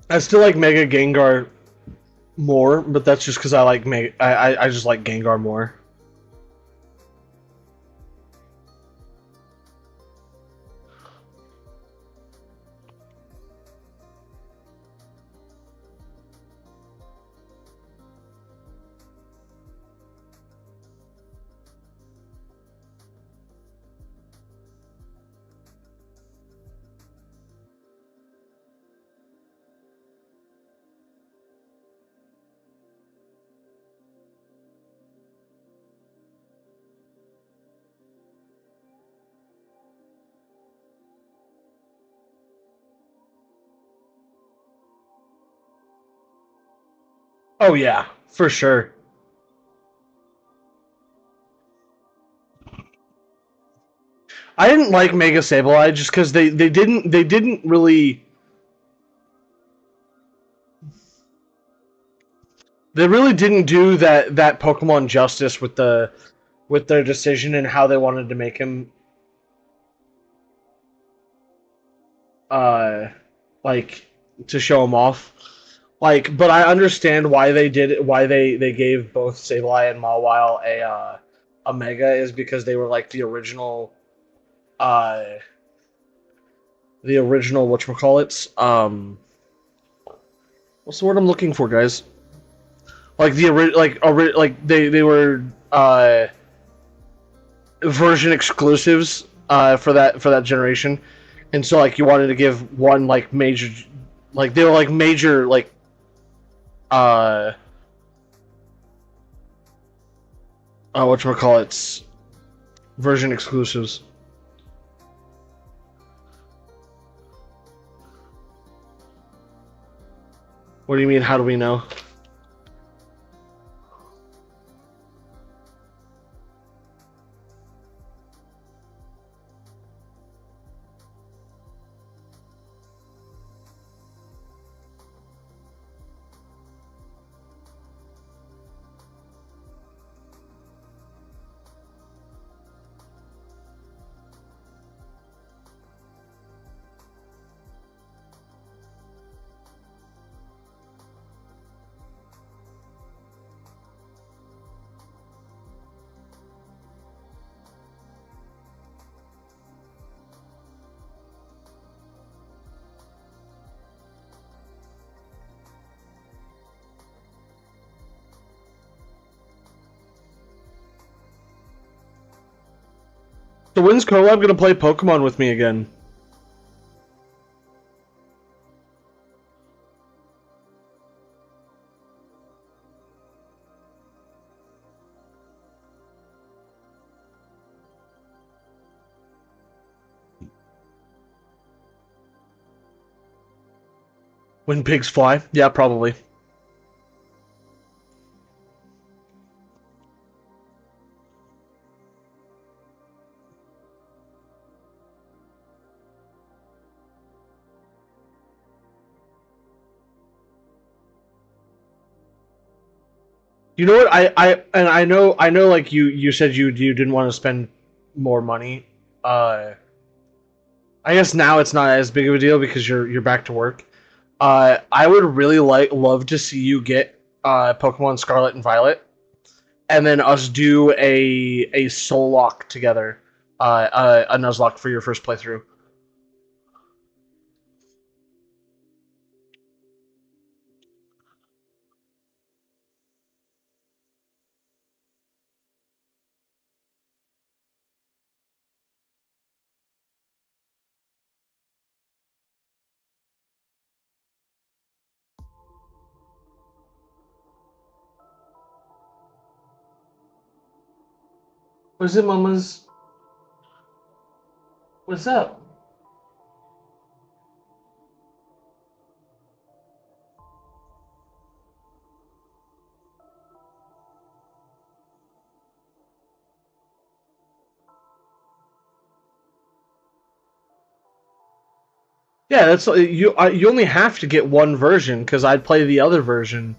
I still like Mega Gengar more, but that's just because I like I just like Gengar more. Oh yeah, for sure. I didn't like Mega Sableye just because they didn't really didn't do that Pokemon justice with their decision and how they wanted to make him uh like to show him off. Like, but I understand why they did it, why they gave both Sableye and Mawile a Mega is because they were like uh the original whatchamacallits. What's the word I'm looking for, guys? Like like they were version exclusives for that generation, and so like you wanted to give one like major, like they were like major like uh whatchamacallits version exclusives. What do you mean? How do we know? So when's Collab gonna play Pokemon with me again? When pigs fly? Yeah, probably. You know what? I know like you said you didn't want to spend more money. Uh, I guess now it's not as big of a deal because you're back to work. I would really love to see you get Pokemon Scarlet and Violet, and then us do a Soul Lock together, a Nuzlocke for your first playthrough. What's it, mamas? What's up? Yeah, that's you. You only have to get one version because I'd play the other version.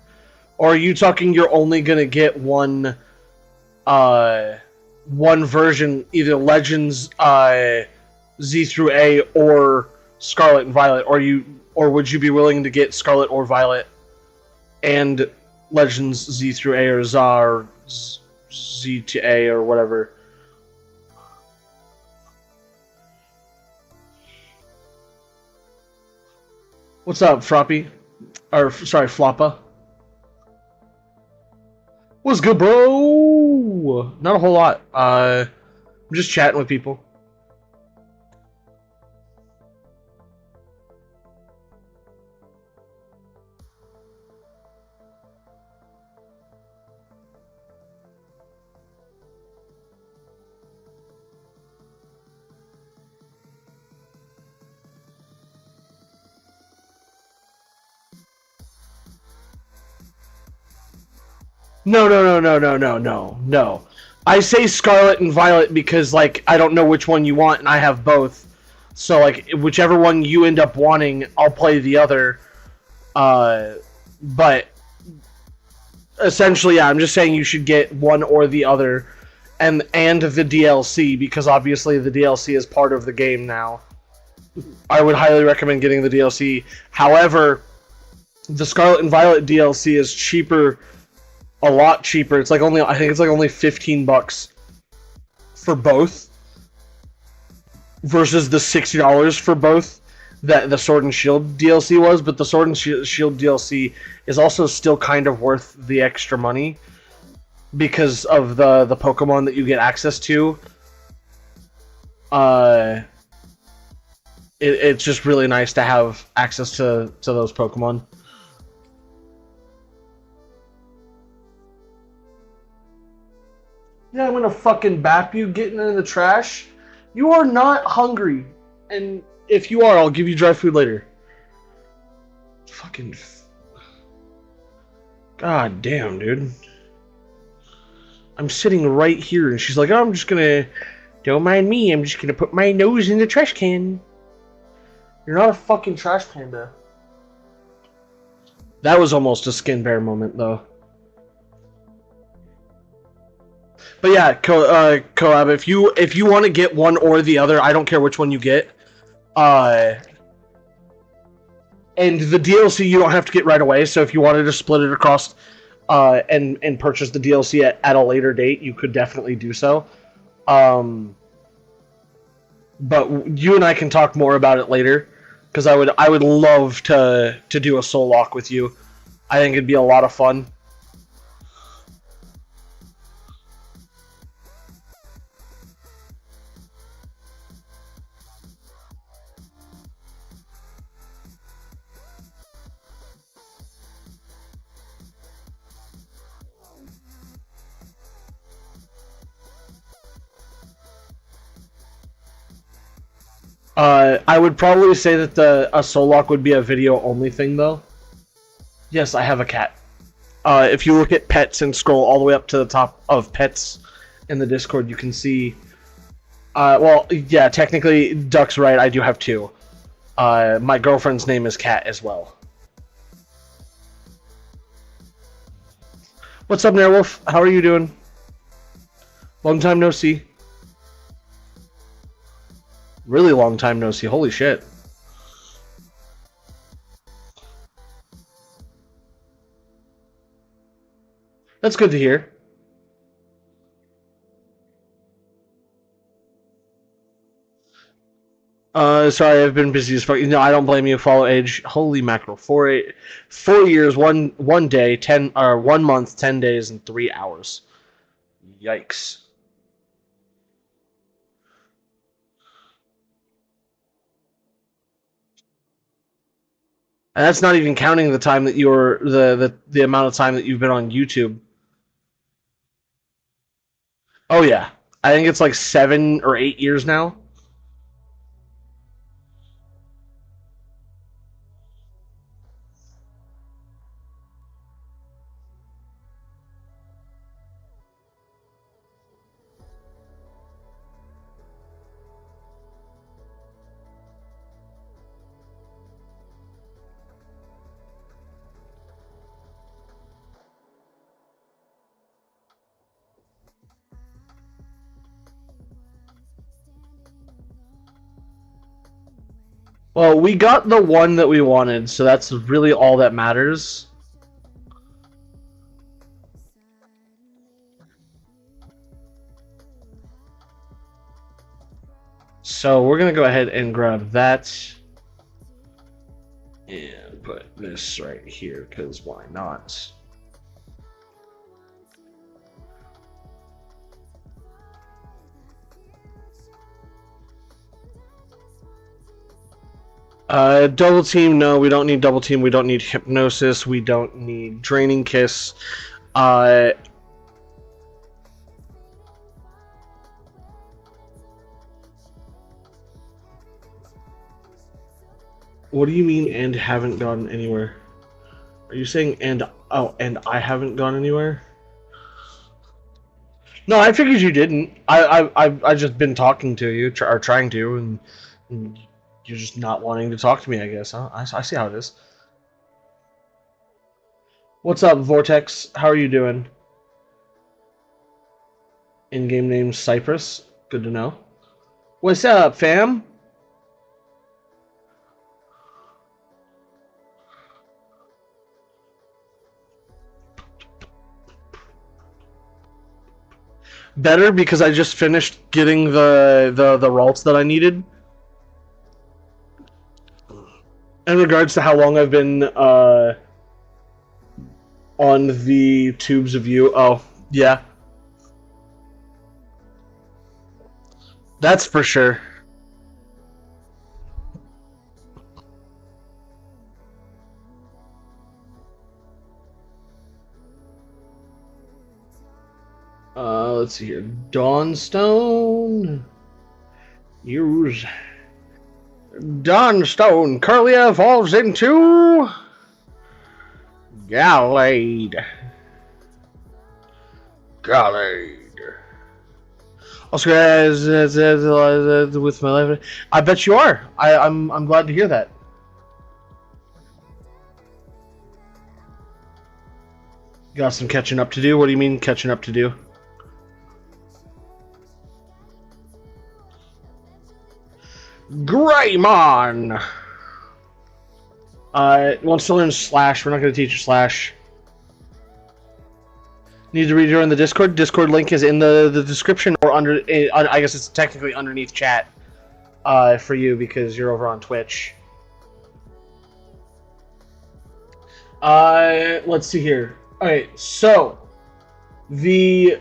Or are you talking you're only gonna get uh, one version, either Legends Z through A or Scarlet and Violet, or would you be willing to get Scarlet or Violet and Legends Z through A or ZA or Z to A or whatever? What's up, Floppy? Or sorry, Floppa. What's good, bro? Not a whole lot. I'm just chatting with people. No. I say Scarlet and Violet because, like, I don't know which one you want, and I have both. So, like, whichever one you end up wanting, I'll play the other. But essentially, yeah, I'm just saying you should get one or the other, and the DLC because obviously the DLC is part of the game now. I would highly recommend getting the DLC. However, the Scarlet and Violet DLC is cheaper. A lot cheaper. It's like only I think it's like only $15 for both versus the $60 for both that the Sword and Shield DLC was, but the Sword and Shield DLC is also still kind of worth the extra money because of the Pokemon that you get access to. It's just really nice to have access to those Pokemon. Yeah, I'm gonna fucking bap you getting in the trash. You are not hungry. And if you are, I'll give you dry food later. Fucking. God damn, dude. I'm sitting right here, and she's like, oh, I'm just gonna. Don't mind me, I'm just gonna put my nose in the trash can. You're not a fucking trash panda. That was almost a skin bear moment, though. But yeah, Collab, if you want to get one or the other, I don't care which one you get. And the DLC you don't have to get right away, so if you wanted to split it across and purchase the DLC at a later date, you could definitely do so. But you and I can talk more about it later, because I would love to do a soul lock with you. I think it'd be a lot of fun. I would probably say that a soul lock would be a video only thing, though. Yes, I have a cat. If you look at pets and scroll all the way up to the top of pets in the Discord, you can see. Well, yeah, technically, Duck's right. I do have two. My girlfriend's name is Cat as well. What's up, Nerwolf? How are you doing? Long time no see. Really long time no see. Holy shit. That's good to hear. Sorry, I've been busy as fuck. No, I don't blame you. Follow age. Holy mackerel. 4 years, one day, 1 month, 10 days, and 3 hours. Yikes. And that's not even counting the time that you're the amount of time that you've been on YouTube. Oh yeah. I think it's like 7 or 8 years now. Well, we got the one that we wanted, so that's really all that matters. So we're gonna go ahead and grab that and put this right here, because why not? Double team, no, we don't need double team. We don't need hypnosis. We don't need draining kiss. What do you mean and haven't gone anywhere? Are you saying and I haven't gone anywhere? No, I figured you didn't. I just been talking to you or trying to, and you're just not wanting to talk to me. I guess. Huh? I see how it is. What's up, Vortex? How are you doing? In-game name Cypress. Good to know. What's up, fam? Better because I just finished getting the ralts that I needed. In regards to how long I've been on the tubes of you, oh yeah, that's for sure. Let's see here. Dawnstone. Use Dawnstone currently evolves into Gallade. Gallade. Also, guys, with my life, I bet you are. I'm glad to hear that. Got some catching up to do. What do you mean catching up to do? Greymon! Wants to learn Slash. We're not going to teach you Slash. Need to rejoin the Discord. Discord link is in the description or under. I guess it's technically underneath chat for you because you're over on Twitch. Let's see here. Alright, so the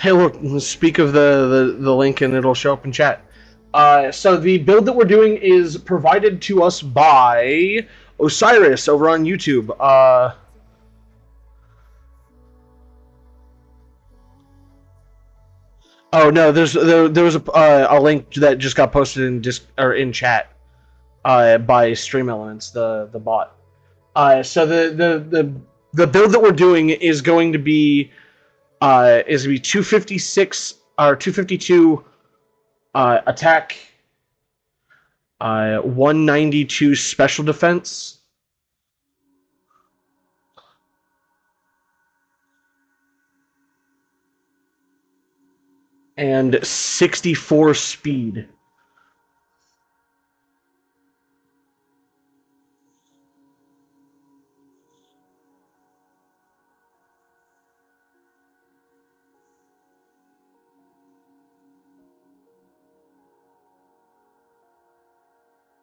hey, look, speak of the link and it'll show up in chat. So the build that we're doing is provided to us by Osiris over on YouTube. Oh no, there was a link that just got posted in chat by Stream Elements, the bot. So the build that we're doing is going to be 256 or 252 attack, 192 special defense, and 64 speed.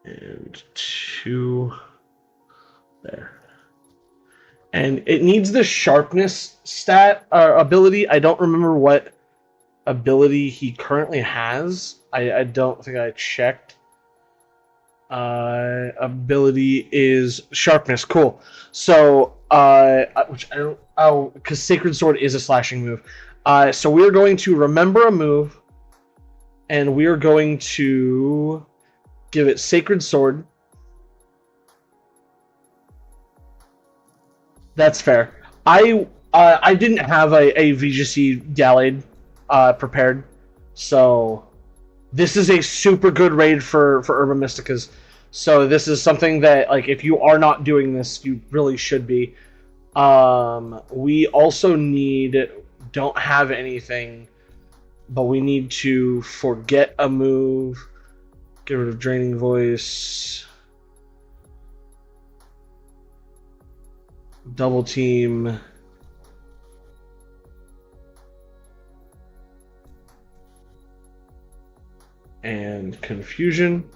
And 2 there. And it needs the sharpness stat or ability. I don't remember what ability he currently has. I don't think I checked. Ability is sharpness. Cool. So Which I don't. Oh, because Sacred Sword is a slashing move. So we're going to remember a move, and we are going to give it Sacred Sword. That's fair. I didn't have a VGC Gallade prepared, so this is a super good raid for Urban Mysticas. So this is something that, like, if you are not doing this, you really should be. We also don't have anything, but we need to forget a move, get rid of Draining Voice, double team, and Confusion.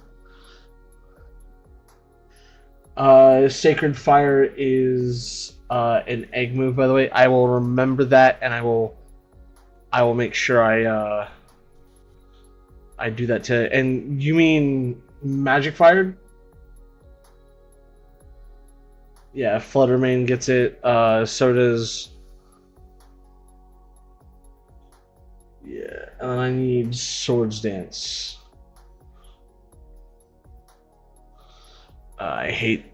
Sacred Fire is an egg move, by the way. I will remember that, and I will make sure I do that to. And you mean Magic Fired? Yeah, Fluttermane gets it. So does. Yeah, and I need Swords Dance. I hate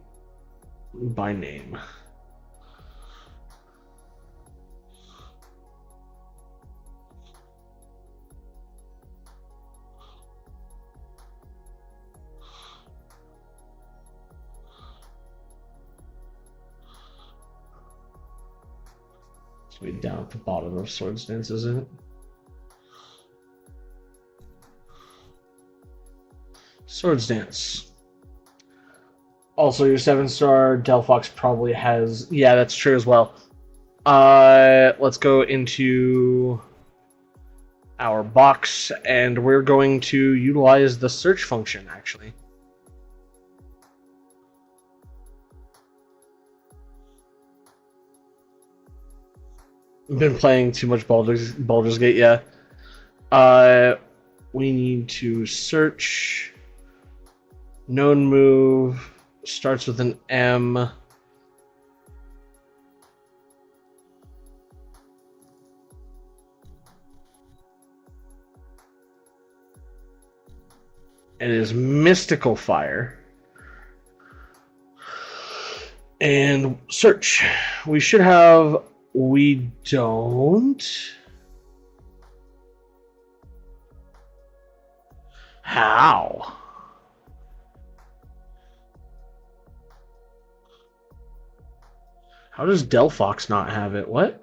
by name. It's way down at the bottom of Swords Dance, isn't it? Swords Dance. Also, your 7-star Delphox probably has. Yeah, that's true as well. Let's go into our box, and we're going to utilize the search function, actually. I've been playing too much Baldur's Gate, yeah. We need to search. Known move starts with an M. It is Mystical Fire. And search. We should have. We don't. How? How does Delphox not have it? What?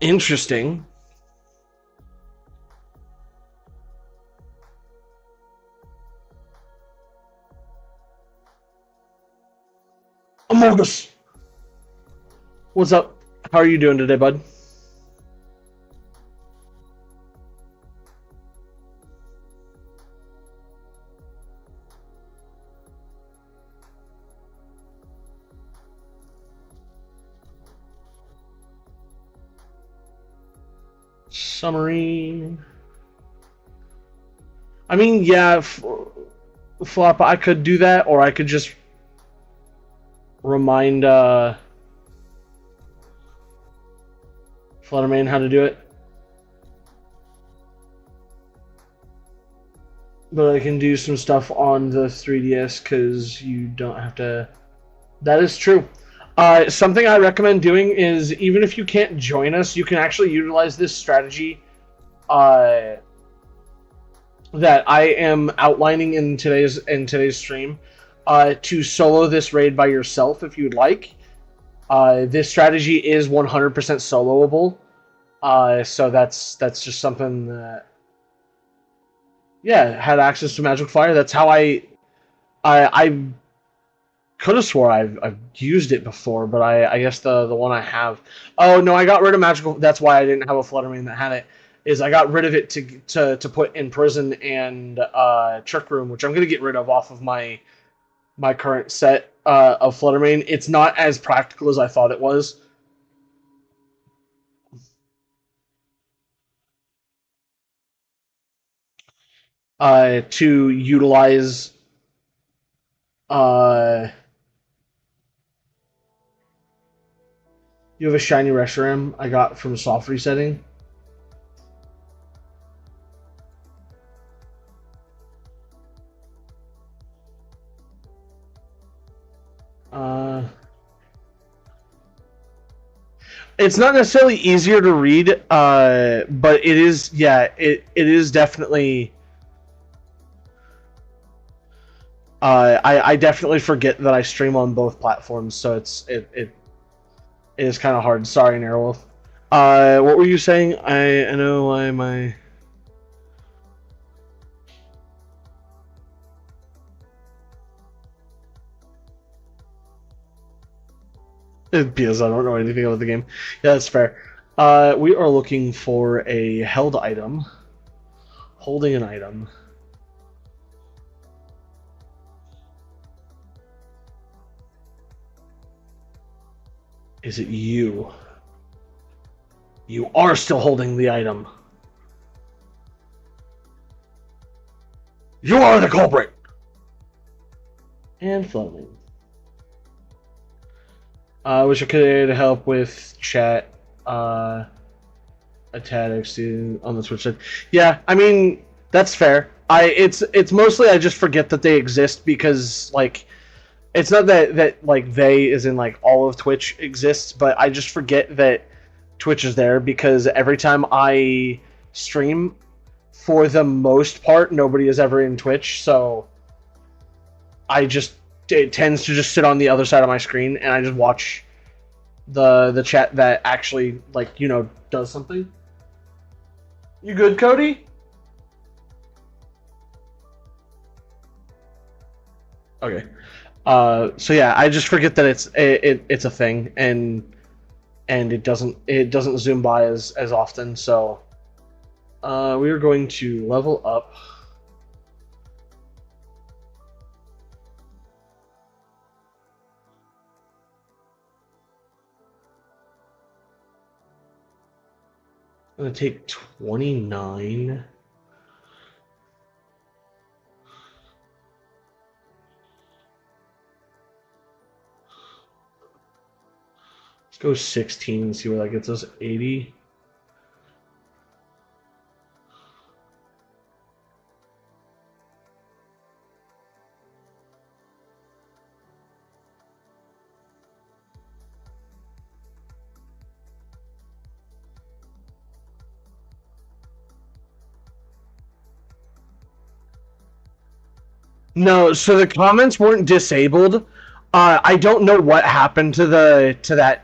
Interesting. Amogus! What's up? How are you doing today, bud? Summary. I mean, yeah, Flop, I could do that, or I could just remind Fluttermane how to do it. But I can do some stuff on the 3DS because you don't have to. That is true. Something I recommend doing is, even if you can't join us, you can actually utilize this strategy that I am outlining in today's stream to solo this raid by yourself if you'd like. This strategy is 100% soloable, so that's just something that, yeah, had access to Magic Fire. That's how I could have swore I've used it before, but I guess the one I have. Oh no, I got rid of Magical. That's why I didn't have a Fluttermane that had it. Is I got rid of it to put in Prison and Trick Room, which I'm gonna get rid of off of my current set of Fluttermane. It's not as practical as I thought it was. To utilize Uh, you have a shiny Reshiram I got from soft resetting. Uh, it's not necessarily easier to read, but it is. Yeah, it is definitely. I definitely forget that I stream on both platforms, so it is kind of hard. Sorry, Narwolf. What were you saying? I know why my. Because I don't know anything about the game. Yeah, that's fair. We are looking for a held item. Holding an item. Is it you? You are still holding the item. You are the culprit! And floating. I wish I could help with chat. Attacks on the Twitch side. Yeah, I mean that's fair. It's mostly I just forget that they exist because like it's not that like they is in like all of Twitch exists, but I just forget that Twitch is there because every time I stream, for the most part, nobody is ever in Twitch, so it tends to just sit on the other side of my screen and I just watch the chat that actually like does something. You good, Cody? Okay. So yeah, I just forget that it's a thing and it doesn't zoom by as often. So we are going to level up. I'm gonna take 29. Let's go 16 and see where that gets us. 80. No, so the comments weren't disabled. I don't know what happened to that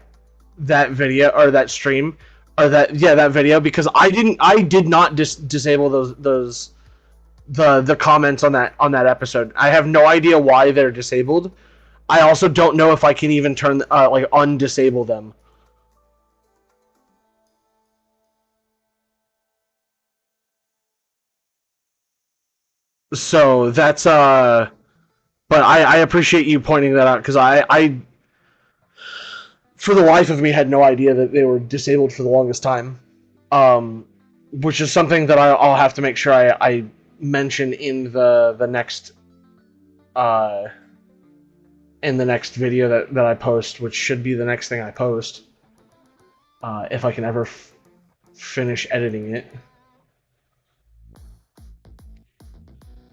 video or that stream or that video because I did not disable those the comments on that episode. I have no idea why they're disabled. I also don't know if I can even turn like undisable them. So that's but I appreciate you pointing that out because I for the life of me had no idea that they were disabled for the longest time. Which is something that I'll have to make sure I mention in the next video that I post, which should be the next thing I post, if I can ever finish editing it.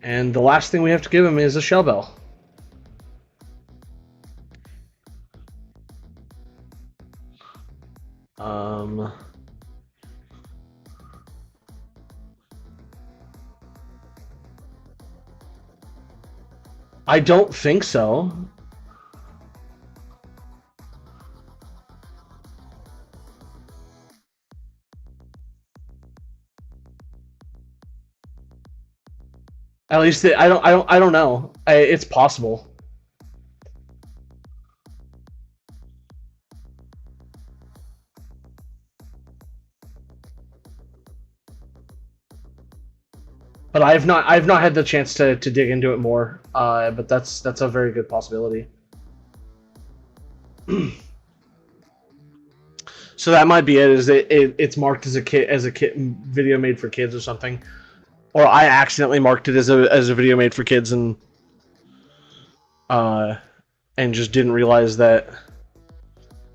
And the last thing we have to give him is a shell bell. I don't think so. At least I don't know. It's possible. But I've not had the chance to dig into it more. But that's a very good possibility. So that might be it. Is it's marked as a kid video made for kids or something, or I accidentally marked it as a video made for kids and uh, and just didn't realize that.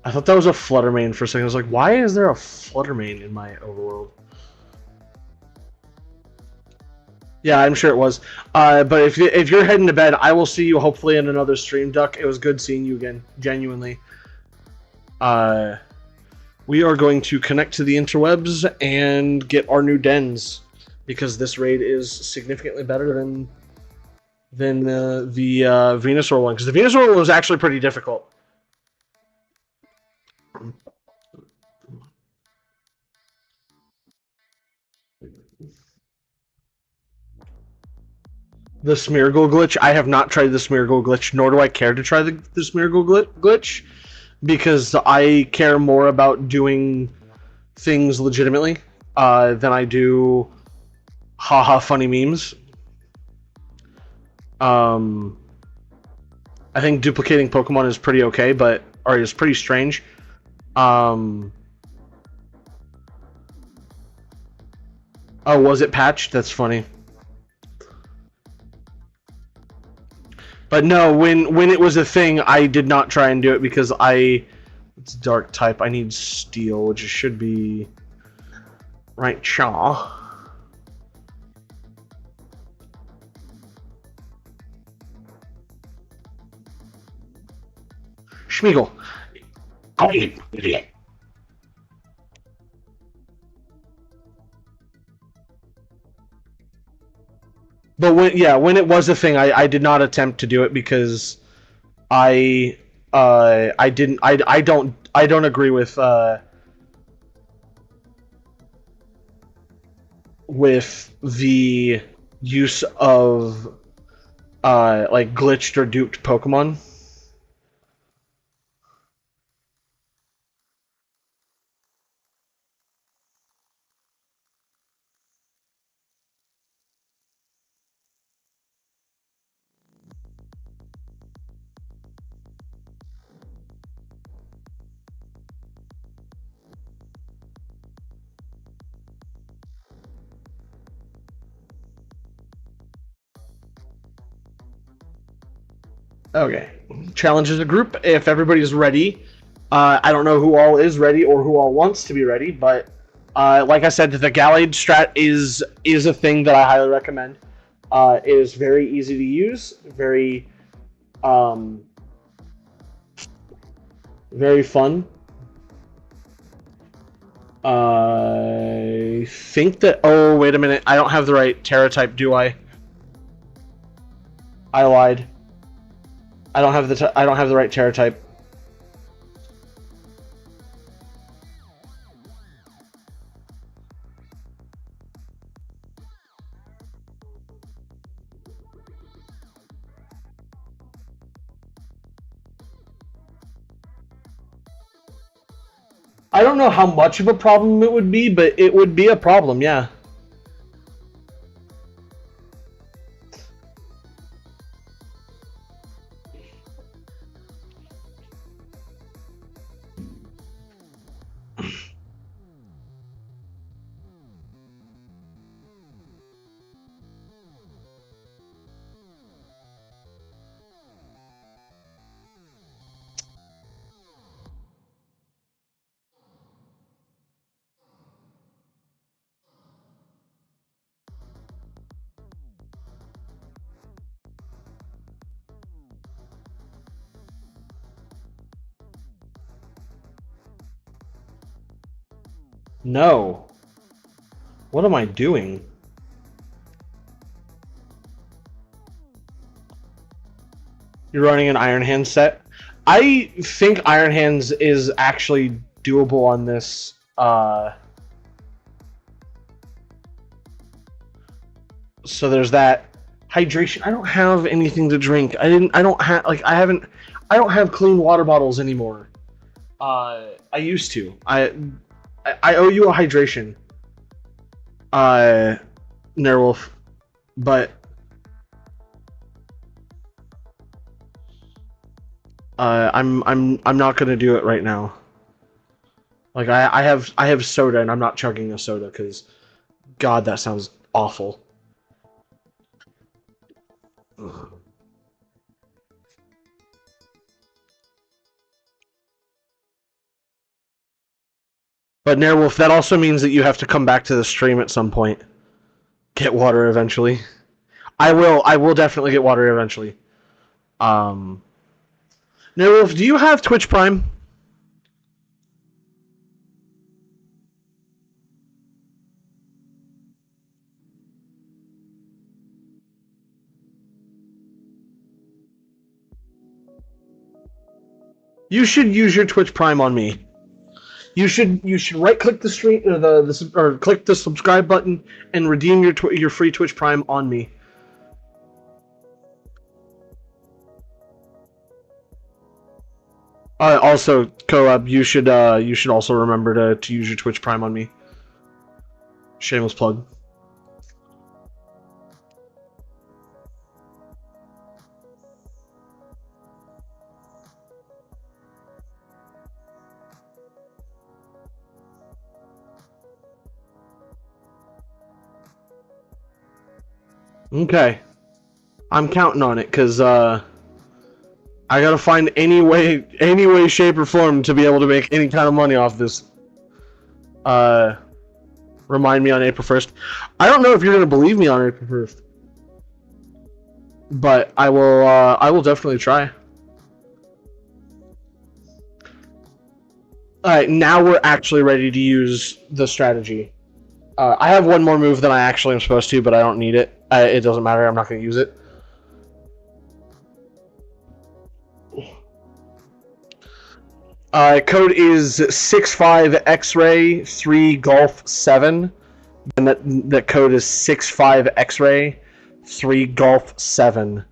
I thought that was a Fluttermane for a second. I was like, why is there a Fluttermane in my overworld? Yeah, I'm sure it was. But if you're heading to bed, I will see you hopefully in another stream, Duck. It was good seeing you again, genuinely. We are going to connect to the interwebs and get our new dens, because this raid is significantly better than the Venusaur one. Because the Venusaur one was actually pretty difficult. The Smeargle glitch. I have not tried the Smeargle glitch, nor do I care to try the Smeargle glitch, because I care more about doing things legitimately than I do haha funny memes. I think duplicating Pokemon is pretty okay, or is pretty strange. Oh, was it patched? That's funny. But no, when it was a thing, I did not try and do it because it's dark type. I need steel, which should be right. Chaw. Schmeagle. But when it was a thing, I did not attempt to do it because I don't agree with the use of like glitched or duped Pokemon. Okay. Challenge is a group. If everybody's ready, I don't know who all is ready or who all wants to be ready, but like I said, the Gallade strat is a thing that I highly recommend. It is very easy to use, very very fun. I think that. Oh, wait a minute! I don't have the right Tera type, do I? I lied. I don't have the right Tera type. I don't know how much of a problem it would be, but it would be a problem, yeah. No. What am I doing? You're running an Iron Hand set? I think Iron Hands is actually doable on this. So there's that. Hydration. I don't have anything to drink. I don't have clean water bottles anymore. I used to. I owe you a hydration. Nerwolf. But I'm not gonna do it right now. Like I have soda and I'm not chugging a soda because God, that sounds awful. Ugh. But Nerwolf, that also means that you have to come back to the stream at some point. Get water eventually. I will. I will definitely get water eventually. Um, Nerwolf, do you have Twitch Prime? You should use your Twitch Prime on me. You should right click the stream or or click the subscribe button and redeem your free Twitch Prime on me. Also, Co-op, you should also remember to use your Twitch Prime on me. Shameless plug. Okay, I'm counting on it because I gotta find any way, shape, or form to be able to make any kind of money off this. Uh, Remind me on April 1st. I don't know if you're gonna believe me on April 1st, but I will. I will definitely try. All right, now we're actually ready to use the strategy. I have one more move than I actually am supposed to, but I don't need it. It doesn't matter. I'm not going to use it. Code is 65 X-ray 3 Golf 7, and that code is 65 X-ray 3 Golf 7.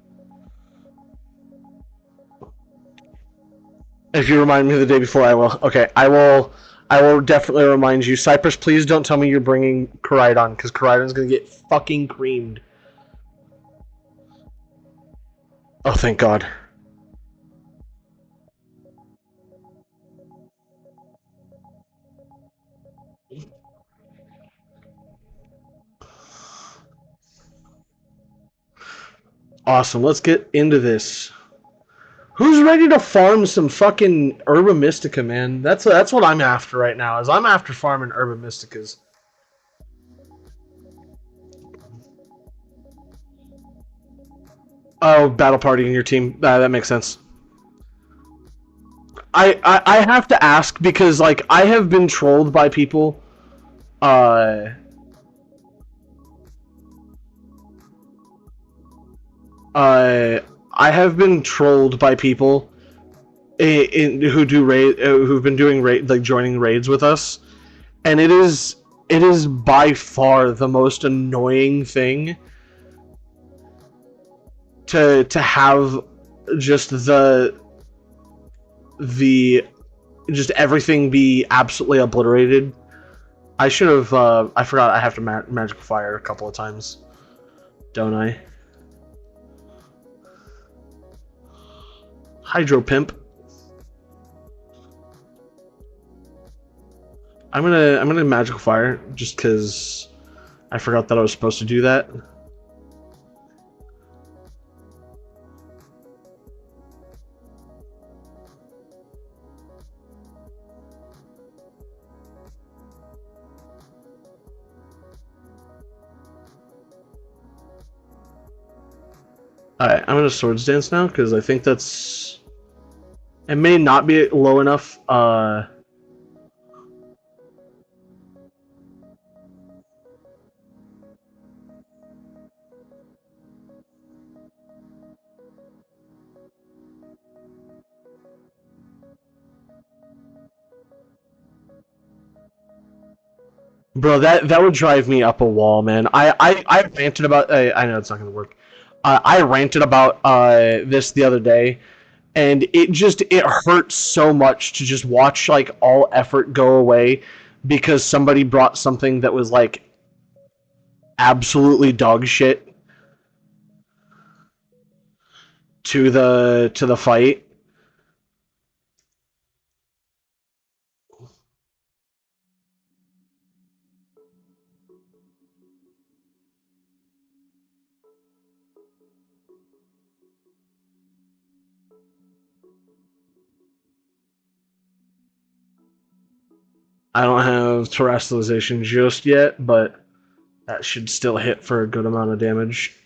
If you remind me the day before, I will. Okay, I will. I will definitely remind you. Cypress, please don't tell me you're bringing Koraidon, because Koraidon's gonna get fucking creamed. Oh, thank God. Awesome. Let's get into this. Who's ready to farm some fucking Herba Mystica, man? That's what I'm after right now. Is I'm after farming Herba Mysticas. Oh, battle party in your team. That makes sense. I have to ask because like I have been trolled by people. Uh, I have been trolled by people who do who've been doing like joining raids with us, and it is by far the most annoying thing to have just the just everything be absolutely obliterated. I should have. I forgot. I have to magical fire a couple of times, don't I? Hydro pimp. I'm gonna magical fire just because I forgot that I was supposed to do that. Alright, I'm gonna swords dance now because I think that's. It may not be low enough. Bro, that would drive me up a wall, man. I ranted about. I know it's not gonna work. I ranted about this the other day, and it hurt so much to just watch like all effort go away because somebody brought something that was like absolutely dog shit to the fight. I don't have terrestrialization just yet, but that should still hit for a good amount of damage.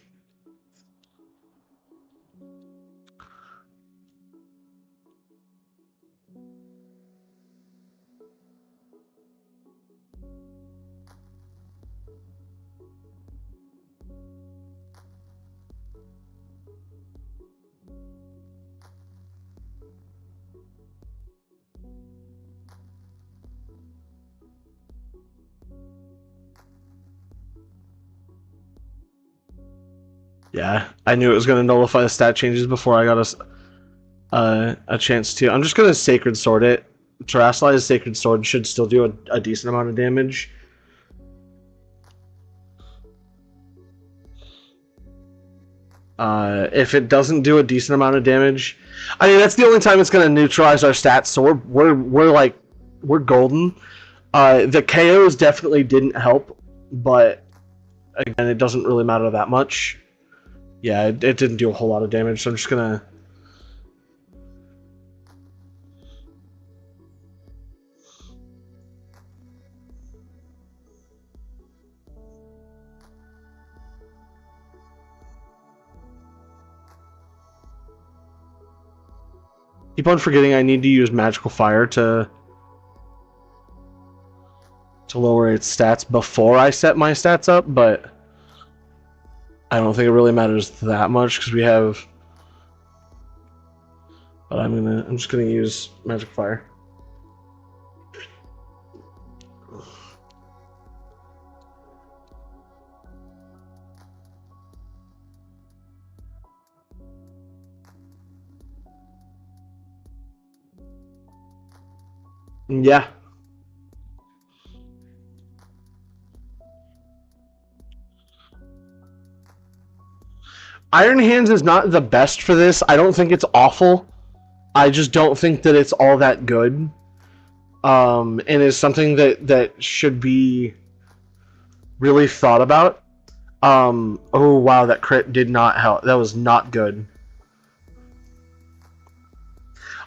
Yeah, I knew it was going to nullify the stat changes before I got a chance to. I'm just going to Sacred Sword it. Terrestrialized Sacred Sword should still do a decent amount of damage. If it doesn't do a decent amount of damage, I mean that's the only time it's going to neutralize our stats. So we're golden. The KOs definitely didn't help, but again, it doesn't really matter that much. Yeah, it didn't do a whole lot of damage, so I'm just gonna. Keep on forgetting I need to use Magical Fire to lower its stats before I set my stats up, but I don't think it really matters that much because we have. But I'm just gonna use Magic Fire. Yeah. Iron Hands is not the best for this. I don't think it's awful. I just don't think that it's all that good. And is something that should be really thought about. Oh wow, that crit did not help. That was not good.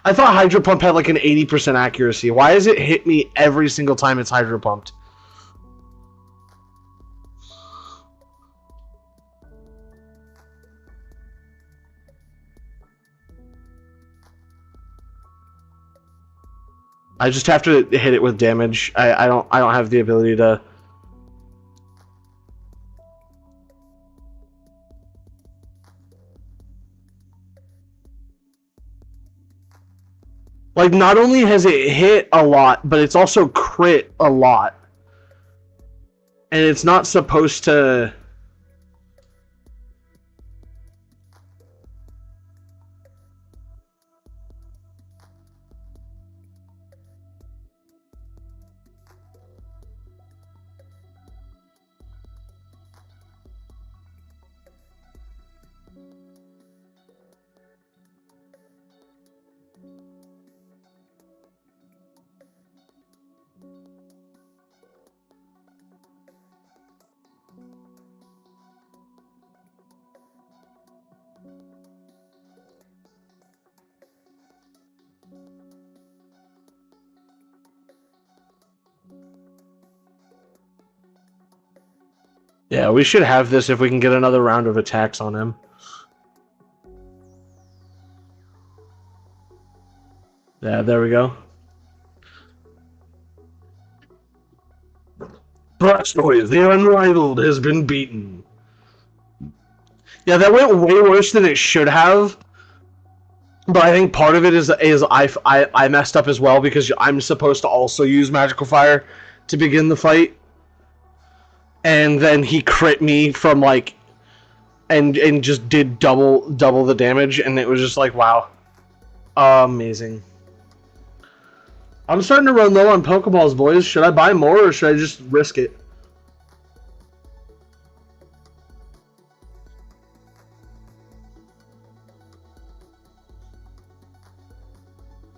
I thought Hydro Pump had like an 80% accuracy. Why does it hit me every single time it's Hydro Pumped? I just have to hit it with damage. I don't have the ability to. Like, not only has it hit a lot, but it's also crit a lot. And it's not supposed to. Yeah, we should have this if we can get another round of attacks on him. Yeah, there we go. Blastois, the Unrivaled, has been beaten. Yeah, that went way worse than it should have. But I think part of it is I messed up as well because I'm supposed to also use Magical Fire to begin the fight. And then he crit me from like and just did double the damage, and it was just like, wow. Amazing. I'm starting to run low on Pokeballs, boys. Should I buy more or should I just risk it?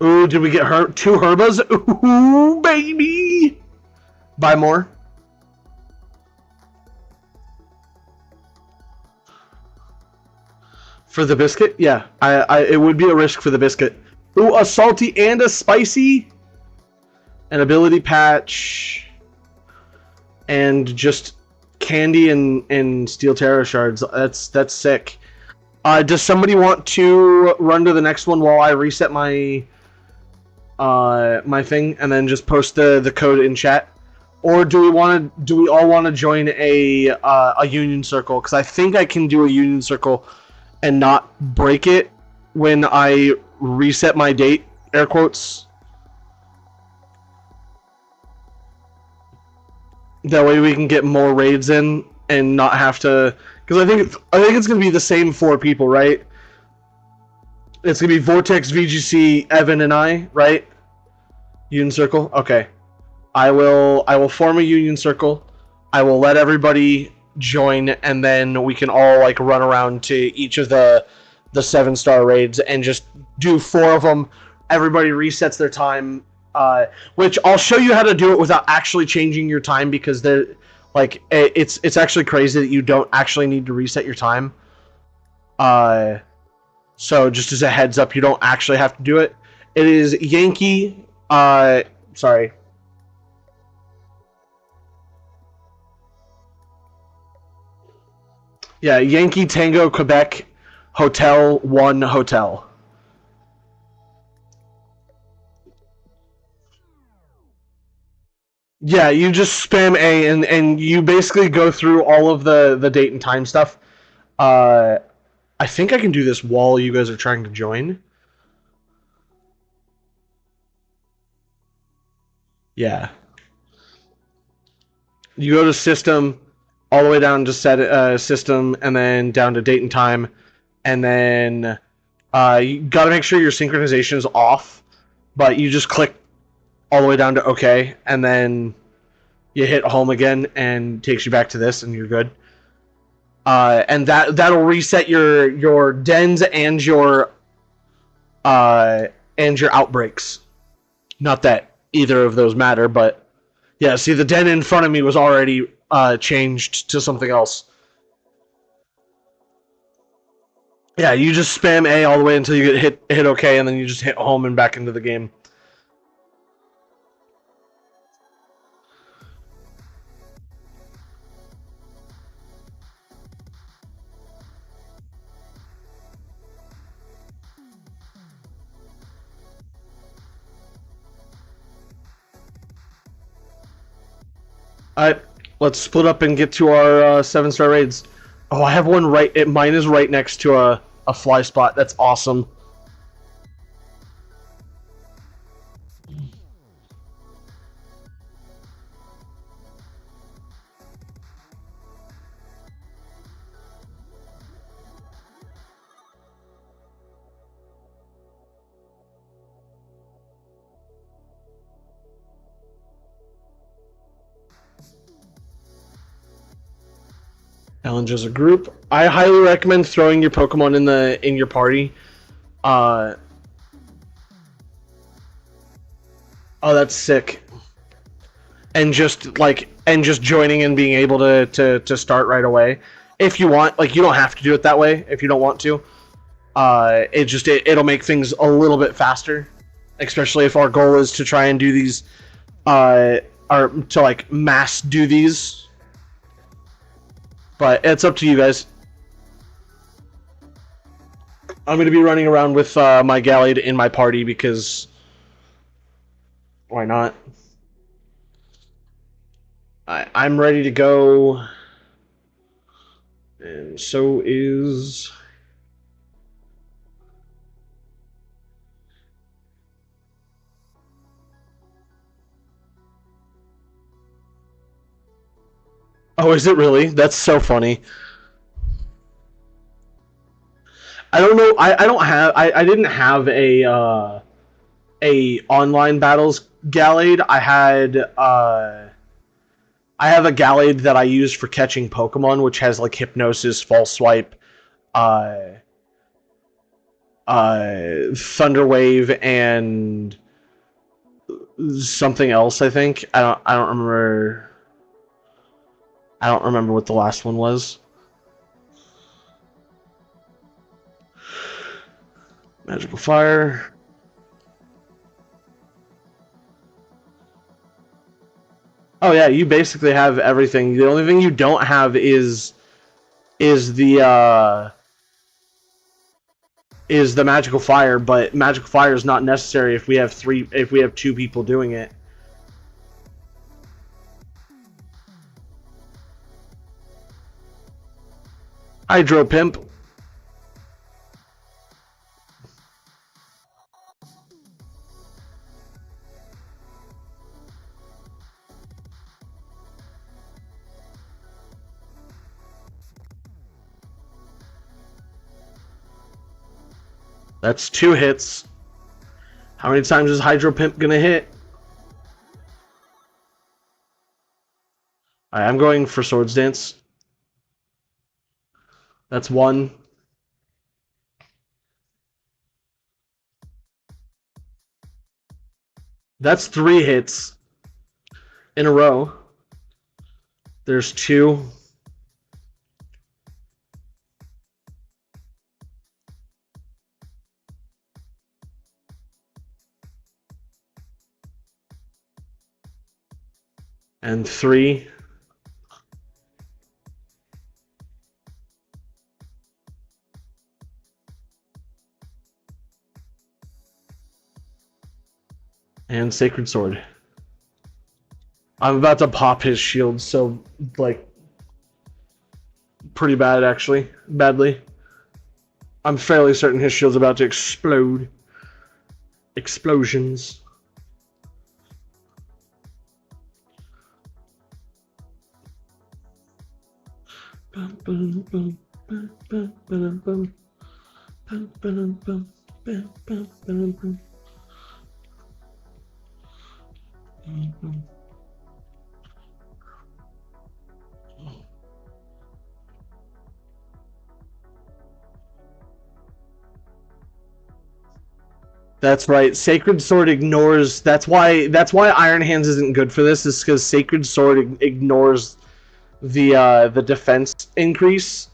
Ooh, did we get two Herbas? Ooh, baby! Buy more. For the biscuit? Yeah, it would be a risk for the biscuit. Ooh, a salty and a spicy? an ability patch, and just candy and steel Tera shards. That's sick. Does somebody want to run to the next one while I reset my my thing and then just post the code in chat? Or do we all want to join a union circle? Because I think I can do a union circle and not break it when I reset my date. Air quotes. That way we can get more raids in and not have to. Because I think it's gonna be the same 4 people, right? It's gonna be Vortex, VGC, Evan, and I, right? Union circle. Okay. I will form a union circle. I will let everybody join, and then we can all like run around to each of the 7-star raids and just do 4 of them. Everybody resets their time, which I'll show you how to do it without actually changing your time, because it's actually crazy that you don't actually need to reset your time. So just as a heads up, you don't actually have to do it. It is Yankee. Sorry. Yeah, Yankee Tango Quebec Hotel 1 Hotel. Yeah, you just spam A and you basically go through all of the date and time stuff. I think I can do this while you guys are trying to join. Yeah. You go to system, all the way down to set system, and then down to date and time, and then you gotta make sure your synchronization is off, but you just click all the way down to OK, and then you hit home again, and takes you back to this, and you're good. And that'll reset your dens and your outbreaks. Not that either of those matter, but yeah. See, the den in front of me was already changed to something else. Yeah, you just spam A all the way until you get hit OK, and then you just hit home and back into the game. Alright, let's split up and get to our 7-star raids. Oh, I have one right. Mine is right next to a fly spot. That's awesome. Challenge as a group. I highly recommend throwing your Pokemon in your party. Oh, that's sick. And just joining and being able to start right away. If you want, you don't have to do it that way if you don't want to. It'll make things a little bit faster, especially if our goal is to try and do these, or to mass do these. But it's up to you guys. I'm going to be running around with my Gallade in my party because why not? I'm ready to go. And so is... Oh, is it really? That's so funny. I don't know. I don't have. I didn't have a online battles Gallade. I have a Gallade that I use for catching Pokemon, which has Hypnosis, False Swipe, Thunder Wave, and something else. I think I don't remember. I don't remember what the last one was. Magical Fire. Oh yeah, you basically have everything. The only thing you don't have is the magical fire, but magical fire is not necessary if we have two people doing it. Hydro Pimp. That's 2 hits. How many times is Hydro Pimp gonna hit? Alright, I'm going for Swords Dance. That's 1. That's 3 hits in a row. There's 2. And 3. And Sacred Sword. I'm about to pop his shield, so, like, pretty bad, actually. Badly. I'm fairly certain his shield's about to explode. Explosions. That's right. Sacred Sword ignores. That's why Iron Hands isn't good for this. Is because Sacred Sword ignores the defense increase,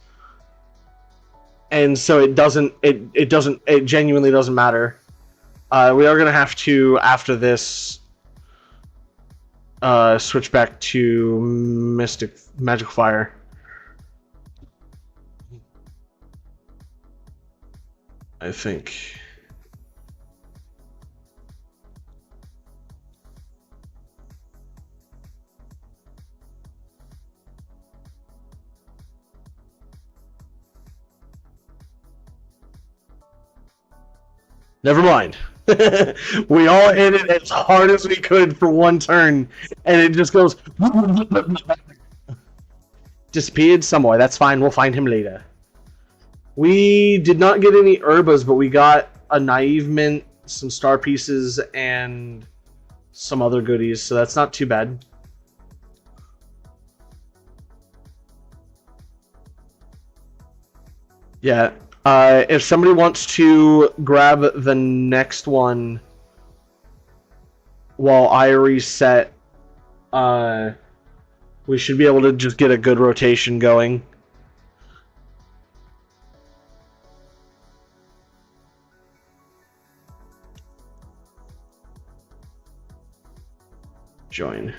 and so it doesn't. It genuinely doesn't matter. We are gonna have to, after this, switch back to Magic Fire. I think. Never mind. We all hit it as hard as we could for one turn, and it just goes. Disappeared somewhere. That's fine. We'll find him later. We did not get any herbas, but we got a naive mint, some star pieces, and some other goodies, so that's not too bad. Yeah. If somebody wants to grab the next one while I reset, we should be able to just get a good rotation going. Join.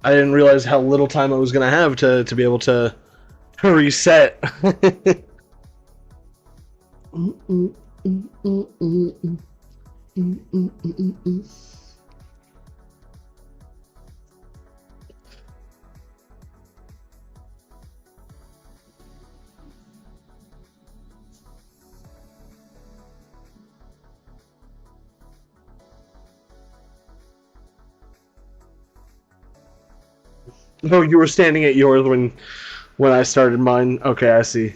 I didn't realize how little time I was going to have to be able to reset. Oh, you were standing at yours when I started mine. Okay, I see.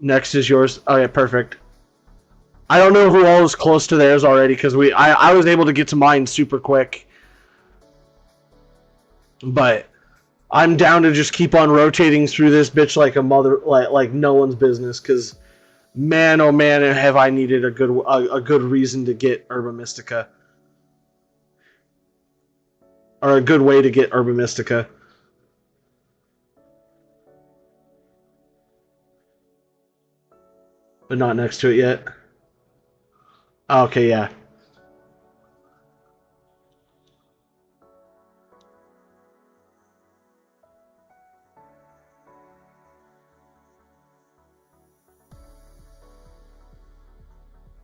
Next is yours. Oh yeah, perfect. I don't know who all is close to theirs already because I was able to get to mine super quick. But I'm down to just keep on rotating through this bitch like a mother, like no one's business. Because man, oh man, have I needed a good reason to get Herba Mystica, or a good way to get Herba Mystica. But not next to it yet. Okay, yeah.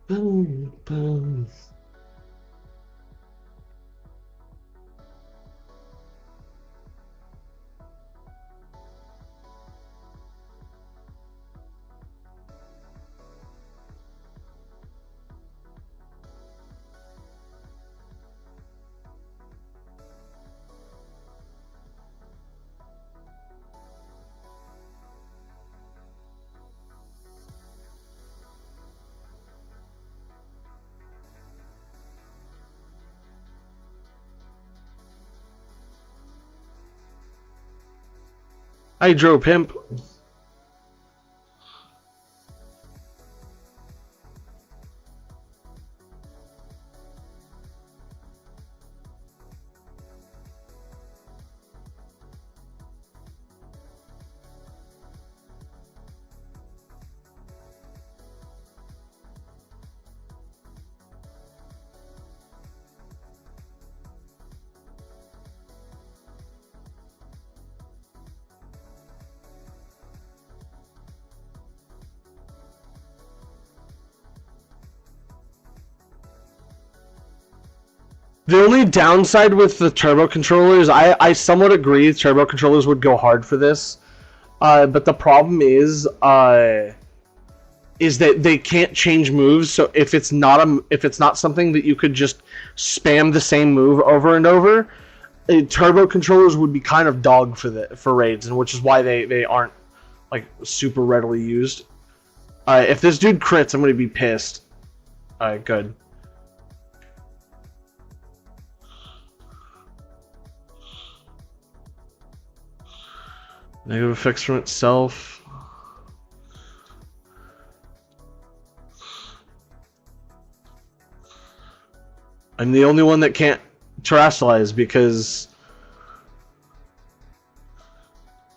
Boom, boom. Hydro Pimp. The only downside with the turbo controllers, I somewhat agree, turbo controllers would go hard for this. But the problem is that they can't change moves. So if it's not something that you could just spam the same move over and over, turbo controllers would be kind of dog for raids, and which is why they aren't like super readily used. If this dude crits, I'm gonna be pissed. Alright, good. Negative effects from itself. I'm the only one that can't terrestrialize because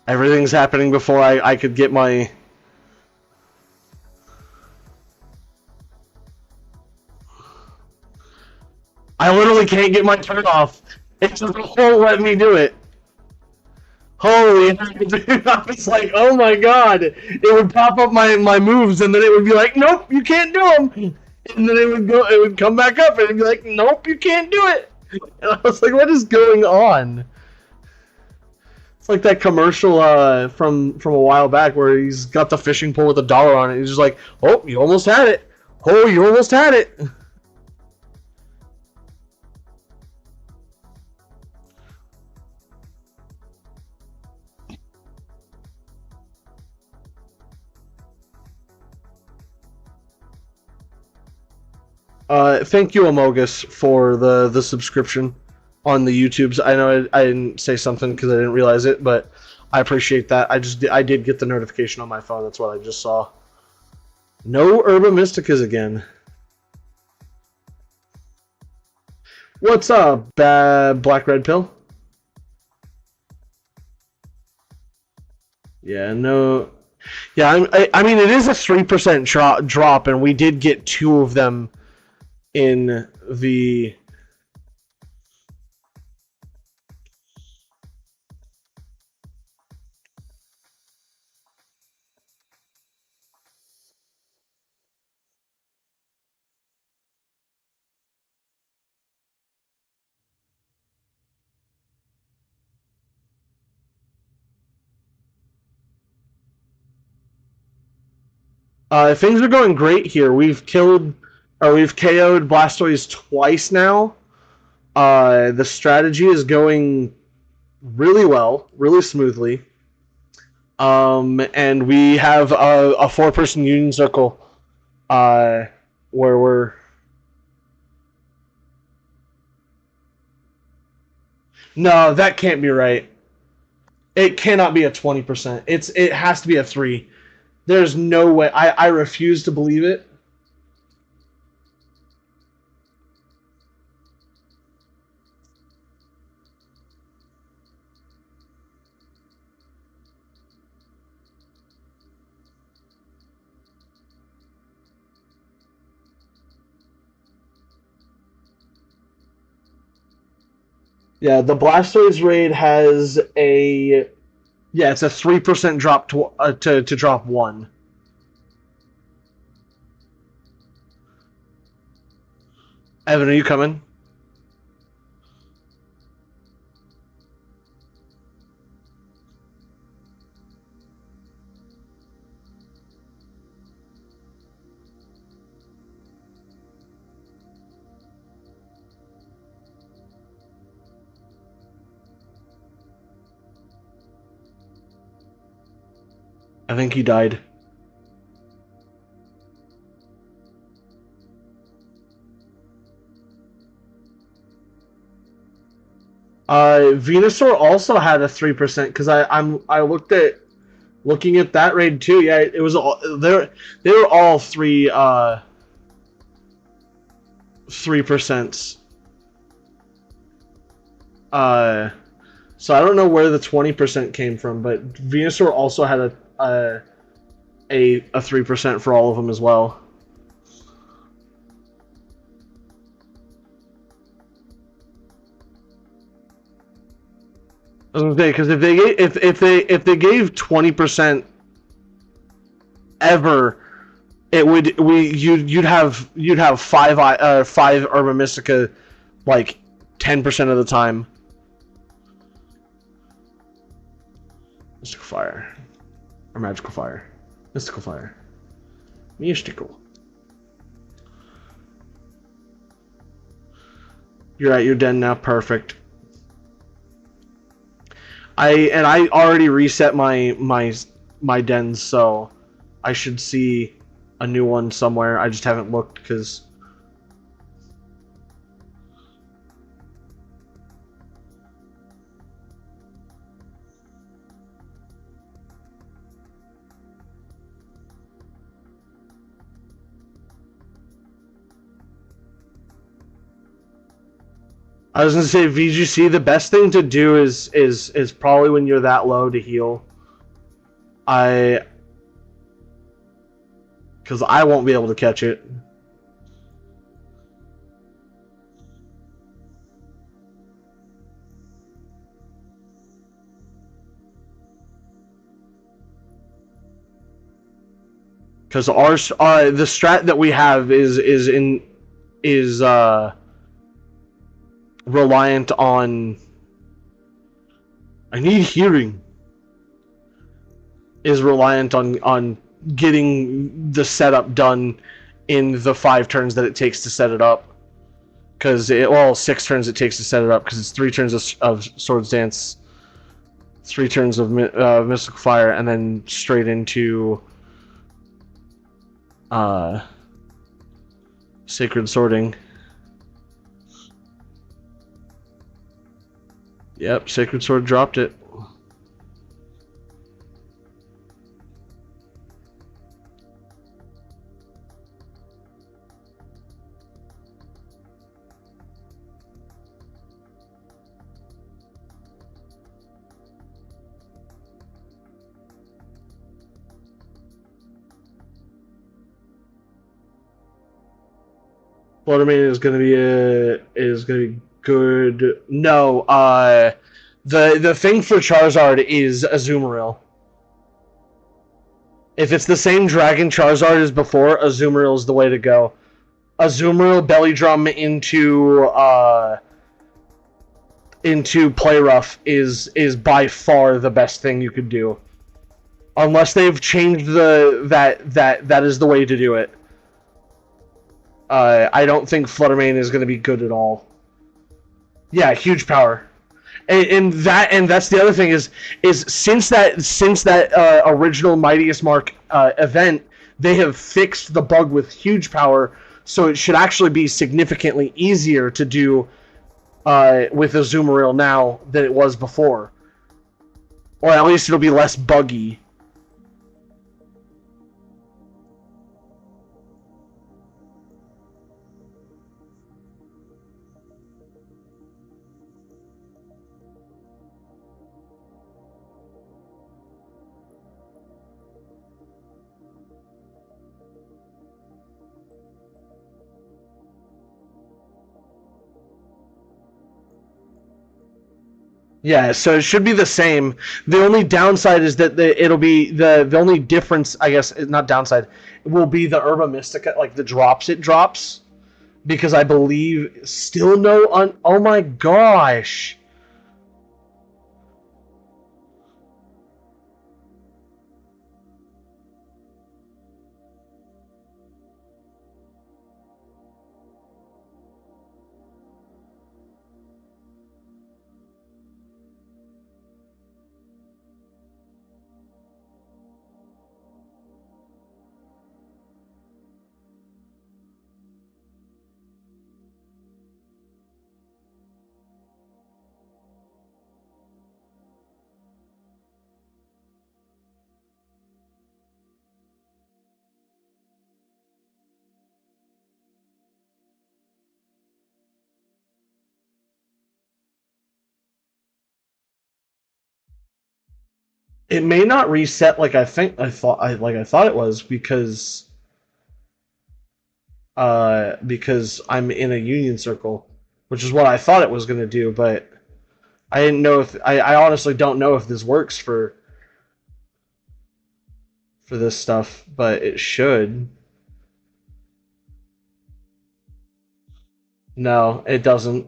everything's happening before I could get my... I literally can't get my turn off. It just won't let me do it. Holy, dude, I was like, oh my god. It would pop up my moves and then it would be like, nope, you can't do them. And then it would come back up and it'd be like, nope, you can't do it. And I was like, what is going on? It's like that commercial from a while back where he's got the fishing pole with a dollar on it. He's just like, oh, you almost had it. Oh, you almost had it. Thank you, Amogus, for the subscription on the YouTubes. I know I didn't say something because I didn't realize it, but I appreciate that. I did get the notification on my phone. That's what I just saw. No Herba Mysticas again. What's up, Black Red Pill? Yeah, no. Yeah, I mean, it is a 3% drop, and we did get 2 of them in the... things are going great here. We've KO'd Blastoise twice now. The strategy is going really well, really smoothly. And we have a 4-person Union Circle where we're... No, that can't be right. It cannot be a 20%. It has to be a 3. There's no way. I refuse to believe it. Yeah, the Blastoise raid has a... Yeah, it's a 3% drop to drop 1. Evan, are you coming? I think he died. Venusaur also had a 3% because I looking at that raid too. Yeah, it was all they were all 3%. So I don't know where the 20% came from, but Venusaur also had a 3% for all of them as well. I was gonna say, because if they gave 20% ever, you'd have five Urban Mystica like 10% of the time. Mystical Fire. Or Magical Fire. Mystical Fire. Mystical. You're at your den now, perfect. I already reset my dens, so I should see a new one somewhere. I just haven't looked because I was gonna say, VGC, the best thing to do is probably when you're that low to heal. Because I won't be able to catch it. Because the strat that we have is reliant on. I need hearing. Is reliant on getting the setup done in the 5 turns that it takes to set it up. Because 6 turns it takes to set it up. Because it's 3 turns of Swords Dance, 3 turns of Mystical Fire, and then straight into Sacred Sorting. Yep, Sacred Sword dropped it. Fluttermane is gonna be good. No, the thing for Charizard is Azumarill. If it's the same Dragon Charizard as before, Azumarill is the way to go. Azumarill Belly Drum into Play Rough is by far the best thing you could do. Unless they've changed that is the way to do it. I don't think Fluttermane is going to be good at all. Yeah, huge power, and that's the other thing is since that original Mightiest Mark event, they have fixed the bug with huge power, so it should actually be significantly easier to do with Azumarill now than it was before, or at least it'll be less buggy. Yeah, so it should be the same. The only downside is that it'll be the only difference, I guess, not downside, will be the Herba Mystica, like the drops it drops. because I believe still no oh my gosh. It may not reset like I thought it was because I'm in a union circle, which is what I thought it was going to do, but I didn't know if I honestly don't know if this works for this stuff, but it should. No, it doesn't.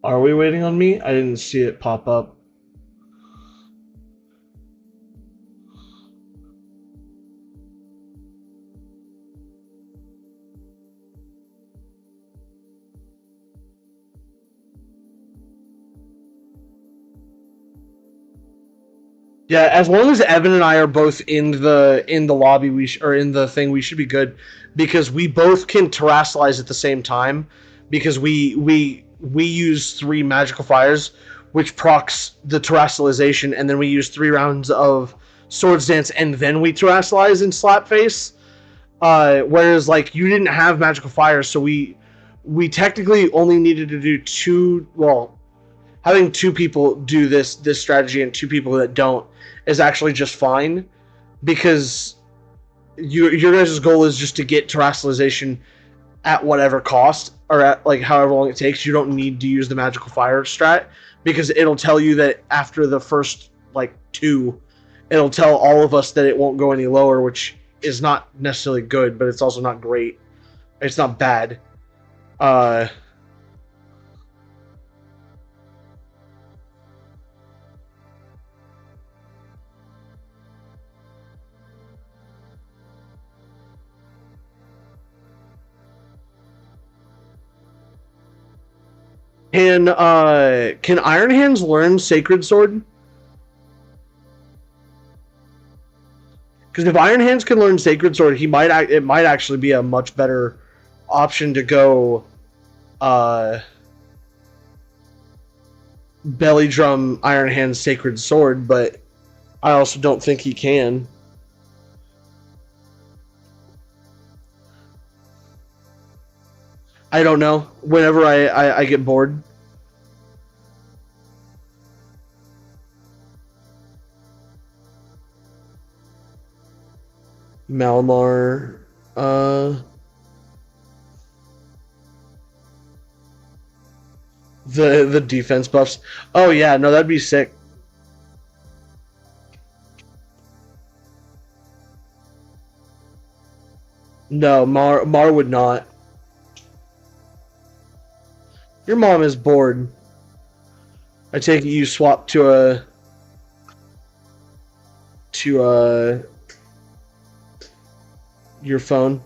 Are we waiting on me? I didn't see it pop up. Yeah, as long as Evan and I are both in the lobby, or in the thing, we should be good because we both can terrasilize at the same time because we use 3 magical fires, which procs the terrasalization, and then we use 3 rounds of swords dance, and then we terrasilize in slap face. Whereas like you didn't have magical fires, so we technically only needed to do two. Well, having 2 people do this strategy and 2 people that don't is actually just fine because your guys' goal is just to get terrestrialization at whatever cost or at like however long it takes. You don't need to use the magical fire strat because it'll tell you that after the first like 2, it'll tell all of us that it won't go any lower, which is not necessarily good, but it's also not great. It's not bad. Uh, can Iron Hands learn Sacred Sword? Because if Iron Hands can learn Sacred Sword, it might actually be a much better option to go uh, Belly Drum Iron Hands Sacred Sword, but I also don't think he can. I don't know. Whenever I get bored. Malamar. The defense buffs. Oh yeah, no, that'd be sick. No, Mar would not. Your mom is bored. I take it you swap to your phone,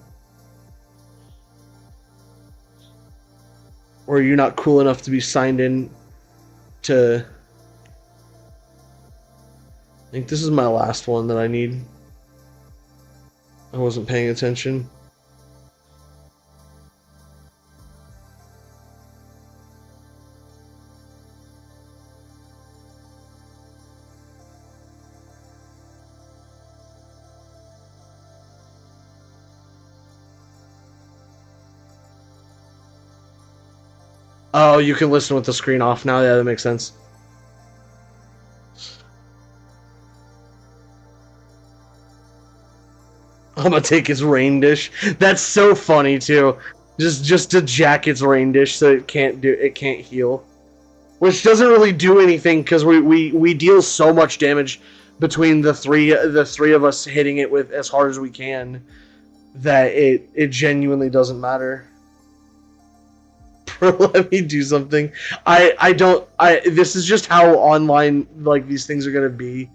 or you're not cool enough to be signed in to. I think this is my last one that I need. I wasn't paying attention. Oh, you can listen with the screen off now. Yeah, that makes sense. I'm gonna take his rain dish. That's so funny too. Just to jack its rain dish so it can't heal, which doesn't really do anything because we deal so much damage between the three of us hitting it with as hard as we can that it genuinely doesn't matter. Let me do something. I don't. This is just how online like these things are gonna be.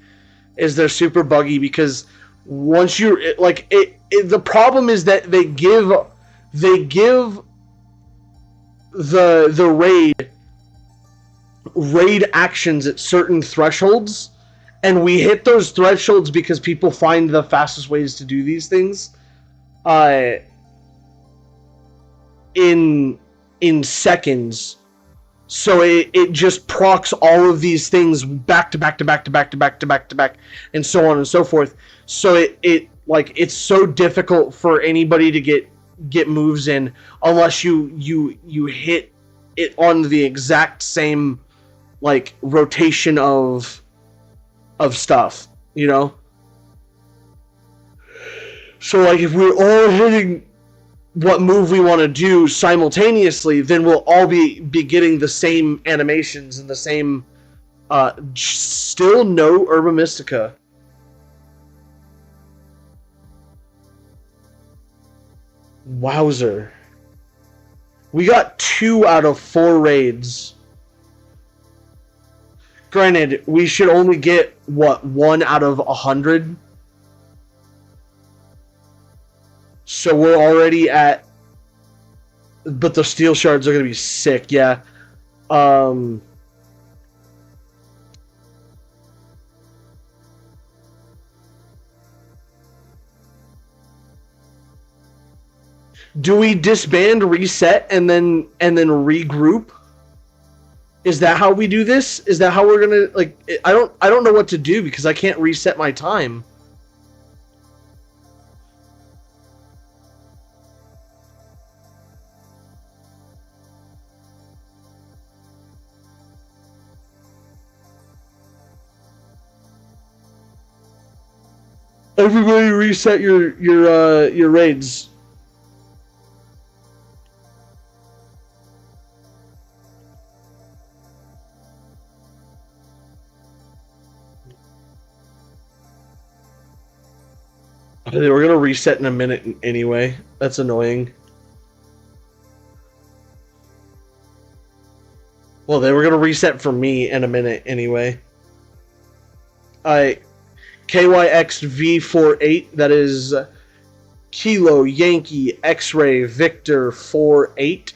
Is they're super buggy because once you're like the problem is that they give the raid actions at certain thresholds, and we hit those thresholds because people find the fastest ways to do these things in seconds. So it just procs all of these things back to back to back to back to back to back to back, and so on and so forth. So it's so difficult for anybody to get moves in unless you hit it on the exact same like rotation of stuff, you know? So like if we're all hitting what move we want to do simultaneously, then we'll all be getting the same animations and the same still no Herba Mystica. Wowzer. We got 2 out of 4 raids. Granted, we should only get, what, 1 out of 100? So we're already at... But the steel shards are going to be sick, yeah. Do we disband, reset, and then regroup? Is that how we do this? Is that how we're gonna like? I don't know what to do because I can't reset my time. Everybody reset your raids. They were gonna reset in a minute anyway. That's annoying. Well, they were gonna reset for me in a minute anyway. KYXV48, that is Kilo Yankee X-Ray Victor 48.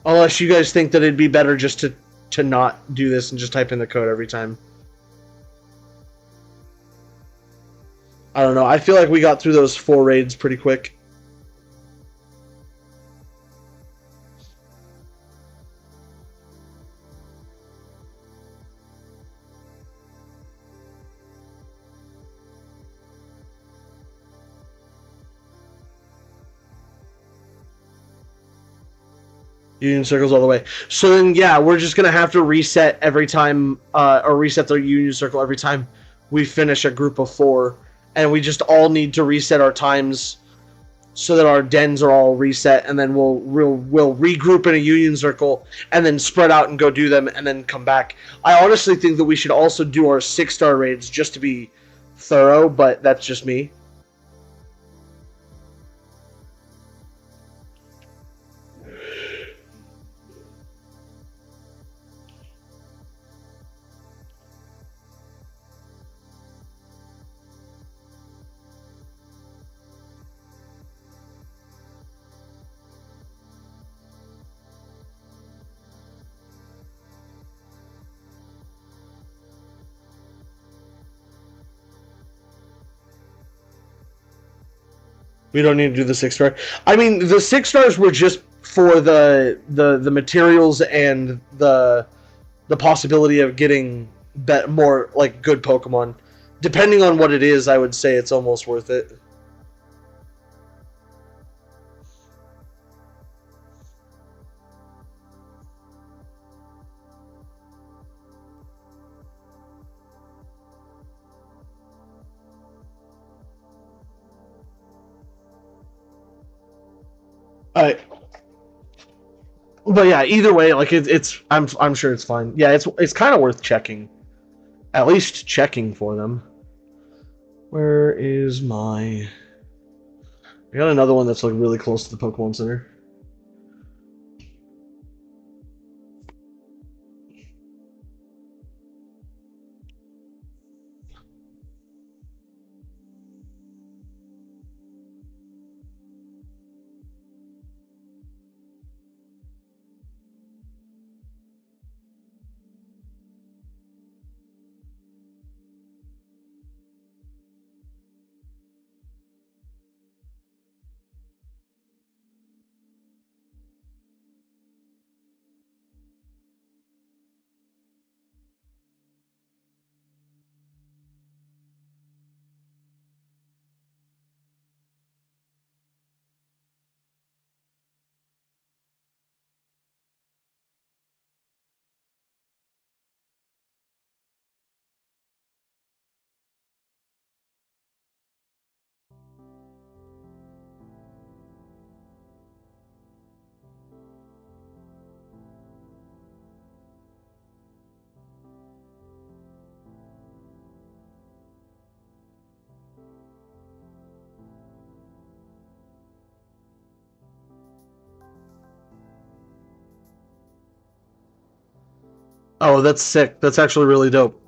Unless you guys think that it'd be better just to not do this and just type in the code every time. I don't know. I feel like we got through those 4 raids pretty quick. Union circles all the way. So then, yeah, we're just going to have to reset every time, or reset the union circle every time we finish a group of 4. And we just all need to reset our times so that our dens are all reset, and then we'll regroup in a union circle and then spread out and go do them and then come back. I honestly think that we should also do our 6-star raids just to be thorough, but that's just me. We don't need to do the 6-star. I mean, the 6 stars were just for the materials and the possibility of getting more like good Pokemon. Depending on what it is, I would say it's almost worth it. Uh, but yeah, either way, like it's I'm sure it's fine. Yeah, it's kind of worth checking, at least checking for them. Where is my? I got another one that's like really close to the Pokemon Center. Oh, that's sick. That's actually really dope.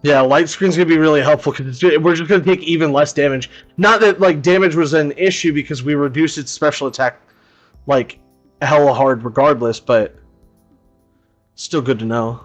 Yeah, light screen's gonna be really helpful because we're just gonna take even less damage. Not that like damage was an issue because we reduced its special attack like hella hard regardless, but still good to know.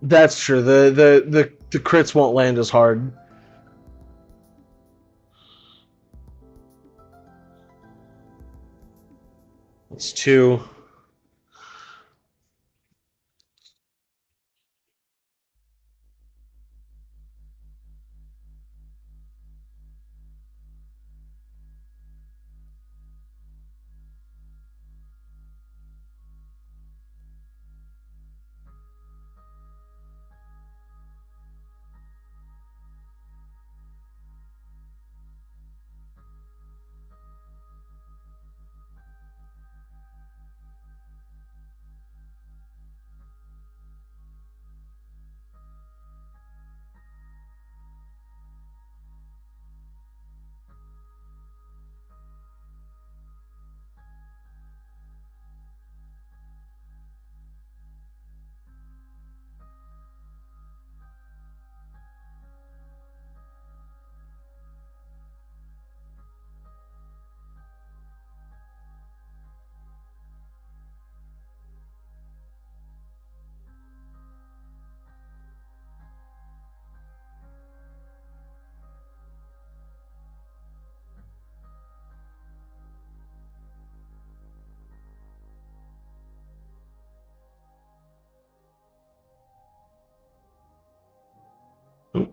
That's true. The crits won't land as hard. It's two.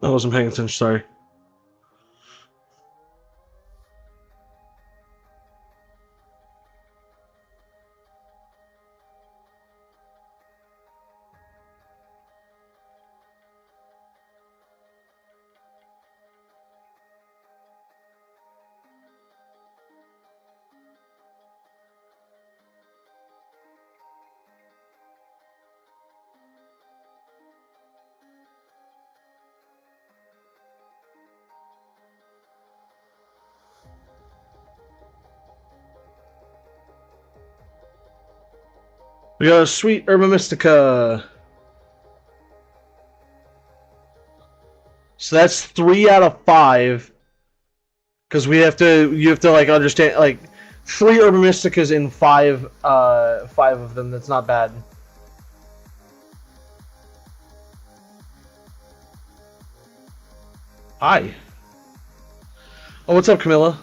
I wasn't paying attention. Sorry. We got a sweet Herba Mystica. So that's 3 out of 5. Because you have to like understand like 3 Herba Mysticas in 5 of them. That's not bad. Hi. Oh, what's up, Camilla?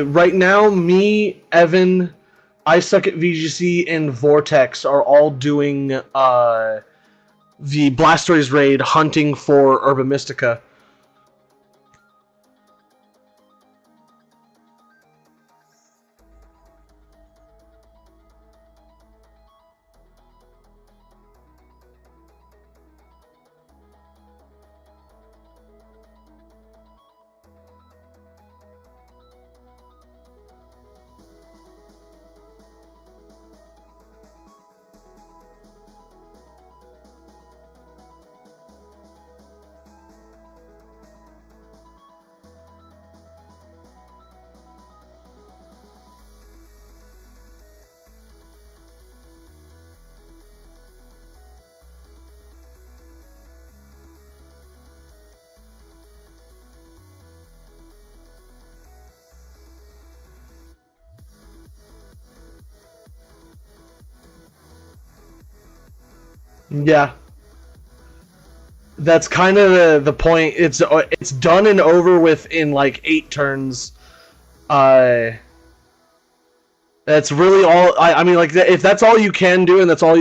Right now, me, Evan, I Suck at VGC, and Vortex are all doing the Blastoise raid hunting for Herba Mystica. Yeah, that's kind of the point. It's done and over with in like 8 turns. Uh, that's really all. I mean, like if that's all you can do, and that's all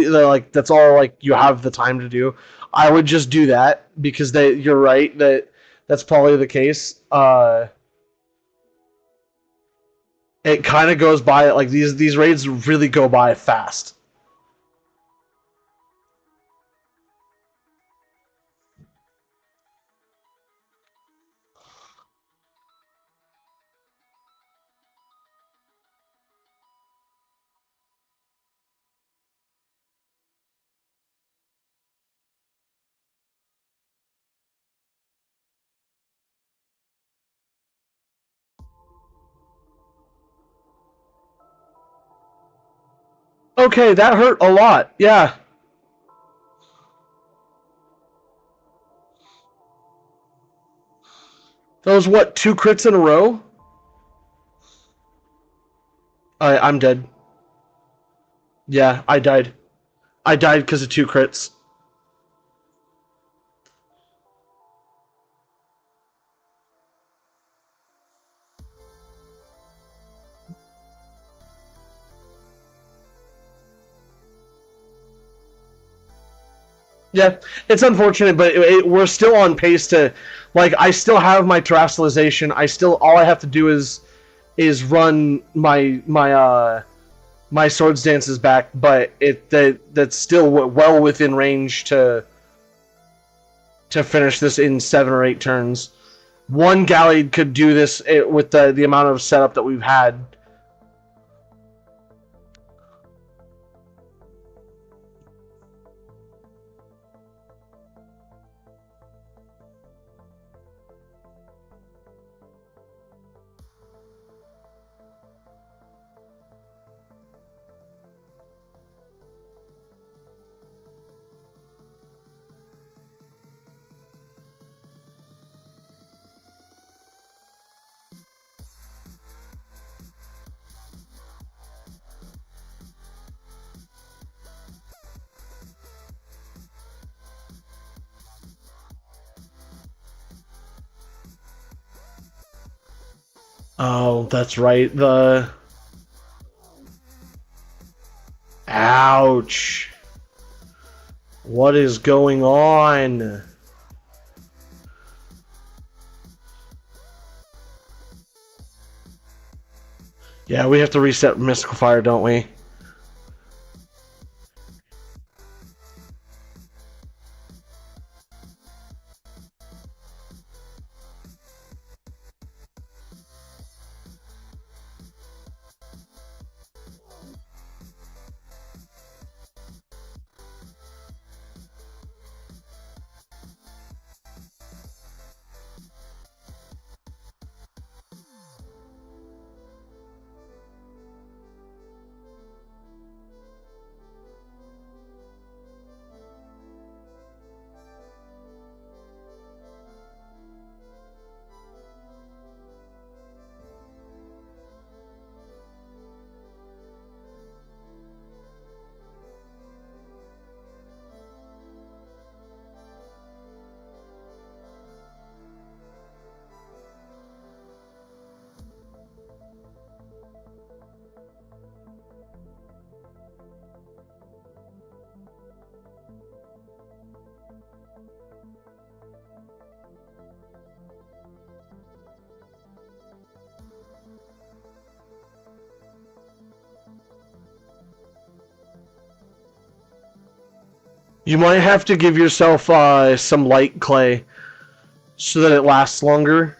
that's all like you have the time to do, I would just do that because you're right that's probably the case. It kind of goes by like these raids really go by fast. Okay, that hurt a lot. Yeah. That was what, 2 crits in a row? I'm dead. Yeah, I died. I died because of 2 crits. Yeah, it's unfortunate, but we're still on pace to, like, I still have my terrestrialization. All I have to do is run my swords dances back, but that's still well within range to finish this in 7 or 8 turns. One Gallade could do this with the amount of setup that we've had. Oh, that's right. Ouch. What is going on? Yeah, we have to reset Mystical Fire, don't we? You might have to give yourself some light clay so that it lasts longer.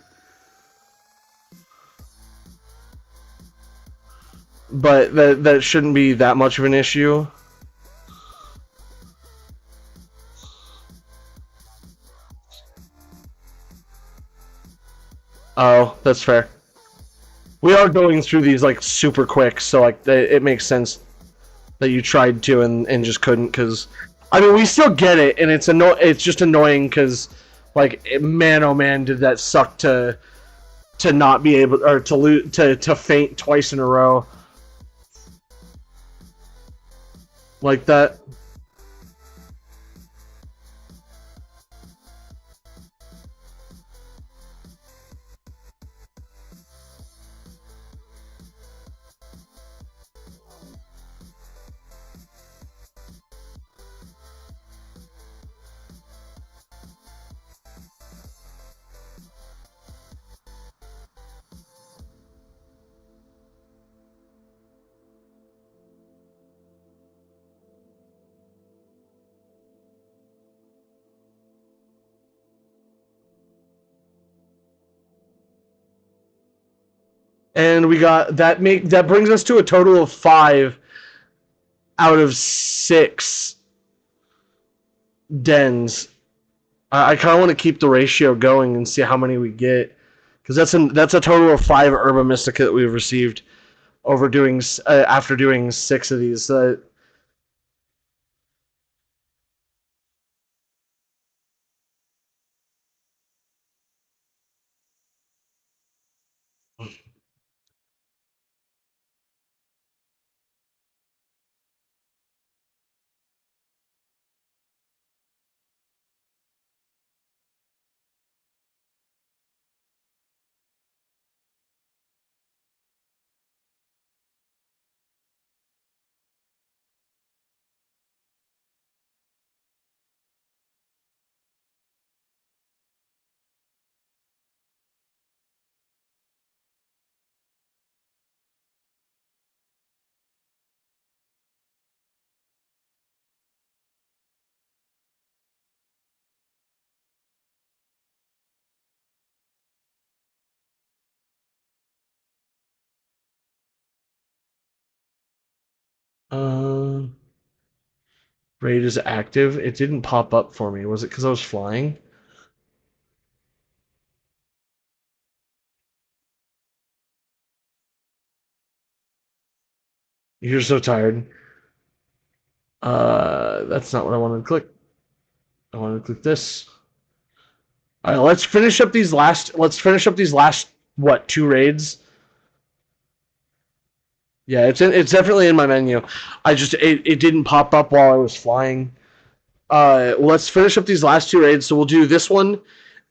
But that shouldn't be that much of an issue. Oh, that's fair. We are going through these like super quick, so like it makes sense that you tried to and just couldn't, because I mean we still get it, and it's just annoying because like man oh man did that suck to not be able, or to lose, to faint twice in a row like that. And we got that brings us to a total of 5 out of 6 dens. I kind of want to keep the ratio going and see how many we get, because that's a total of 5 Herba Mystica that we've received over doing after doing 6 of these. Uh, Raid is active. It didn't pop up for me. Was it because I was flying? You're so tired. That's not what I wanted to click. I wanted to click this. All right, let's finish up these last. Let's finish up these last what 2 raids. Yeah, it's definitely in my menu. It didn't pop up while I was flying. Let's finish up these last 2 raids. So we'll do this one,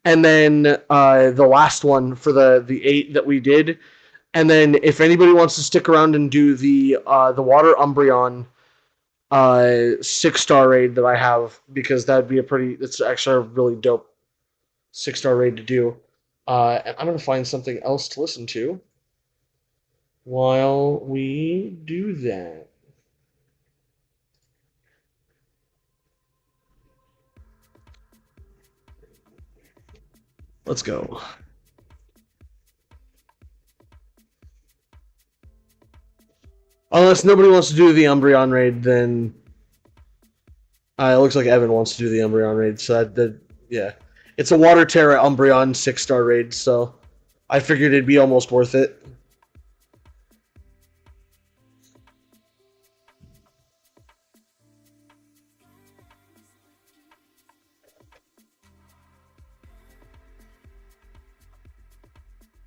and then the last one for the 8 that we did, and then if anybody wants to stick around and do the Water Umbreon six-star raid that I have, because that'd be it's actually a really dope six-star raid to do. And I'm gonna find something else to listen to while we do that. Let's go. Unless nobody wants to do the Umbreon raid, then it looks like Evan wants to do the Umbreon raid. So yeah, it's a Water Tera Umbreon 6-star raid. So I figured it'd be almost worth it.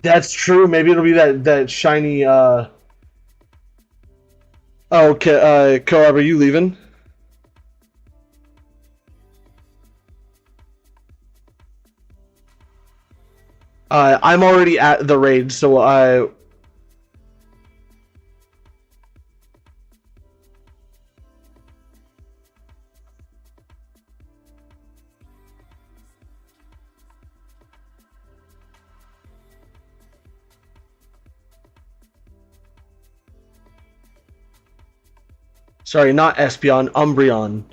That's true. Maybe it'll be that shiny. Oh, okay. Coab, are you leaving? I'm already at the raid, so I. Sorry, not Espeon, Umbreon.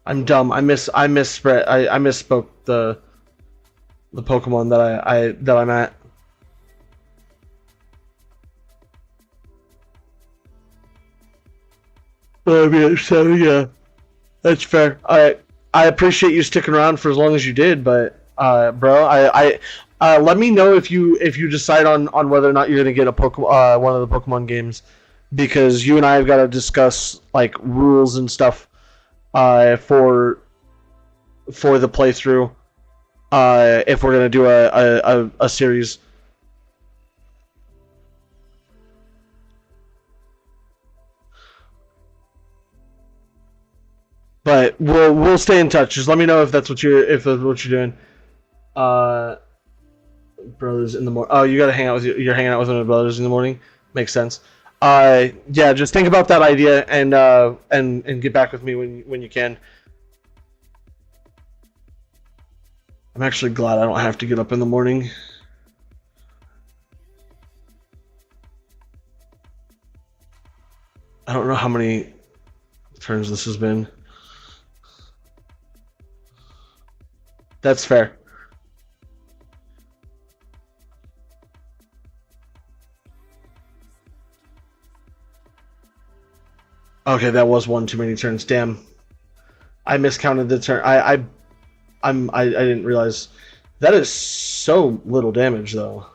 I'm dumb. I misspoke the Pokemon that I'm at. So yeah, that's fair. I appreciate you sticking around for as long as you did, but bro, let me know if you decide on whether or not you're gonna get a Pokemon one of the Pokemon games, because you and I have got to discuss like rules and stuff for the playthrough if we're gonna do a series. But we'll stay in touch. Just let me know if that's what you're doing. Uh, brothers in the morning. Oh, you gotta hang out with you're hanging out with my brothers in the morning. Makes sense. Yeah, just think about that idea and get back with me when you can. I'm actually glad I don't have to get up in the morning. I don't know how many turns this has been. That's fair. Okay, that was one too many turns. Damn, I miscounted the turn. I didn't realize that is so little damage though.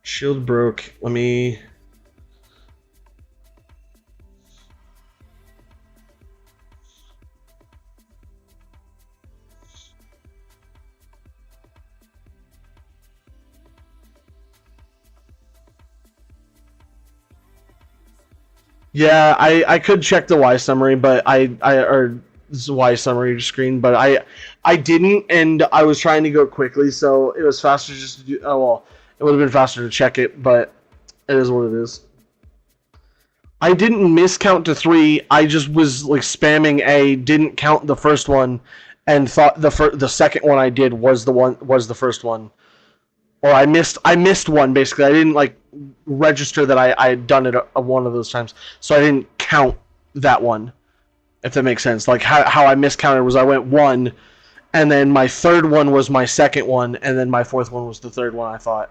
Shield broke. Let me. Yeah, I could check the Y summary, but or Y summary screen, but I didn't, and I was trying to go quickly, so it was faster just to do. Oh well, it would have been faster to check it, but it is what it is. I didn't miscount to 3. I just was like spamming A, didn't count the first one, and thought the second one I did was the first one. Or I missed one basically. I didn't like register that I had done it one of those times, so I didn't count that one. If that makes sense, like how I miscounted was I went 1, and then my third one was my second one, and then my fourth one was the third one. I thought.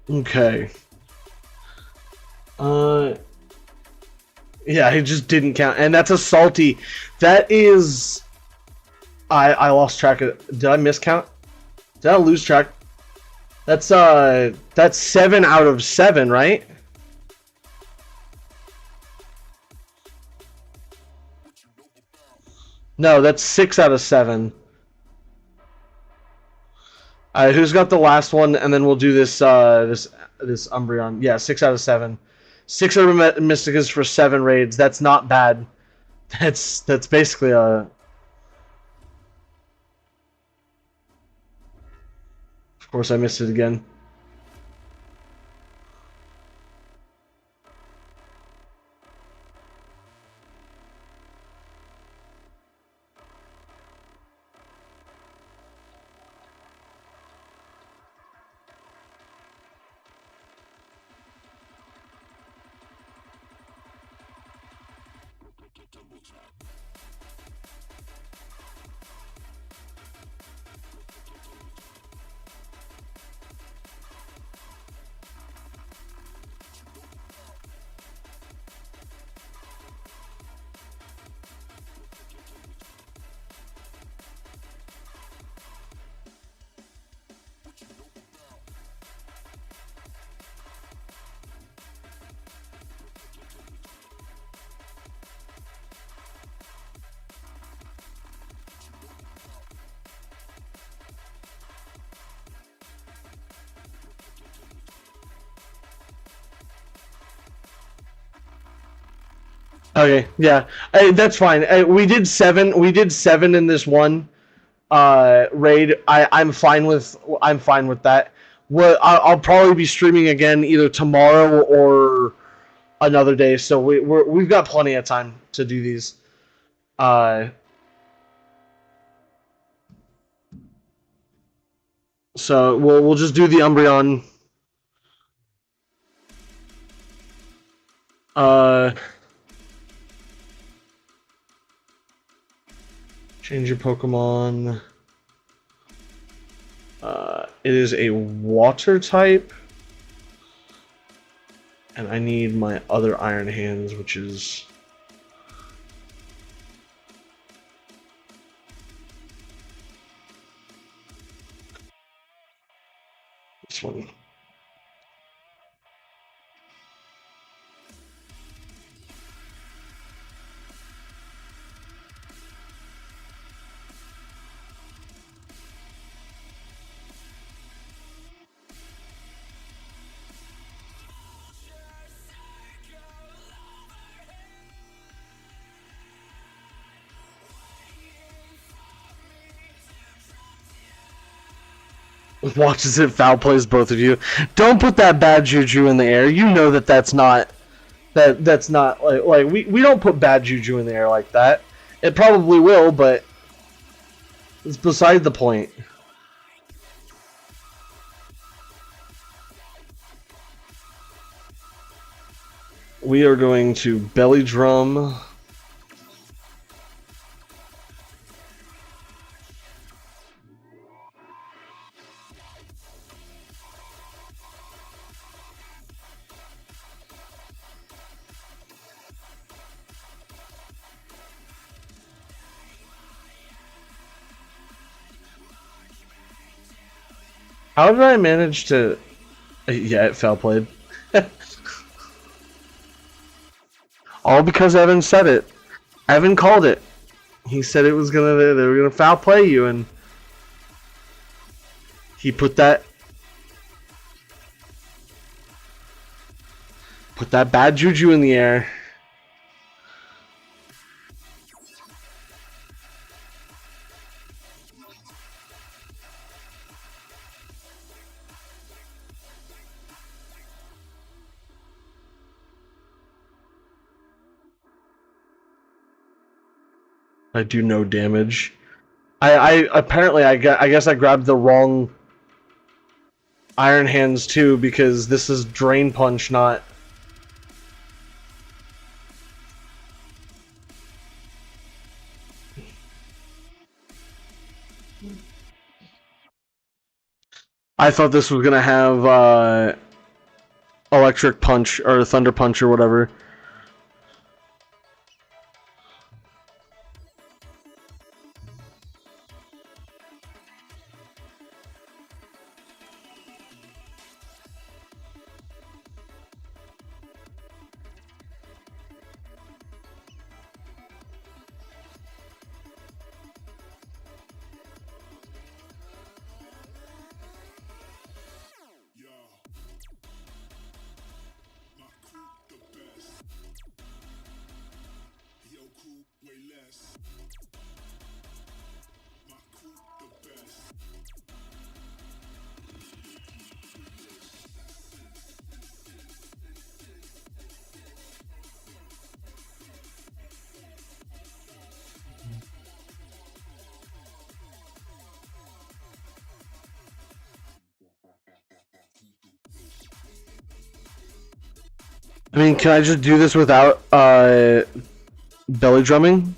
Okay. Uh, yeah, it just didn't count, and that's a salty. That is. I lost track of. Did I miscount? Did I lose track? That's 7 out of 7, right? No, that's 6 out of 7. Who's got the last one? And then we'll do this Umbreon. Yeah, 6 out of 7. 6 Mysticas for 7 raids. That's not bad. That's basically a. Of course, I missed it again. Okay, yeah, that's fine. We did 7. We did 7 in this one raid. I'm fine with that. I'll probably be streaming again either tomorrow or another day. So we've got plenty of time to do these. So we'll just do the Umbreon. Change your Pokemon. It is a water type. And I need my other Iron Hands, which is... this one. Watches it foul plays both of you. Don't put that bad juju in the air. You know that's not that's not like we don't put bad juju in the air like that. It probably will, but it's beside the point. We are going to belly drum. How did I manage to... Yeah, it foul played. All because Evan said it. Evan called it. He said it was gonna... They were gonna foul play you, and... He put that... Put that bad juju in the air. I do no damage. I apparently I guess I grabbed the wrong Iron Hands too, because this is Drain Punch, not... I thought this was gonna have electric punch or thunder punch or whatever. I mean, can I just do this without belly drumming?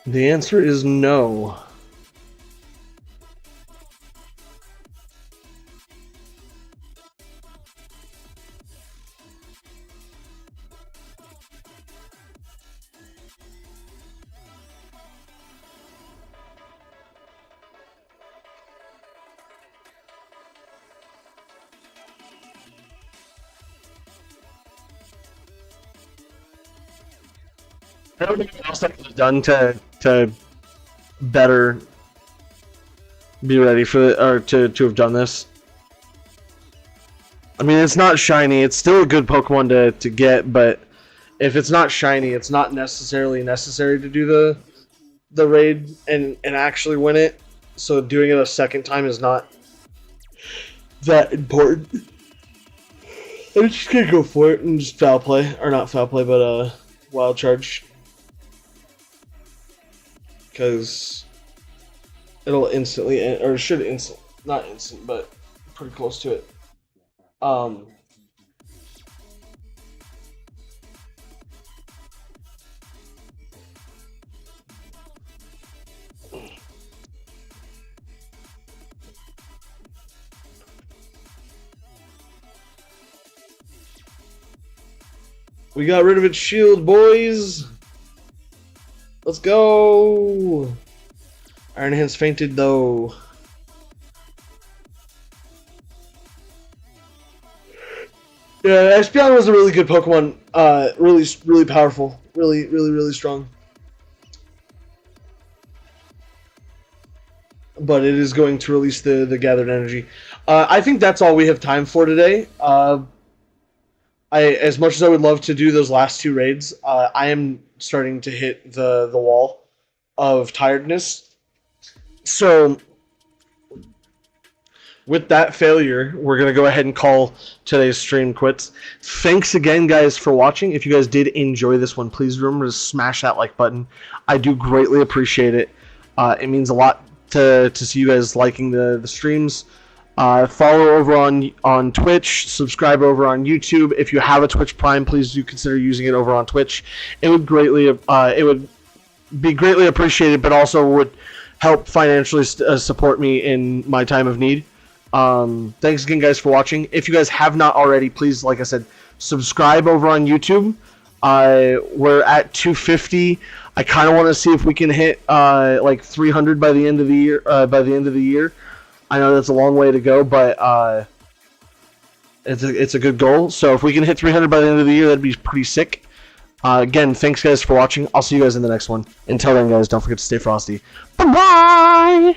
The answer is no. I don't know what else I could have done to better be ready for the, or to have done this. I mean, it's not shiny. It's still a good Pokemon to get, but if it's not shiny, it's not necessarily necessary to do the raid and actually win it. So doing it a second time is not that important. I'm just gonna go for it and just foul play, or not foul play, but wild charge. Because it'll instantly, or should instant, not instant, but pretty close to it. We got rid of its shield, boys. Let's go! Iron Hands fainted though. Yeah, Espeon was a really good Pokemon. Really powerful. Really strong. But it is going to release the gathered energy. I think that's all we have time for today. As much as I would love to do those last two raids, I am starting to hit the wall of tiredness. So, with that failure, we're going to go ahead and call today's stream quits. Thanks again, guys, for watching. If you guys did enjoy this one, please remember to smash that like button. I do greatly appreciate it. It means a lot to see you guys liking the streams. Follow over on Twitch, subscribe over on YouTube. If you have a Twitch Prime, please do consider using it over on Twitch. It would be greatly appreciated, but also would help financially support me in my time of need. Thanks again, guys, for watching. If you guys have not already, please, like I said, subscribe over on YouTube. We're at 250. I kind of want to see if we can hit like 300 by the end of the year. I know that's a long way to go, but it's a good goal. So if we can hit 300 by the end of the year, that'd be pretty sick. Again, thanks guys for watching. I'll see you guys in the next one. Until then, guys, don't forget to stay frosty. Bye-bye!